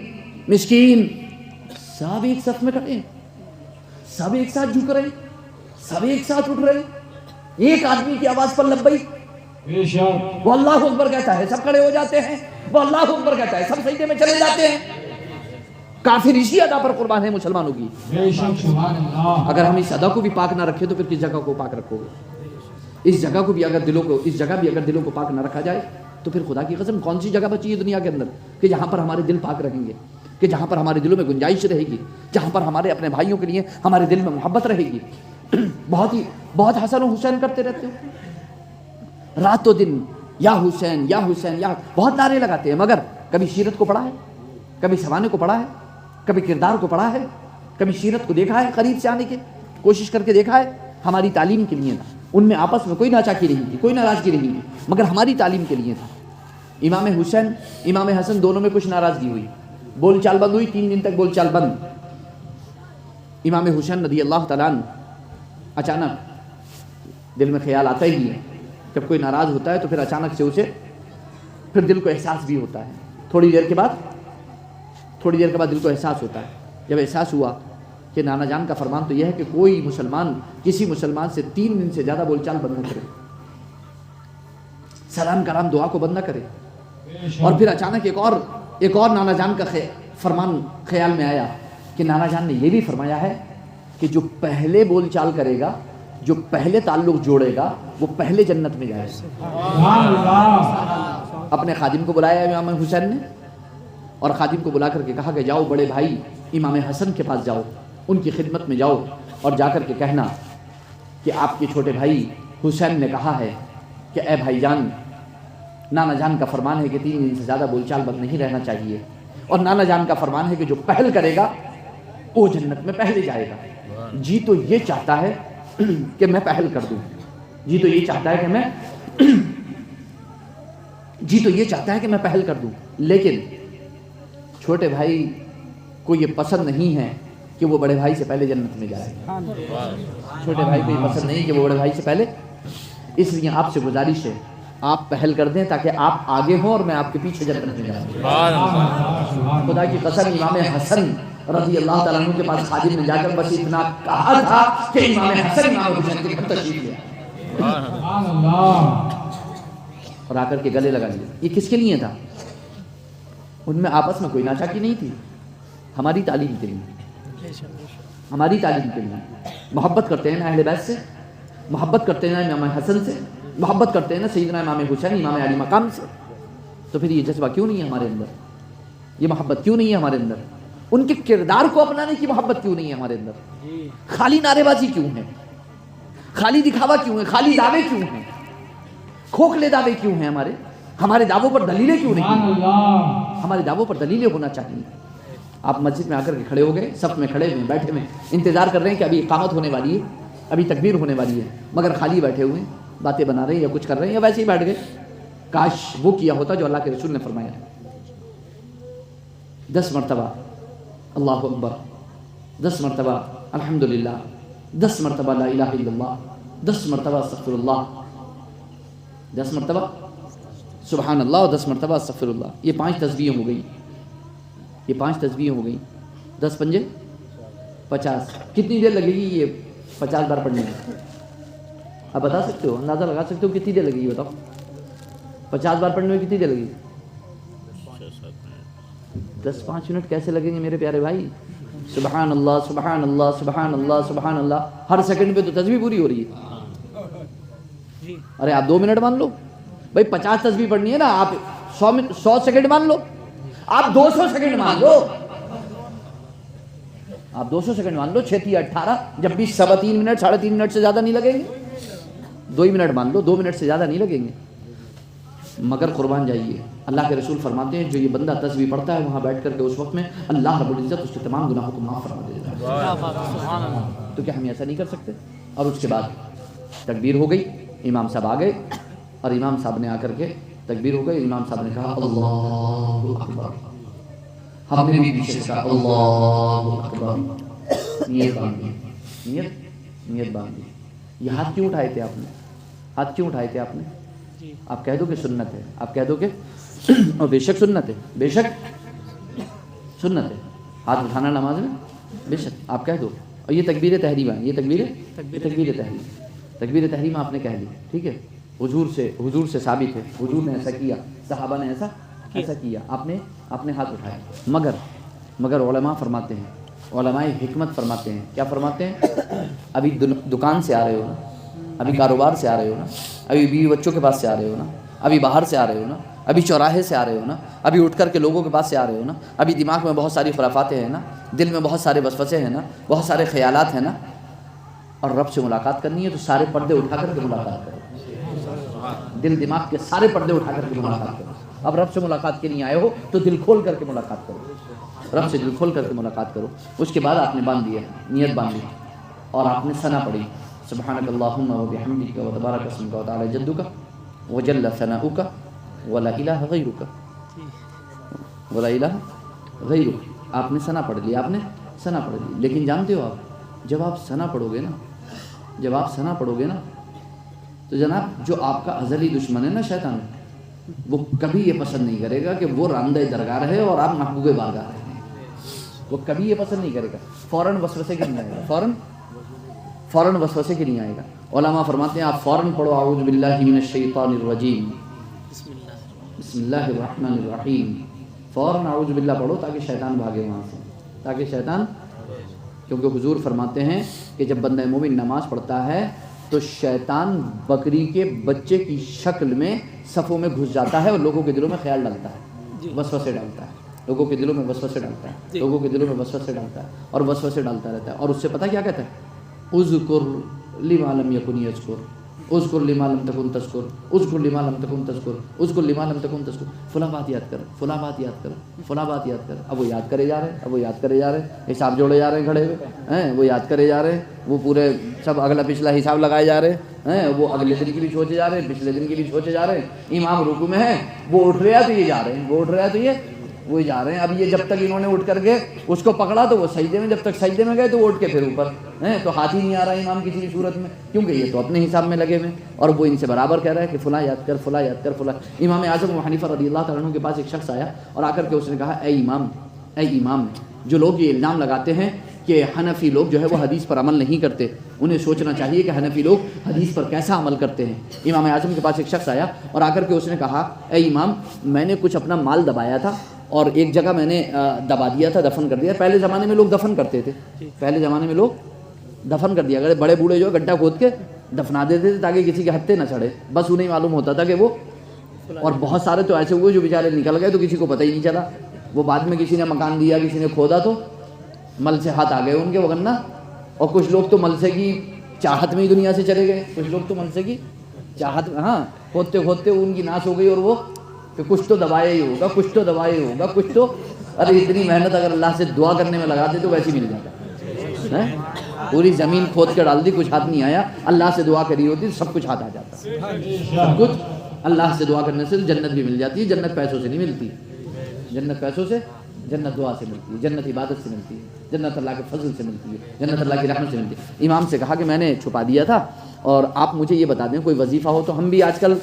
مسکین، سب ایک صف میں کھڑے ہیں، سب ایک ساتھ جھک رہے ہیں، سب ایک ساتھ اٹھ رہے ہیں، ایک آدمی کی آواز پر لبیک، وہ اللہ اکبر کہتا ہے سب کھڑے ہو جاتے ہیں، وہ اللہ اکبر کہتا ہے سب سجدے میں چلے جاتے ہیں۔ کافر اسی ادا پر قربان ہے مسلمانوں کی۔ اگر ہم اس ادا کو بھی پاک نہ رکھیں تو پھر کس جگہ کو پاک رکھو گے؟ اس جگہ بھی اگر دلوں کو پاک نہ رکھا جائے تو پھر خدا کی قسم کون سی جگہ بچی ہے دنیا کے اندر کہ جہاں پر ہمارے دل پاک رہیں گے، کہ جہاں پر ہمارے دلوں میں گنجائش رہے گی، جہاں پر ہمارے اپنے بھائیوں کے لیے ہمارے دل میں محبت رہے گی۔ بہت حسن و حسین کرتے رہتے ہو، رات و دن یا حسین یا حسین یا بہت نعرے لگاتے ہیں، مگر کبھی سیرت کو پڑھا ہے، کبھی سوانے کو پڑھا ہے، کبھی کردار کو پڑھا ہے، کبھی سیرت کو دیکھا ہے، قریب سے آنے کی کوشش کر کے دیکھا ہے؟ ہماری تعلیم کے لیے تھا، ان میں آپس میں کوئی ناچاکی نہیں تھی، کوئی ناراضگی نہیں تھی، مگر ہماری تعلیم کے لیے تھا۔ امام حسین امام حسن دونوں میں کچھ ناراضگی ہوئی، بول چال بند ہوئی، 3 دن تک بول چال بند۔ امام حسین رضی اللہ تعالیٰ عنہ اچانک دل میں خیال آتا ہی ہے، جب کوئی ناراض ہوتا ہے تو پھر اچانک سے اسے پھر دل کو احساس بھی ہوتا ہے، تھوڑی دیر کے بعد دل کو احساس ہوتا ہے۔ جب احساس ہوا کہ نانا جان کا فرمان تو یہ ہے کہ کوئی مسلمان کسی مسلمان سے 3 دن سے زیادہ بول چال بند نہ کرے، سلام کلام دعا کو بند نہ کرے، اور پھر اچانک ایک اور نانا جان کا فرمان خیال میں آیا کہ نانا جان نے یہ بھی فرمایا ہے کہ جو پہلے بول چال کرے گا، جو پہلے تعلق جوڑے گا، وہ پہلے جنت میں جائے گا۔ اپنے خادم کو بلایا امام حسین نے، اور خادم کو بلا کر کے کہا کہ جاؤ بڑے بھائی امام حسن کے پاس جاؤ، ان کی خدمت میں جاؤ اور جا کر کے کہنا کہ آپ کے چھوٹے بھائی حسین نے کہا ہے کہ اے بھائی جان، نانا جان کا فرمان ہے کہ 3 دن سے زیادہ بول چال بند نہیں رہنا چاہیے، اور نانا جان کا فرمان ہے کہ جو پہل کرے گا وہ جنت میں پہلے جائے گا۔ جی تو یہ چاہتا ہے کہ میں پہل کر دوں، جی تو یہ چاہتا ہے کہ میں پہل کر دوں، لیکن چھوٹے بھائی کو یہ پسند نہیں ہے کہ وہ بڑے بھائی سے پہلے جنت میں جائے۔ چھوٹے بھائی کو یہ پسند نہیں کہ وہ بڑے بھائی سے پہلے، اس لیے آپ سے گزارش ہے آپ پہل کر دیں تاکہ آپ آگے ہوں اور میں آپ کے پیچھے جنت میں جاؤں۔ خدا کی قسم امام حسن رضی اللہ تعالیٰ عنہ کے پاس خادم نے جا کر بس اتنا کہا تھا کہ امام حسن امام حسین کے گھر تشریف لیا اور آ کر کے گلے لگا لیا۔ یہ کس کے لیے تھا؟ ان میں آپس میں کوئی ناچاکی نہیں تھی، ہماری تعلیم کے لیے، ہماری تعلیم کے لیے محبت کرتے ہیں نا اہل بیت سے، محبت کرتے ہیں نا امام حسن سے، محبت کرتے ہیں نا سیدنا امام حسین امام علی مقام سے، تو پھر یہ جذبہ کیوں نہیں ہے ہمارے اندر؟ یہ محبت کیوں نہیں ہے ہمارے اندر؟ ان کے کردار کو اپنانے کی محبت کیوں نہیں ہے ہمارے اندر؟ خالی نعرے بازی کیوں ہے؟ خالی دکھاوا کیوں ہے؟ خالی دعوے کیوں ہیں؟ کھوکھلے دعوے کیوں ہیں؟ ہمارے دعووں پر دلیلیں کیوں نہیں؟ ہمارے دعووں پر دلیلیں ہونا چاہیے۔ آپ مسجد میں آ کر کے کھڑے ہو گئے، صف میں کھڑے ہوئے، بیٹھے ہوئے، انتظار کر رہے ہیں کہ ابھی اقامت ہونے والی ہے، ابھی تکبیر ہونے والی ہے، مگر خالی بیٹھے ہوئے باتیں بنا رہے ہیں یا کچھ کر رہے ہیں یا ویسے ہی بیٹھ گئے۔ کاش وہ کیا ہوتا جو اللہ کے رسول نے فرمایا، 10 مرتبہ اللہ اکبر، 10 مرتبہ الحمدللہ، 10 مرتبہ لا الہ الا اللہ، 10 مرتبہ استغفر اللہ، 10 مرتبہ سبحان اللہ اور 10 مرتبہ استغفر اللہ۔ یہ 5 تسبیحیں ہو گئی، یہ 5 تسبیحیں ہو گئی، 10 پنجے 50۔ کتنی دیر لگے گی یہ 50 بار پڑھنے میں؟ آپ بتا سکتے ہو، اندازہ لگا سکتے ہو کتنی دیر لگے گی؟ بتاؤ 50 بار پڑھنے میں کتنی دیر لگے گی؟ 10-5 منٹ کیسے لگیں گے میرے پیارے بھائی؟ سبحان اللہ سبحان اللہ سبحان اللہ سبحان اللہ، ہر سیکنڈ پہ تو تسبیح پوری ہو رہی ہے۔ ارے آپ 2 منٹ مان لو بھائی، 50 تسبیح پڑھنی ہے نا، آپ 100 سیکنڈ مان لو، آپ 200 سیکنڈ مان لو، آپ 200 سیکنڈ مان لو، 6 18 جب بھی 3.25 منٹ 3.5 منٹ سے زیادہ نہیں لگیں گے، 2 ہی منٹ مان لو، 2 منٹ سے زیادہ نہیں لگیں گے۔ مگر قربان جائیے، اللہ کے رسول فرماتے ہیں جو یہ بندہ تسبیح پڑھتا ہے وہاں بیٹھ کر کے اس وقت میں اللہ رب العزت اس کے تمام گناہوں کو معاف فرما دیتا ہے۔ تو کیا ہم ایسا نہیں کر سکتے؟ اور اس کے بعد تکبیر ہو گئی، امام صاحب آ گئے اور امام صاحب نے آ کر کے تکبیر ہو گئی، امام صاحب نے کہا اللہ اکبر، ہم نے بھی پیچھے سے کہا اللہ اکبر، نیت باندھی، نیت باندھی۔ یہ ہاتھ کیوں اٹھائے تھے آپ نے؟ ہاتھ کیوں اٹھائے تھے آپ نے؟ آپ کہہ دو کہ سنت ہے، آپ کہہ دو کہ اور بے شک سنت ہے، بے شک سنت ہے ہاتھ اٹھانا نماز میں، بے شک آپ کہہ دو۔ اور یہ تکبیر تحریم ہے، یہ تکبیر تحریم آپ نے کہہ لی، ٹھیک ہے، حضور سے ثابت ہے، حضور نے ایسا کیا، صحابہ نے ایسا کیا، آپ نے ہاتھ اٹھایا۔ مگر علماء فرماتے ہیں، علماء حکمت فرماتے ہیں، کیا فرماتے ہیں؟ ابھی دکان سے آ رہے ہو نا، ابھی کاروبار سے آ رہے ہو نا، ابھی بیوی بچوں کے پاس سے آ رہے ہو نا، ابھی باہر سے آ رہے ہو نا، ابھی چوراہے سے آ رہے ہو نا، ابھی اٹھ کر کے لوگوں کے پاس سے آ رہے ہو نا، ابھی دماغ میں بہت ساری خرافاتیں ہیں نا، دل میں بہت سارے وسوسے ہیں نا، بہت سارے خیالات ہیں نا، اور رب سے ملاقات کرنی ہے تو سارے پردے اٹھا کر کے ملاقات کرو، دل دماغ کے سارے پردے اٹھا کر کے ملاقات کرو۔ اب رب سے ملاقات کے لیے آئے ہو تو دل کھول کر کے ملاقات کرو، رب سے دل کھول کر کے ملاقات کرو۔ اس کے بعد آپ نے باندھ دیا، نیت باندھی اور آپ نے ثنا پڑھی، سبحانک اللہم و بحمدک و تبارک اسمک و تعالی جدک و جل ثناؤک ولا الہ غیرک، ولا الہ غیرک۔ آپ نے ثنا پڑھ لی، آپ نے ثنا پڑھ لی۔ لیکن جانتے ہو آپ جب آپ ثنا پڑھو گے نا تو جناب جو آپ کا ازلی دشمن ہے نا شیطان، وہ کبھی یہ پسند نہیں کرے گا کہ وہ راندہ درگاہ رہے اور آپ محبوب بارگاہ رہے، وہ کبھی یہ پسند نہیں کرے گا، فوراً وسوسے کے نہیں آئے گا، فوراً وسوسے کے نہیں آئے گا۔ علماء فرماتے ہیں آپ فوراً پڑھو اعوذ باللہ من الشیطان الرجیم، بسم اللہ الرحمن الرحیم، فوراً اعوذ باللہ پڑھو تاکہ شیطان بھاگے وہاں سے، تاکہ شیطان، کیونکہ حضور فرماتے ہیں کہ جب بندہ مومن نماز پڑھتا ہے تو شیطان بکری کے بچے کی شکل میں صفوں میں گھس جاتا ہے اور لوگوں کے دلوں میں خیال ڈالتا ہے، وسوسے ڈالتا ہے، لوگوں کے دلوں میں وسوسے ڈالتا ہے، لوگوں کے دلوں میں وسوسے ڈالتا ہے اور وسوسے ڈالتا رہتا ہے، اور اس سے پتہ کیا کہتا ہے، اذکر لما لم یکن یذکر، اذکر لما لم تکن تذکر، اذکر لما لم تکن تذکر، اذکر لما لم تکن تذکر، فلاں بات یاد کر، فلاں بات یاد کر، فلاں بات یاد کر۔ اب وہ یاد کرے جا رہے ہیں، اب وہ یاد کرے جا رہے ہیں، حساب جوڑے جا رہے ہیں کھڑے ہوئے ہیں، وہ یاد کرے جا رہے ہیں، وہ پورے سب اگلا پچھلا حساب لگائے جا رہے ہیں، وہ اگلے دن کی بھی سوچے جا رہے ہیں، پچھلے دن کی بھی سوچے جا رہے ہیں۔ امام رکوع میں ہے، وہ اٹھ رہا ہے تو یہ جا رہے ہیں، وہ اٹھ رہا ہے تو یہ وہی جا رہے ہیں۔ اب یہ جب تک انہوں نے اٹھ کر کے اس کو پکڑا تو وہ سجدے میں، جب تک سجدے میں گئے تو وہ اٹھ کے پھر اوپر ہیں، تو ہاتھ ہی نہیں آ رہا امام کسی بھی صورت میں، کیونکہ یہ تو اپنے حساب میں لگے ہوئے، اور وہ ان سے برابر کہہ رہا ہے کہ فلاں یاد کر، فلاں یاد کر، فلاں۔ امام اعظم ابو حنیفہ رضی اللہ تعالیٰ عنہ کے پاس ایک شخص آیا اور آ کر کے اس نے کہا، اے امام، جو لوگ یہ الزام لگاتے ہیں کہ حنفی لوگ جو ہے وہ حدیث پر عمل نہیں کرتے، انہیں سوچنا چاہیے کہ حنفی لوگ حدیث پر کیسا عمل کرتے ہیں۔ امام اعظم کے پاس ایک شخص آیا اور آ کر کے اس نے کہا، اے امام، میں نے کچھ اپنا مال دبایا تھا اور ایک جگہ میں نے دبا دیا تھا، دفن کر دیا۔ پہلے زمانے میں لوگ دفن کرتے تھے، پہلے زمانے میں لوگ دفن کر دیا کرتے، بڑے بوڑھے جو ہے گڈھا کھود کے دفنا دیتے تھے تاکہ کسی کے ہتھے نہ چڑھے، بس انہیں معلوم ہوتا تھا کہ وہ، اور بہت سارے تو ایسے ہوئے جو بیچارے نکل گئے تو کسی کو پتہ ہی نہیں چلا، وہ بعد میں کسی نے مکان دیا، کسی نے کھودا تو مل سے ہاتھ آ گئے ان کے وگرنہ، اور کچھ لوگ تو ملسے کی چاہت میں ہی دنیا سے چلے گئے، کچھ لوگ تو ملسے کی چاہت میں، ہاں، کھودتے کھودتے ان کی ناس ہو گئی، اور وہ کہ کچھ تو دبایا ہی ہوگا، کچھ تو دبایا ہی ہوگا، کچھ تو، ارے اتنی محنت اگر اللہ سے دعا کرنے میں لگا دے تو ویسے مل جاتا ہے، پوری زمین کھود کے ڈال دی، کچھ ہاتھ نہیں آیا، اللہ سے دعا کری ہوتی تو سب کچھ ہاتھ آ جاتا، سب کچھ اللہ سے دعا کرنے سے جنت بھی مل جاتی ہے۔ جنت پیسوں سے نہیں ملتی، جنت پیسوں سے، جنت دعا سے ملتی ہے، جنت عبادت سے ملتی ہے، جنت اللہ کے فضل سے ملتی ہے، جنت اللہ کی رحمت سے ملتی ہے۔ امام سے کہا کہ میں نے چھپا دیا تھا اور آپ مجھے یہ بتا دیں کوئی وظیفہ ہو تو، ہم بھی آج کل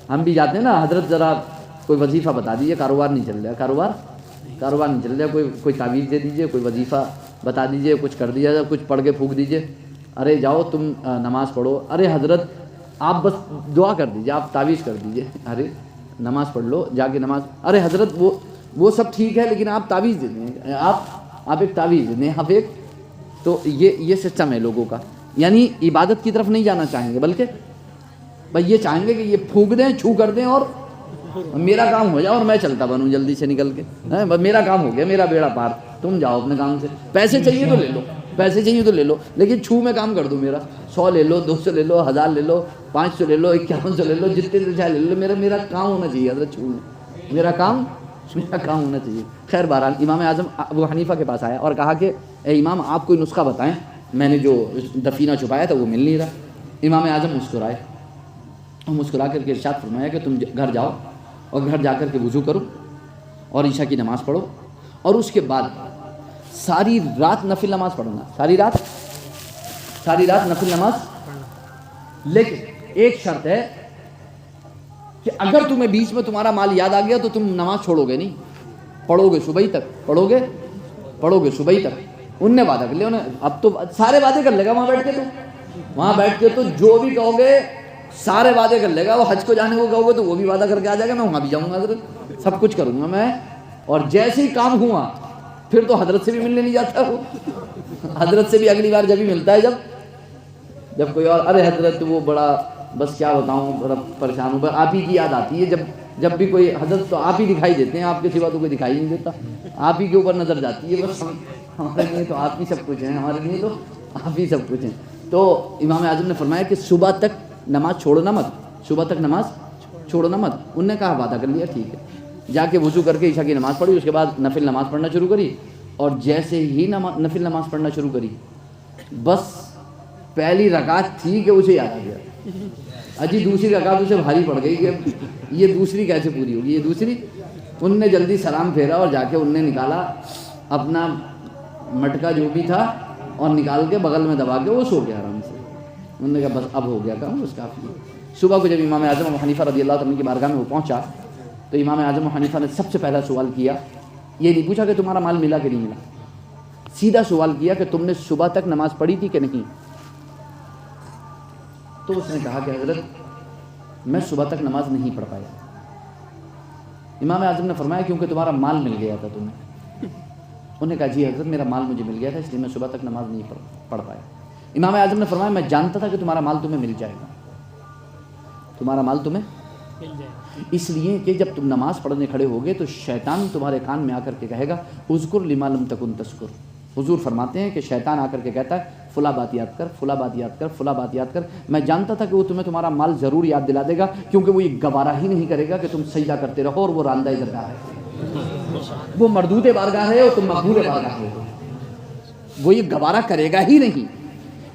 ہم بھی جاتے ہیں نا، حضرت ذرا کوئی وظیفہ بتا دیجیے، کاروبار نہیں چل رہا، کاروبار نہیں چل رہا، کوئی تعویذ دے دیجیے، کوئی وظیفہ بتا دیجیے، کچھ کر دیا جائے، کچھ پڑھ کے پھونک دیجیے، ارے جاؤ تم نماز پڑھو، ارے حضرت آپ بس دعا کر دیجیے، آپ تعویذ کر دیجیے، ارے نماز پڑھ لو جا کے نماز، ارے حضرت وہ سب ٹھیک ہے لیکن آپ تعویذ دے دیں، آپ ایک تعویذ دے دیں، آپ ایک، تو یہ سسٹم ہے لوگوں کا، یعنی عبادت کی طرف نہیں جانا چاہیں گے، بلکہ بھائی یہ چاہیں گے کہ یہ پھونک دیں، چھو کر دیں اور میرا کام ہو جائے اور میں چلتا بنوں جلدی سے نکل کے، میرا کام ہو گیا، میرا بیڑا پار، تم جاؤ اپنے کام سے، پیسے چاہیے تو لے لو، پیسے چاہیے تو لے لو، لیکن چھو میں کام کر دوں میرا، 100 لے لو، 200 لے لو، 1000 لے لو، 500 لے لو، 5100 لے لو، جتنے دل چاہے لے لو، میرا کام ہونا چاہیے حضرت، چھو میں میرا کام ہونا چاہیے۔ خیر بہرحال امام اعظم ابو حنیفہ کے پاس آیا اور کہا کہ اے امام آپ کوئی نسخہ بتائیں، میں نے جو دفینہ چھپایا تھا وہ مل نہیں رہا۔ امام اعظم مسکرائے اور مسکرا کر کے ارشاد فرمایا کہ تم گھر جاؤ اور گھر جا کر کے وضو کرو اور عشاء کی نماز پڑھو، اور اس کے بعد ساری رات نفل نماز پڑھنا، ساری رات نفل نماز، لیکن ایک شرط ہے کہ اگر تمہیں بیچ میں تمہارا مال یاد آ گیا تو تم نماز چھوڑو گے نہیں، پڑھو گے صبح تک، پڑھو گے صبح تک۔ ان نے وعدہ کر لیا، اب تو سارے وعدے کر لے گا وہاں بیٹھ کے تو جو بھی کہو گے سارے وعدے کر لے گا، وہ حج کو جانے کو کہو گے تو وہ بھی وعدہ کر کے آ جائے گا، میں وہاں بھی جاؤں گا حضرت، سب کچھ کروں گا میں، اور جیسے ہی کام ہوا پھر تو حضرت سے بھی ملنے نہیں جاتا، وہ حضرت سے بھی اگلی بار جب ہی ملتا ہے جب کوئی اور، ارے حضرت وہ بڑا، بس کیا بتاؤں، بڑا پریشان ہوں، آپ ہی کی یاد آتی ہے، جب بھی کوئی حضرت تو آپ ہی دکھائی دیتے ہیں، آپ کے سوا تو کوئی دکھائی نہیں دیتا، آپ ہی کے اوپر نظر جاتی ہے، بس ہمارے لیے تو آپ ہی سب کچھ ہیں، ہمارے لیے تو آپ ہی سب کچھ ہیں۔ تو امام اعظم نے فرمایا کہ صبح تک نماز چھوڑنا مت، انہوں نے کہا وعدہ کر لیا، ٹھیک ہے۔ جا کے وضو کر کے عشاء کی نماز پڑھی، اس کے بعد نفل نماز پڑھنا شروع کری، اور جیسے ہی نفل نماز پڑھنا شروع کری، بس پہلی رکعت تھی کہ اسے یاد آ گیا، اجی دوسری رکعت اسے بھاری پڑ گئی کہ یہ دوسری کیسے پوری ہوگی، یہ دوسری۔ ان نے جلدی سلام پھیرا اور جا کے ان نے نکالا اپنا مٹکا جو بھی تھا اور نکال کے بغل میں دبا کے وہ سو گیا آرام سے۔ انہوں نے کہا بس اب ہو گیا کام، بس کافی ہے۔ صبح کو جب امام اعظم ابو حنیفہ رضی اللہ عنہ کی بارگاہ میں وہ پہنچا تو امام اعظم ابو حنیفہ نے سب سے پہلا سوال کیا، یہ نہیں پوچھا کہ تمہارا مال ملا کہ نہیں ملا، سیدھا سوال کیا کہ تم نے صبح تک نماز پڑھی تھی کہ نہیں؟ تو اس نے کہا کہ حضرت میں صبح تک نماز نہیں پڑھ پایا، امام اعظم نے فرمایا کیونکہ تمہارا مال مل گیا تھا تمہیں. انہوں نے کہا جی حضرت میرا مال مجھے مل گیا تھا اس لیے میں صبح تک نماز نہیں پڑھ پایا. امام اعظم نے فرمایا میں جانتا تھا کہ تمہارا مال تمہیں مل جائے گا, تمہارا مال تمہیں مل جائے. اس لیے کہ جب تم نماز پڑھنے کھڑے ہوگے تو شیطان تمہارے کان میں آ کر کے کہے گا اذکر لما لم تکن تذکر. حضور فرماتے ہیں کہ شیطان آ کر کے کہتا ہے فلاں بات یاد کر, فلاں بات یاد کر, فلاں بات یاد کر. میں جانتا تھا کہ وہ تمہیں تمہارا مال ضرور یاد دلا دے گا کیونکہ وہ یہ گوارہ ہی نہیں کرے گا کہ تم سجدہ کرتے رہو اور وہ راندہ درگاہ ہے, وہ مردود بارگاہ ہے اور تم مقبول بارگاہ ہو. وہ یہ گوارہ کرے گا ہی نہیں.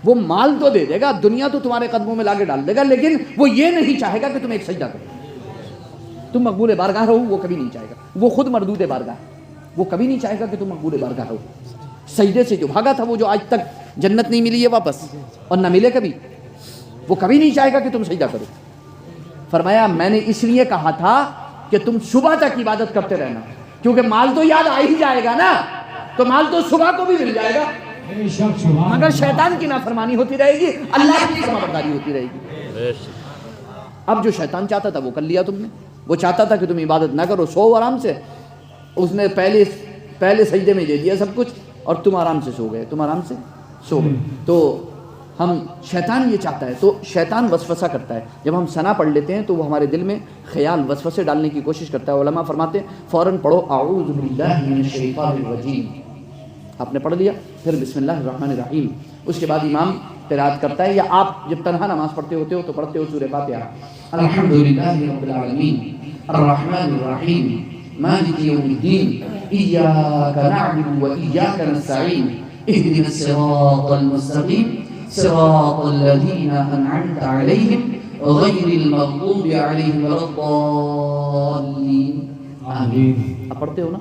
وہ مال تو دے دے گا, دنیا تو تمہارے قدموں میں لا کے ڈال دے گا, لیکن وہ یہ نہیں چاہے گا کہ تم ایک سجدہ کرو, تم مقبول بارگاہ رہو. وہ کبھی نہیں چاہے گا. وہ خود مردود بارگاہ ہے, وہ کبھی نہیں چاہے گا کہ تم مقبول بارگاہ رہو. سجدے سے جو بھاگا تھا, وہ جو آج تک جنت نہیں ملی ہے واپس اور نہ ملے کبھی, وہ کبھی نہیں چاہے گا کہ تم سجدہ کرو. فرمایا میں نے اس لیے کہا تھا کہ تم صبح تک عبادت کرتے رہنا, کیونکہ مال تو یاد آ ہی جائے گا نا, تو مال تو صبح کو بھی مل جائے گا, مگر شیطان کی نافرمانی ہوتی رہے گی, اللہ کی فرمانبرداری ہوتی رہے گی. اب جو شیطان چاہتا تھا وہ کر لیا تم نے. وہ چاہتا تھا کہ تم عبادت نہ کرو, سو آرام سے. اس نے پہلے سجدے میں دے دیا سب کچھ اور تم آرام سے سو گئے, تم آرام سے سو گئے. تو ہم شیطان یہ چاہتا ہے, تو شیطان وسوسہ کرتا ہے. جب ہم ثنا پڑھ لیتے ہیں تو وہ ہمارے دل میں خیال وسوسے ڈالنے کی کوشش کرتا ہے. علماء فرماتے ہیں فوراً پڑھو اعوذ باللہ من الشیطان الرجیم. آپ نے پڑھ لیا, پھر بسم اللہ الرحمن الرحیم. اس کے بعد امام قرات کرتا ہے, یا آپ جب تنہا نماز پڑھتے ہوتے ہو تو پڑھتے ہو سورہ فاتحہ. الحمدللہ رب العالمین الرحمن الرحیم مالک یوم الدین ایاک نعبد و ایاک نستعین اهدنا الصراط المستقیم صراط الذین انعمت علیہم غیر المغضوب علیہم ولا الضالین. آمین. آپ پڑھتے ہو نا,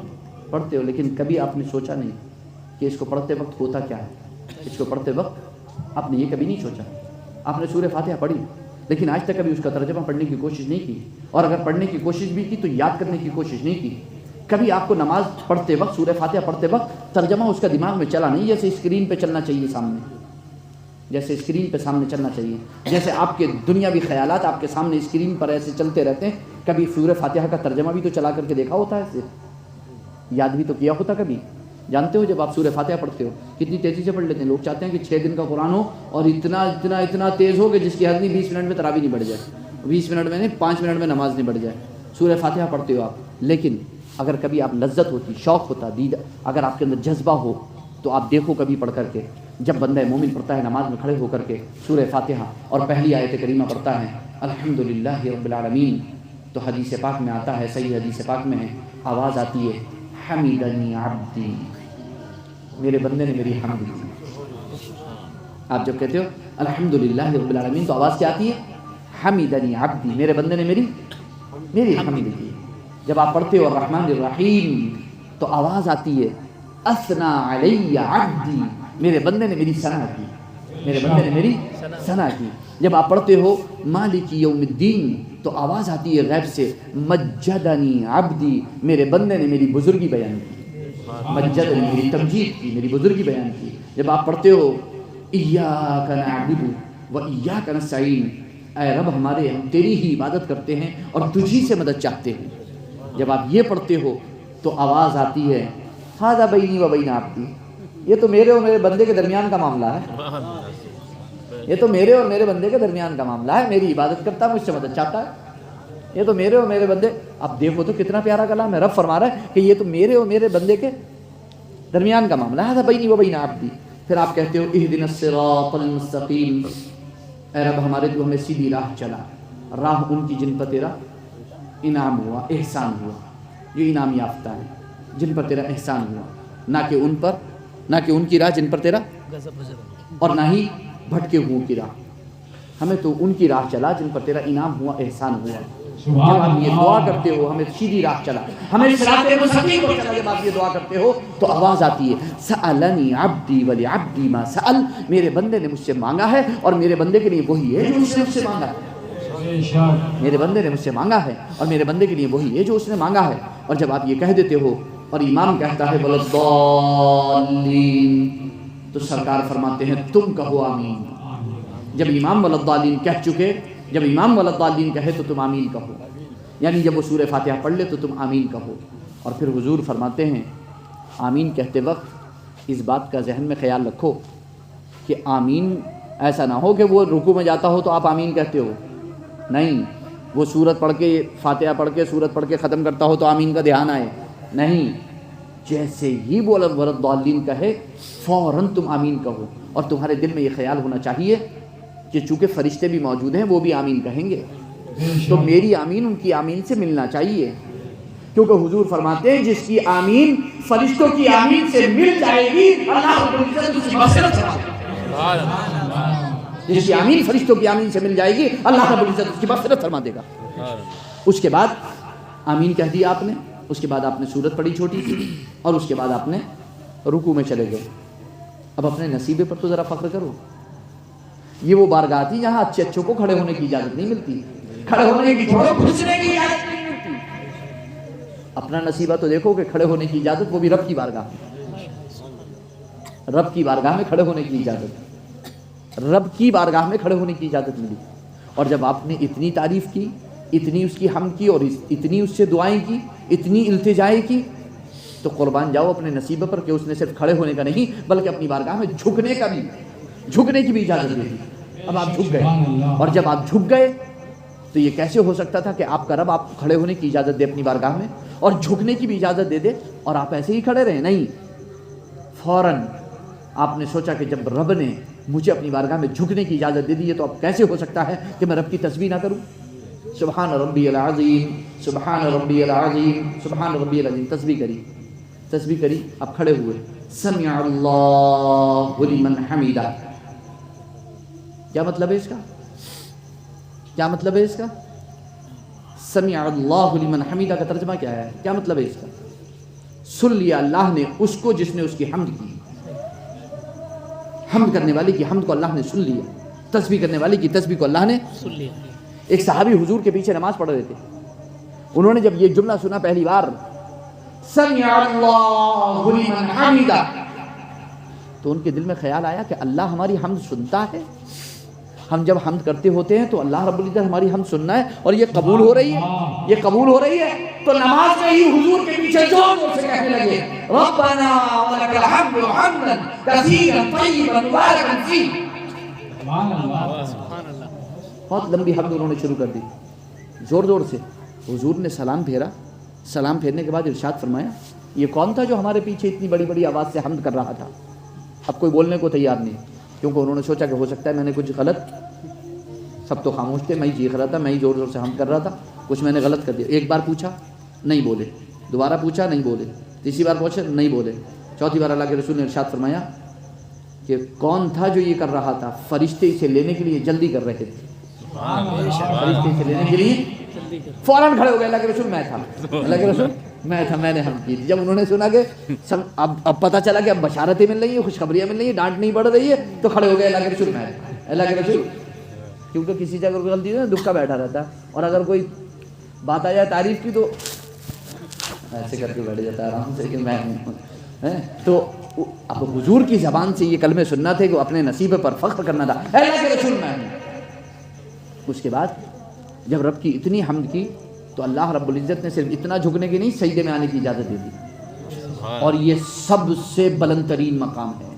پڑھتے ہو, لیکن کبھی آپ نے سوچا نہیں کہ اس کو پڑھتے وقت ہوتا کیا ہے. اس کو پڑھتے وقت آپ نے یہ کبھی نہیں سوچا. آپ نے سورہ فاتحہ پڑھی لیکن آج تک کبھی اس کا ترجمہ پڑھنے کی کوشش نہیں کی, اور اگر پڑھنے کی کوشش بھی کی تو یاد کرنے کی کوشش نہیں کی. کبھی آپ کو نماز پڑھتے وقت, سورہ فاتحہ پڑھتے وقت ترجمہ اس کا دماغ میں چلا نہیں, جیسے اسکرین پہ چلنا چاہیے سامنے, جیسے اسکرین پہ سامنے چلنا چاہیے, جیسے آپ کے دنیاوی خیالات آپ کے سامنے اسکرین پر ایسے چلتے رہتے ہیں. کبھی سورہ فاتحہ کا ترجمہ بھی تو چلا کر کے دیکھا ہوتا ہے, ایسے یاد بھی تو کیا ہوتا کبھی. جانتے ہو جب آپ سورہ فاتحہ پڑھتے ہو کتنی تیزی سے پڑھ لیتے ہیں. لوگ چاہتے ہیں کہ 6 دن کا قرآن ہو اور اتنا تیز ہو کہ جس کی حد نہیں 20 منٹ میں تراویح نہیں بڑھ جائے, 20 منٹ میں نہیں 5 منٹ میں نماز نہیں بڑھ جائے. سورہ فاتحہ پڑھتے ہو آپ, لیکن اگر کبھی آپ لذت ہوتی, شوق ہوتا, اگر آپ کے اندر جذبہ ہو تو آپ دیکھو کبھی پڑھ کر کے, جب بندہ مومن پڑھتا ہے نماز میں کھڑے ہو کر کے سورہ فاتحہ اور پہلی آیت کریمہ پڑھتا ہے الحمدللہ رب العالمین, تو حدیث پاک میں آتا ہے, صحیح حدیث پاک میں ہے, آواز آتی ہے حمیدنی عبدی, میرے بندے نے میری حمد کی. آپ جب کہتے ہو الحمدللہ رب العالمین تو آواز کیا آتی ہے حمیدنی عبدی, میرے بندے نے میری حمد کی. جب آپ پڑھتے ہو الرحمن الرحیم تو آواز آتی ہے اثنا علی عبدی, میرے بندے نے میری ثنا کی, میرے بندے نے میری ثنا کی. جب آپ پڑھتے ہو مالک یوم الدین تو آواز آتی ہے غیب سے مجدنی عبدی, میرے بندے نے میری بزرگی بیان کی, مجدنی میری تمجید کی, میری بزرگی بیان کی. جب آپ پڑھتے ہو ایاک نعبد و ایاک نستعین, اے رب ہمارے ہم تیری ہی عبادت کرتے ہیں اور تجھی سے مدد چاہتے ہیں. جب آپ یہ پڑھتے ہو تو آواز آتی ہے ھذا بینی و بین عبدی, یہ تو میرے اور میرے بندے کے درمیان کا معاملہ ہے, یہ تو میرے اور میرے بندے کے درمیان کا معاملہ ہے, میری عبادت کرتا ہے, مجھ سے مدد چاہتا ہے, یہ تو میرے اور میرے بندے. اب دیکھو تو کتنا پیارا کلام ہے. رب فرما رہا ہے کہ یہ تو میرے اور میرے بندے کے درمیان کا معاملہ ہے, ھذا بینی و بین عبدی. پھر آپ کہتے ہو اہدنا الصراط المستقیم, اے رب ہمارے تو ہمیں سیدھی راہ چلا, راہ ان کی جن پر تیرا انعام ہوا, احسان ہوا, جو انعام یافتہ ہے, جن پر تیرا احسان ہوا, نہ کہ ان کی راہ جن پر تیرا, اور نہ ہی بھٹکے ہوئے کی راہ. ہمیں تو ان کی راہ چلا جن پر تیرا انعام ہوا, احسان ہوا. جب آپ یہ دعا کرتے ہو ہمیں سیدھی راہ چلا, ہمیں صراط مستقیم پر چلا, جب آپ یہ دعا کرتے ہو تو آواز آتی ہے سألنی عبدی ولعبدی ما سأل, میرے بندے نے مجھ سے مانگا ہے اور میرے بندے کے لیے وہی ہے جو اس نے مجھ سے مانگا ہے. میرے بندے نے مجھ سے مانگا ہے اور میرے بندے کے لیے وہی ہے جو اس نے مانگا ہے. اور جب آپ یہ کہہ دیتے ہو اور امام کہتا ہے ولضالین, تو سرکار فرماتے ہیں تم کہو آمین. جب امام ولضالین کہہ چکے, جب امام ولضالین کہے تو تم آمین کہو. یعنی جب وہ سورہ فاتحہ پڑھ لے تو تم آمین کہو. اور پھر حضور فرماتے ہیں آمین کہتے وقت اس بات کا ذہن میں خیال رکھو کہ آمین ایسا نہ ہو کہ وہ رکوع میں جاتا ہو تو آپ آمین کہتے ہو. نہیں، وہ سورت پڑھ کے فاتحہ پڑھ کے سورت پڑھ کے ختم کرتا ہو تو آمین کا دھیان آئے. نہیں، جیسے ہی وہ ولضالین کہے فوراً تم آمین کہو. اور تمہارے دل میں یہ خیال ہونا چاہیے کہ چونکہ فرشتے بھی موجود ہیں وہ بھی آمین کہیں گے تو میری آمین ان کی آمین سے ملنا چاہیے. کیونکہ حضور فرماتے ہیں جس کی آمین فرشتوں کی آمین سے مل جائے گی اللہ رب العزت اس کی مغفرت فرما دے گا. جس کی آمین فرشتوں کی آمین سے مل جائے گی اللہ رب العزت اس کی مغفرت فرما دے گا. اس کے بعد آمین کہہ دیا آپ نے، اس کے بعد آپ نے سورت پڑھی چھوٹی سی اور اس کے بعد آپ نے رکوع میں چلے گئے. اب اپنے نصیبے پر تو ذرا فخر کرو. یہ وہ بارگاہ تھی جہاں اچھے اچھوں کو کھڑے ہونے کی اجازت نہیں ملتی، کھڑے ہونے کی چھوڑو گھسنے کی اجازت نہیں ملتی. اپنا نصیبہ تو دیکھو کہ کھڑے ہونے کی اجازت وہ بھی رب کی بارگاہ میں، رب کی بارگاہ میں کھڑے ہونے کی اجازت، رب کی بارگاہ میں کھڑے ہونے کی اجازت ملی. اور جب آپ نے اتنی تعریف کی، اتنی اس کی حمد کی اور اتنی اس سے دعائیں کی، اتنی التجائیں کی، تو قربان جاؤ اپنے نصیبے پر کہ اس نے صرف کھڑے ہونے کا نہیں بلکہ اپنی بارگاہ میں جھکنے کی بھی اجازت دی. اب آپ جھک گئے، اور جب آپ جھک گئے تو یہ کیسے ہو سکتا تھا کہ آپ کا رب آپ کو کھڑے ہونے کی اجازت دے اپنی بارگاہ میں اور جھکنے کی بھی اجازت دے دے اور آپ ایسے ہی کھڑے رہے؟ نہیں، فوراً آپ نے سوچا کہ جب رب نے مجھے اپنی بارگاہ میں جھکنے کی اجازت دے دی ہے تو اب کیسے ہو سکتا ہے کہ میں رب کی تسبیح نہ کروں. سبحان ربی العظیم، سبحان ربی العظیم، سبحان ربی العظیم. تسبیح کری، اب کھڑے ہوئے. سمع اللہ لمن حمیدہ. کیا مطلب ہے اس کا؟ کیا مطلب ہے اس کا؟ سمع اللہ لمن حمیدہ کا ترجمہ کیا ہے؟ کیا مطلب ہے اس کا؟ سن لیا اللہ نے اس کو جس نے اس کی حمد کی. حمد کرنے والے کی حمد کو اللہ نے سن لیا، تسبیح کرنے والے کی تسبیح کو اللہ نے سن لیا. ایک صحابی حضور کے پیچھے نماز پڑھ رہے تھے. انہوں نے جب یہ جملہ سنا پہلی بار سمع اللہ لمن حمیدہ، تو ان کے دل میں خیال آیا کہ اللہ ہماری حمد سنتا ہے. ہم جب حمد کرتے ہوتے ہیں تو اللہ رب العزت ہماری حمد سننا ہے اور یہ قبول ہو رہی ہے، یہ قبول ہو رہی ہے. تو نماز میں ہی حضور کے پیچھے زور زور سے کہنے لگے ربنا ولک الحمد حمدا کثیرا طیبا مبارکا فیہ. بہت لمبی حمد انہوں نے شروع کر دی زور زور سے. حضور نے سلام پھیرا، سلام پھیرنے کے بعد ارشاد فرمایا یہ کون تھا جو ہمارے پیچھے اتنی بڑی بڑی آواز سے حمد کر رہا تھا؟ اب کوئی بولنے کو تیار نہیں، کیونکہ انہوں نے سوچا کہ ہو سکتا ہے میں نے کچھ غلط، سب تو خاموش تھے، میں ہی چیخ رہا تھا، میں ہی زور زور سے حمد کر رہا تھا، کچھ میں نے غلط کر دیا. ایک بار پوچھا نہیں بولے، دوبارہ پوچھا نہیں بولے، تیسری بار پوچھا نہیں بولے، چوتھی بار اللہ کے رسول نے ارشاد فرمایا کہ کون تھا جو یہ کر رہا تھا؟ فرشتے اسے لینے کے لیے جلدی کر رہے تھے. فرشتے اسے لینے کے لیے فوراً کھڑے ہو گئے. اللہ کے رسول میں تھا، اللہ کے رسول میں تھا، میں نے حمد کی. جب انہوں نے سنا کہ اب پتہ چلا کہ اب بشارتیں مل رہی ہیں، خوشخبریاں مل رہی ہیں، ڈانٹ نہیں پڑ رہی ہے، تو کھڑے ہو گئے. اللہ کے رسول میں تھا، اللہ کے رسول. کیونکہ کسی جگہ کوئی غلطی ہے دکھ کا بیٹھا رہتا ہے، اور اگر کوئی بات آ جائے تعریف کی تو ایسے کر کے بیٹھ جاتا ہے آرام سے کہ میں ہوں. تو اب حضور کی زبان سے یہ کلمے سننا تھے کہ اپنے نصیبے پر فخر کرنا تھا، اللہ کے رسول میں ہوں. اس کے بعد جب رب کی اتنی حمد کی تو اللہ رب العزت نے صرف اتنا جھکنے کی نہیں، سجدے میں آنے کی اجازت دے دی. اور یہ سب سے بلند ترین مقام ہے،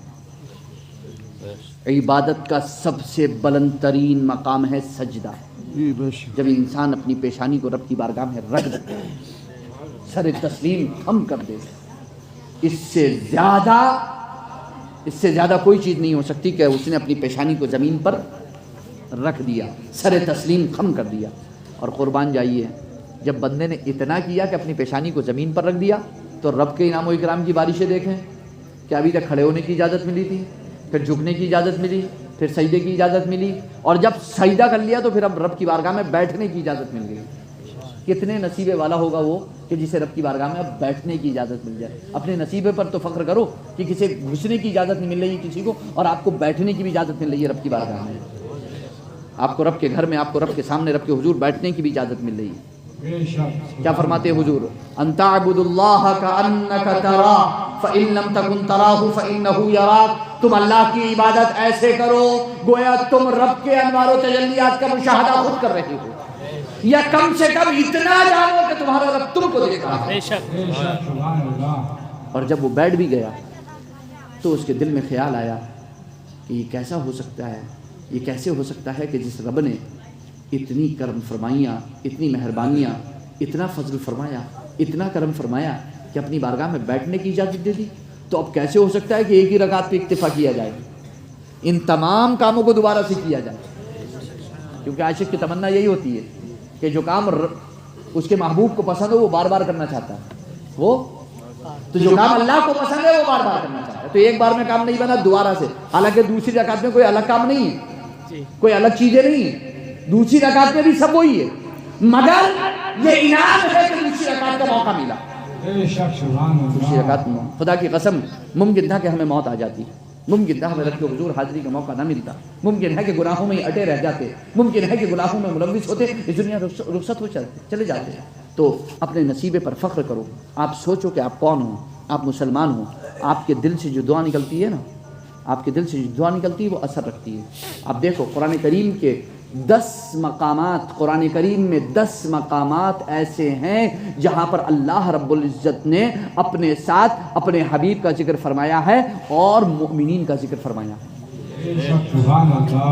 عبادت کا سب سے بلند ترین مقام ہے سجدہ. جب انسان اپنی پیشانی کو رب کی بارگاہ میں رکھ دے، سر تسلیم تھم کر دے، اس سے زیادہ کوئی چیز نہیں ہو سکتی کہ اس نے اپنی پیشانی کو زمین پر رکھ دیا، سر تسلیم خم کر دیا. اور قربان جائیے جب بندے نے اتنا کیا کہ اپنی پیشانی کو زمین پر رکھ دیا تو رب کے انعام و اکرام کی بارشیں دیکھیں کہ ابھی تک کھڑے ہونے کی اجازت ملی تھی، پھر جھکنے کی اجازت ملی، پھر سجدے کی اجازت ملی، اور جب سجدہ کر لیا تو پھر اب رب کی بارگاہ میں بیٹھنے کی اجازت مل گئی. کتنے نصیبے والا ہوگا وہ کہ جسے رب کی بارگاہ میں اب بیٹھنے کی اجازت مل جائے. اپنے نصیبے پر تو فخر کرو کہ کسی گھسنے کی اجازت نہیں مل رہی کسی کو، اور آپ کو بیٹھنے کی بھی اجازت مل رہی ہے رب کی بارگاہ میں. آپ کو رب کے گھر میں، آپ کو رب کے سامنے، رب کے حضور بیٹھنے کی بھی اجازت مل رہی ہے. کیا فرماتے ہیں حضور؟ ان تعبد اللہ کانک تراہ فان لم تکن تراہ فانہ یراک. تم اللہ کی عبادت ایسے کرو گویا تم رب کے انوار و تجلیات کا مشاہدہ خود کر رہے ہو. یا کم سے کم اتنا جانو کہ تمہارا رب تم کو دیکھ رہا ہے۔ بے شک سبحان اللہ اور جب وہ بیٹھ بھی گیا تو اس کے دل میں خیال آیا کہ یہ کیسا ہو سکتا ہے، یہ کیسے ہو سکتا ہے کہ جس رب نے اتنی کرم فرمائیاں، اتنی مہربانیاں، اتنا فضل فرمایا، اتنا کرم فرمایا کہ اپنی بارگاہ میں بیٹھنے کی اجازت دے دی، تو اب کیسے ہو سکتا ہے کہ ایک ہی رکعت پہ اکتفا کیا جائے، ان تمام کاموں کو دوبارہ سے کیا جائے؟ کیونکہ عاشق کی تمنا یہی ہوتی ہے کہ جو کام اس کے محبوب کو پسند ہو وہ بار بار کرنا چاہتا ہے، وہ تو جو کام اللہ کو پسند ہے وہ بار بار کرنا چاہتا ہے۔ تو ایک بار میں کام نہیں بنا، دوبارہ سے، حالانکہ دوسری رکعت میں کوئی الگ کام نہیں ہے، کوئی الگ چیزیں نہیں ہیں، دوسری رکعت میں بھی سب وہی ہے، مگر یہ انعام ہے کہ دوسری رکعت کا موقع ملا۔ بے شک سبحان دوسری اللہ رکعت میں خدا کی قسم ممکن تھا کہ ہمیں موت آ جاتی، ممکن تھا ہمیں رب کے حضور حاضری کا موقع نہ ملتا، ممکن ہے کہ گناہوں میں ہی اٹے رہ جاتے، ممکن ہے کہ گناہوں میں ملوث ہوتے، اس دنیا رخصت ہو چلے جاتے۔ تو اپنے نصیبے پر فخر کرو، آپ سوچو کہ آپ کون ہوں، آپ مسلمان ہوں، آپ کے دل سے جو دعا نکلتی ہے نا، آپ کے دل سے جو دعا نکلتی ہے وہ اثر رکھتی ہے۔ آپ دیکھو قرآن کریم کے 10 مقامات، قرآن کریم میں 10 مقامات ایسے ہیں جہاں پر اللہ رب العزت نے اپنے ساتھ اپنے حبیب کا ذکر فرمایا ہے اور مؤمنین کا ذکر فرمایا ہے۔ بے شک سبحان اللہ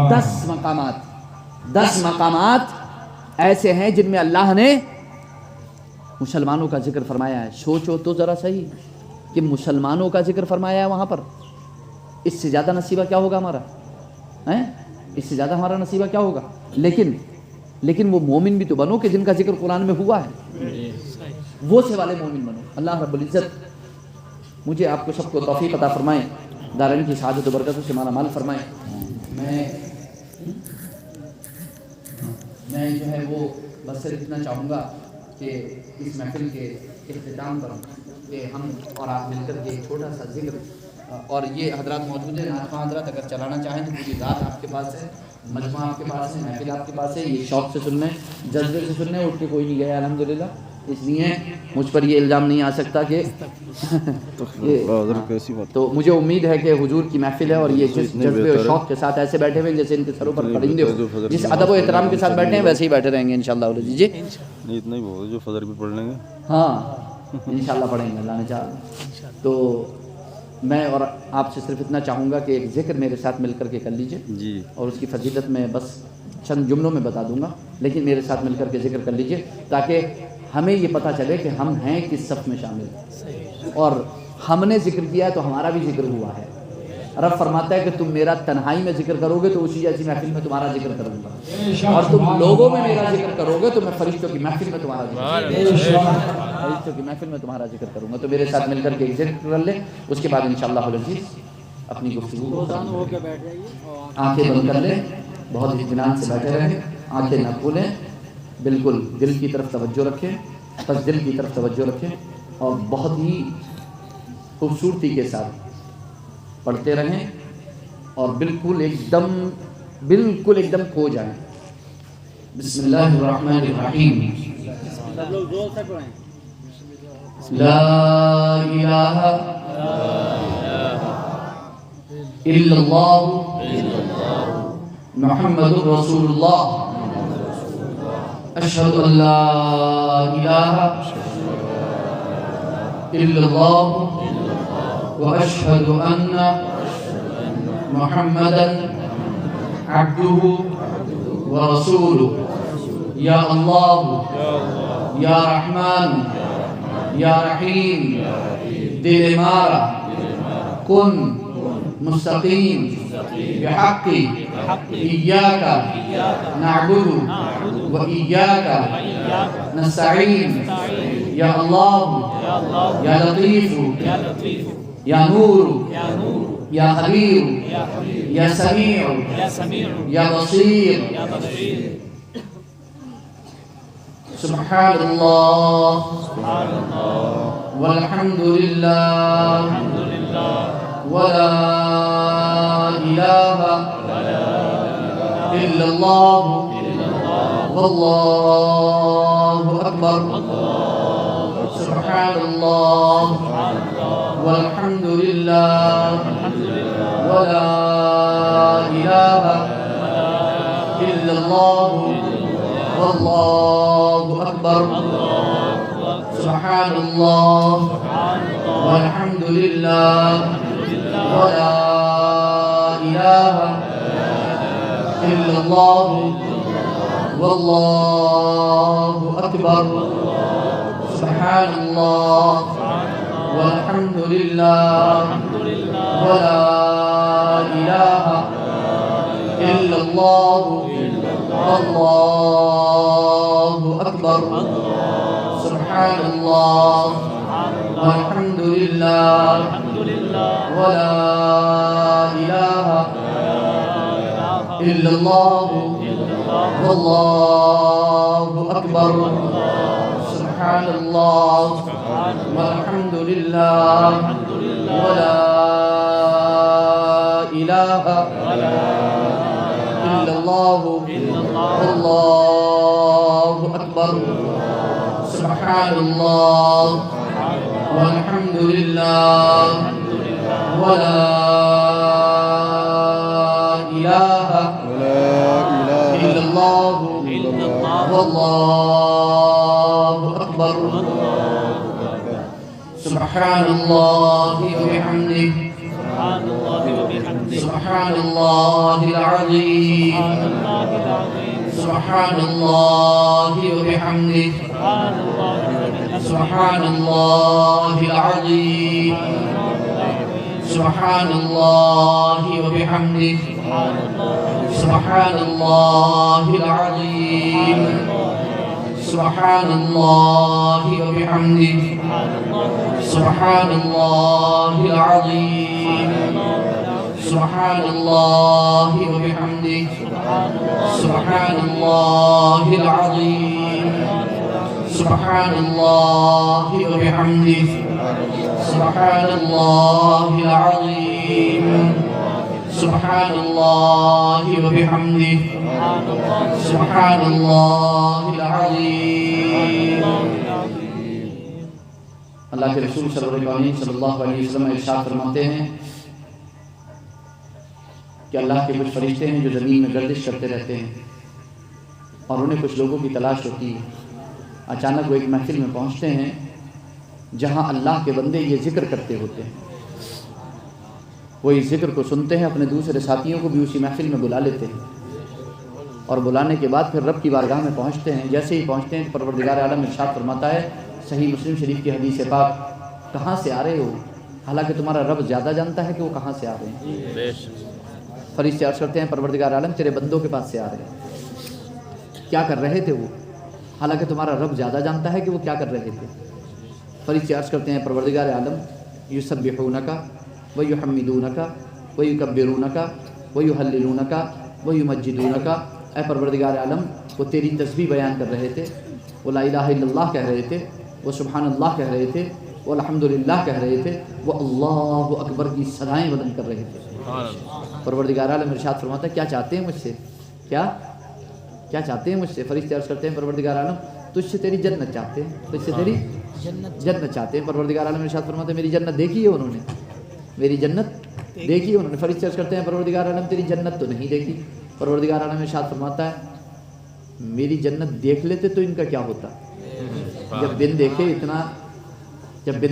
10 مقامات ایسے ہیں جن میں اللہ نے مسلمانوں کا ذکر فرمایا ہے۔ سوچو تو ذرا صحیح کہ مسلمانوں کا ذکر فرمایا ہے وہاں پر، اس سے زیادہ نصیبہ کیا ہوگا ہمارا؟ اس سے زیادہ ہمارا نصیبہ کیا ہوگا؟ لیکن وہ مومن بھی تو بنو کہ جن کا ذکر قرآن میں ہوا ہے، وہ سے والے مومن بنو۔ اللہ رب العزت مجھے آپ کو سب کو توفیق عطا فرمائے، دارین کی سعادت و برکتوں سے مالا مال فرمائے۔ میں جو ہے وہ بس صرف اتنا چاہوں گا کہ اس محفل کے اختتام پر کہ ہم اور آپ مل کر کے ایک چھوٹا سا ذکر، اور یہ حضرات موجود ہیں، ناظرین حضرات اگر چلانا چاہیں تو پوری رات آپ کے پاس ہے، مجمع آپ کے پاس ہے، محفل آپ کے پاس ہے، یہ شوق سے سننے، جذبے سے سننے، اٹھ کے کوئی نہیں گیا الحمدللہ، اس لیے مجھ پر یہ الزام نہیں آ سکتا کہ تو مجھے امید ہے کہ حضور کی محفل ہے اور یہ جس جذبے اور شوق کے ساتھ ایسے بیٹھے ہوئے جیسے ان کے سروں پر پرندے ہو، جس ادب و احترام کے ساتھ بیٹھے ہیں ویسے ہی بیٹھے رہیں گے انشاءاللہ۔ جی اتنا ہی بہت جو فجر بھی پڑھ لیں گے، ہاں انشاءاللہ پڑھیں گے اللہ نے چاہا تو۔ میں اور آپ سے صرف اتنا چاہوں گا کہ ایک ذکر میرے ساتھ مل کر کے کر لیجئے جی، اور اس کی فضیلت میں بس چند جملوں میں بتا دوں گا، لیکن میرے ساتھ مل کر کے ذکر کر لیجئے تاکہ ہمیں یہ پتہ چلے کہ ہم ہیں کس صف میں شامل، اور ہم نے ذکر کیا ہے تو ہمارا بھی ذکر ہوا ہے۔ رب فرماتا ہے کہ تم میرا تنہائی میں ذکر کرو گے تو اسی جیسی محفل میں تمہارا ذکر کروں گا، اور تم لوگوں میں میرا ذکر کرو گے تو میں فرشتوں کی محفل میں تمہارا فرشتوں کی محفل میں تمہارا ذکر کروں گا۔ تو میرے ساتھ مل کر کے ایک ذکر کر لیں، اس کے بعد انشاءاللہ العزیز اپنی گفتگو کو آنکھیں بند کر لیں، بہت اطمینان سے بیٹھے رہیں، آنکھیں نہ کھولیں، بالکل دل کی طرف توجہ رکھیں، بس دل کی طرف توجہ رکھیں اور بہت ہی خوبصورتی کے ساتھ پڑھتے رہیں اور بالکل ایک دم کھو جائیں۔ بسم اللہ الرحمن الرحیم۔ لا الہ الا اللہ محمد رسول اللہ اشہد ان لا الہ الا اللہ واشہد ان محمدا عبدہ ورسولہ۔ یا اللہ یا رحمان یا رحیم، دل مارا کن مستقیم بحق ایاک نعبد و ایاک نستعین۔ یا اللہ یا لطیف یا نور یا خبیر یا سمیع یا بصیر۔ سبحان اللہ والحمد للہ ولا الہ الا اللہ واللہ اکبر۔ سبحان اللہ والحمد للہ ولا الہ الا اللہ والله أكبر سبحان الله والحمد لله ولا إله إلا الله والله أكبر سبحان الله والحمد لله ولا إله إلا الله والله أكبر سبحان الله والحمد لله ولا إله إلا الله والله أكبر سبحان الله والحمد لله ولا إله إلا الله والله أكبر سبحان الله والحمد لله ولا إله إلا الله والله أكبر سبحان الله وبحمده سبحان الله العظيم سبحان الله وبحمده سبحان الله العظيم سبحان الله وبحمده سبحان الله العظيم سبحان الله وبحمده سبحان الله العظيم سبحان الله وبحمده سبحان الله العظيم سبحان الله وبحمده سبحان الله العظيم سبحان الله وبحمده سبحان الله العظيم. اللہ کے رسول صلی اللہ علیہ وسلم ارشاد فرماتے ہیں کہ اللہ کے کچھ فرشتے ہیں جو زمین میں گردش کرتے رہتے ہیں اور انہیں کچھ لوگوں کی تلاش ہوتی ہے. اچانک وہ ایک محفل میں پہنچتے ہیں جہاں اللہ کے بندے یہ ذکر کرتے ہوتے ہیں. وہ اس ذکر کو سنتے ہیں, اپنے دوسرے ساتھیوں کو بھی اسی محفل میں بلا لیتے ہیں اور بلانے کے بعد پھر رب کی بارگاہ میں پہنچتے ہیں. جیسے ہی پہنچتے ہیں پروردگار عالم ارشاد فرماتا ہے, صحیح مسلم شریف کی حدیث پاک, کہاں سے آ رہے ہو؟ حالانکہ تمہارا رب زیادہ جانتا ہے کہ وہ کہاں سے آ رہے ہیں. فرشتے عرض کرتے ہیں پروردگار عالم تیرے بندوں کے پاس سے آ رہے ہیں. کیا کر رہے تھے وہ؟ حالانکہ تمہارا رب زیادہ جانتا ہے کہ وہ کیا کر رہے تھے. فرشتے عرض کرتے ہیں پروردگار عالم یسبحونک ویحمدونک ویکبرونک ویہللونک ویمجدونک. اے پروردگار عالم وہ تیری تسبیح بیان کر رہے تھے, وہ لا الہ الا اللہ کہہ رہے تھے, وہ سبحان اللہ کہہ رہے تھے, وہ الحمدللہ کہہ رہے تھے, وہ اللہ اکبر کی صدائیں بلند کر رہے تھے. پروردگار عالم ارشاد فرماتا ہے کیا چاہتے ہیں مجھ سے؟ کیا چاہتے ہیں مجھ سے؟ فرشتے عرض کرتے ہیں پروردگار عالم تجھ سے تیری جنت چاہتے ہیں, تجھ سے تیری جنت چاہتے ہیں. پروردگار عالم ارشاد فرماتا ہے میری جنت دیکھی ہے انہوں نے, میری جنت دیکھی ہے انہوں نے. فرشتے عرض کرتے ہیں پروردگار عالم تیری جنت تو نہیں دیکھی. پروردگار عالم ارشاد فرماتا ہے میری جنت دیکھ لیتے تو ان کا کیا ہوتا. جب بن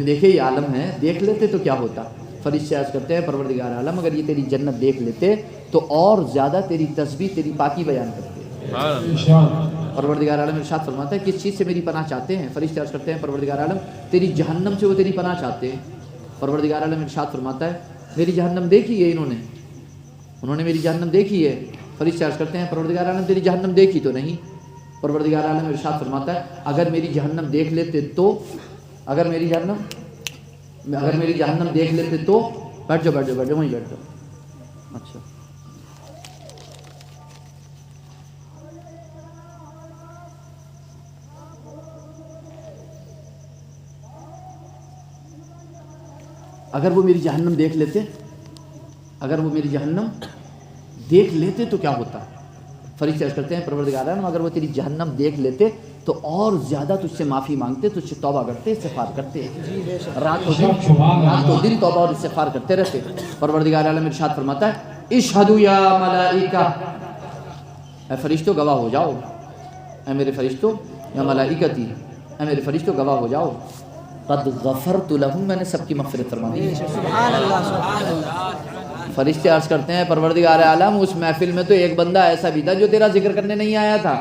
دیکھے یہ عالم ہے, دیکھ لیتے تو کیا ہوتا. فرشتے عرض کرتے ہیں پروردگار عالم اگر یہ تیری جنت دیکھ لیتے تو اور زیادہ تیری تسبیح تیری پاکی بیان کرتے. پروردگار عالم ارشاد فرماتا ہے کس چیز سے میری پناہ چاہتے ہیں؟ فرشتے عرض کرتے ہیں پروردگار عالم تیری جہنم سے وہ تیری پناہ چاہتے ہیں. پروردگار عالم ارشاد فرماتا ہے میری جہنم دیکھی ہے انہوں نے میری جہنم دیکھی ہے. فرشتے عرض کرتے ہیں پروردگار عالم تیری جہنم دیکھی تو نہیں. پروردگار عالم ارشاد فرماتا ہے اگر میری جہنم دیکھ لیتے تو بیٹھ جاؤ وہیں بیٹھ جاؤ. اچھا اگر وہ میری جہنم دیکھ لیتے تو کیا ہوتا. فرشتے عرض کرتے ہیں پروردگار عالم اگر وہ تیری جہنم دیکھ لیتے تو اور زیادہ تجھ سے معافی مانگتے, تجھ سے توبہ کرتے, استغفار کرتے, رات و دن توبہ اور استغفار کرتے رہتے. پروردگار عالم ارشاد فرماتا ہے اشہدوا یا ملائکہ, اے فرشتوں گواہ ہو جاؤ, اے میرے فرشتوں یا ملائکتی، اے میرے فرشتوں گواہ ہو جاؤ، قد غفرت لہم، میں نے سب کی مغفرت فرما دی۔ سبحان اللہ سبحان اللہ۔ فرشتے عرض کرتے ہیں پروردگار عالم اس محفل میں تو ایک بندہ ایسا بھی تھا جو تیرا ذکر کرنے نہیں آیا تھا۔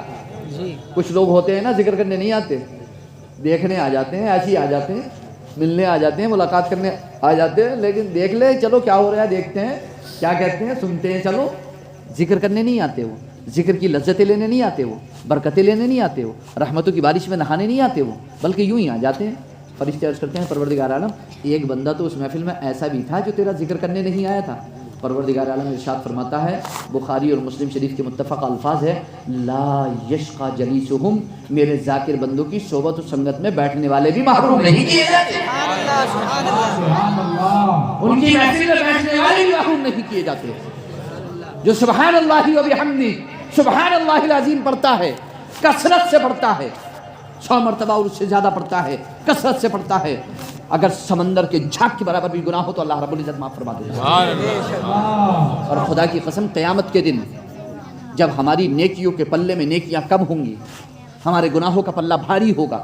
کچھ لوگ ہوتے ہیں نا ذکر کرنے نہیں آتے، دیکھنے آ جاتے ہیں، ایسے ہی آ جاتے ہیں، ملنے آ جاتے ہیں، ملاقات کرنے آ جاتے ہیں، لیکن دیکھ لے چلو کیا ہو رہا ہے، دیکھتے ہیں کیا کہتے ہیں، سنتے ہیں، چلو ذکر کرنے نہیں آتے، وہ ذکر کی لذتیں لینے نہیں آتے، وہ برکتیں لینے نہیں آتے، وہ رحمتوں کی بارش میں نہانے نہیں آتے، وہ بلکہ یوں ہی آ جاتے ہیں۔ فرشتے عرض کرتے ہیں پروردگار عالم ایک بندہ تو اس محفل میں ایسا بھی تھا جو تیرا ذکر کرنے نہیں آیا تھا۔ پروردگار عالم ارشاد فرماتا ہے، بخاری اور مسلم شریف کے متفق الفاظ ہے، لا یشقى جلیسہم، میرے ذاکر بندوں کی صحبت و سنگت میں بیٹھنے والے بھی محروم نہیں کیے جاتے، سبحان اللہ، ان کی محفل میں بیٹھنے والے بھی محروم نہیں کیے جاتے۔ جو سبحان اللہ و بحمدہ، سبحان اللہ العظیم پڑھتا ہے، کثرت سے پڑھتا ہے، 100 مرتبہ اور اس سے زیادہ پڑھتا ہے، کثرت سے پڑھتا ہے، اگر سمندر کے جھاگ کے برابر بھی گناہ ہو تو اللہ رب العزت معاف فرما دے گا۔ اور خدا کی قسم قیامت کے دن جب ہماری نیکیوں کے پلے میں نیکیاں کم ہوں گی، ہمارے گناہوں کا پلہ بھاری ہوگا،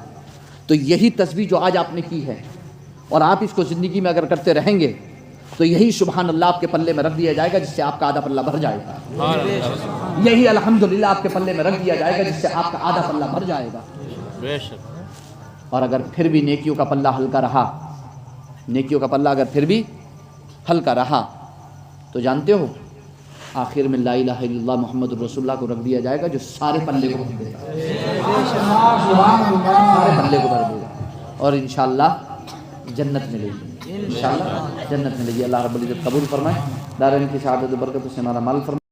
تو یہی تسبیح جو آج آپ نے کی ہے اور آپ اس کو زندگی میں اگر کرتے رہیں گے تو یہی سبحان اللہ آپ کے پلے میں رکھ دیا جائے گا جس سے آپ کا آدھا پلہ بھر جائے گا، یہی الحمدللہ آپ کے پلے میں رکھ دیا جائے گا جس سے آپ کا آدھا پلہ بھر جائے گا۔ اور اگر پھر بھی نیکیوں کا پلہ ہلکا رہا، نیکیوں کا پلہ اگر پھر بھی ہلکا رہا تو جانتے ہو آخر میں لا الہ الا اللہ محمد الرسول اللہ کو رکھ دیا جائے گا جو سارے پلے کو بھر دے گا، سارے پلے کو بھر دے گا، اور انشاءاللہ جنت ملے گی، انشاءاللہ جنت ملے گی۔ اللہ رب العزت قبول فرمائے، دارین کی سعادت و برکت سے ہمارا مال فرمائے۔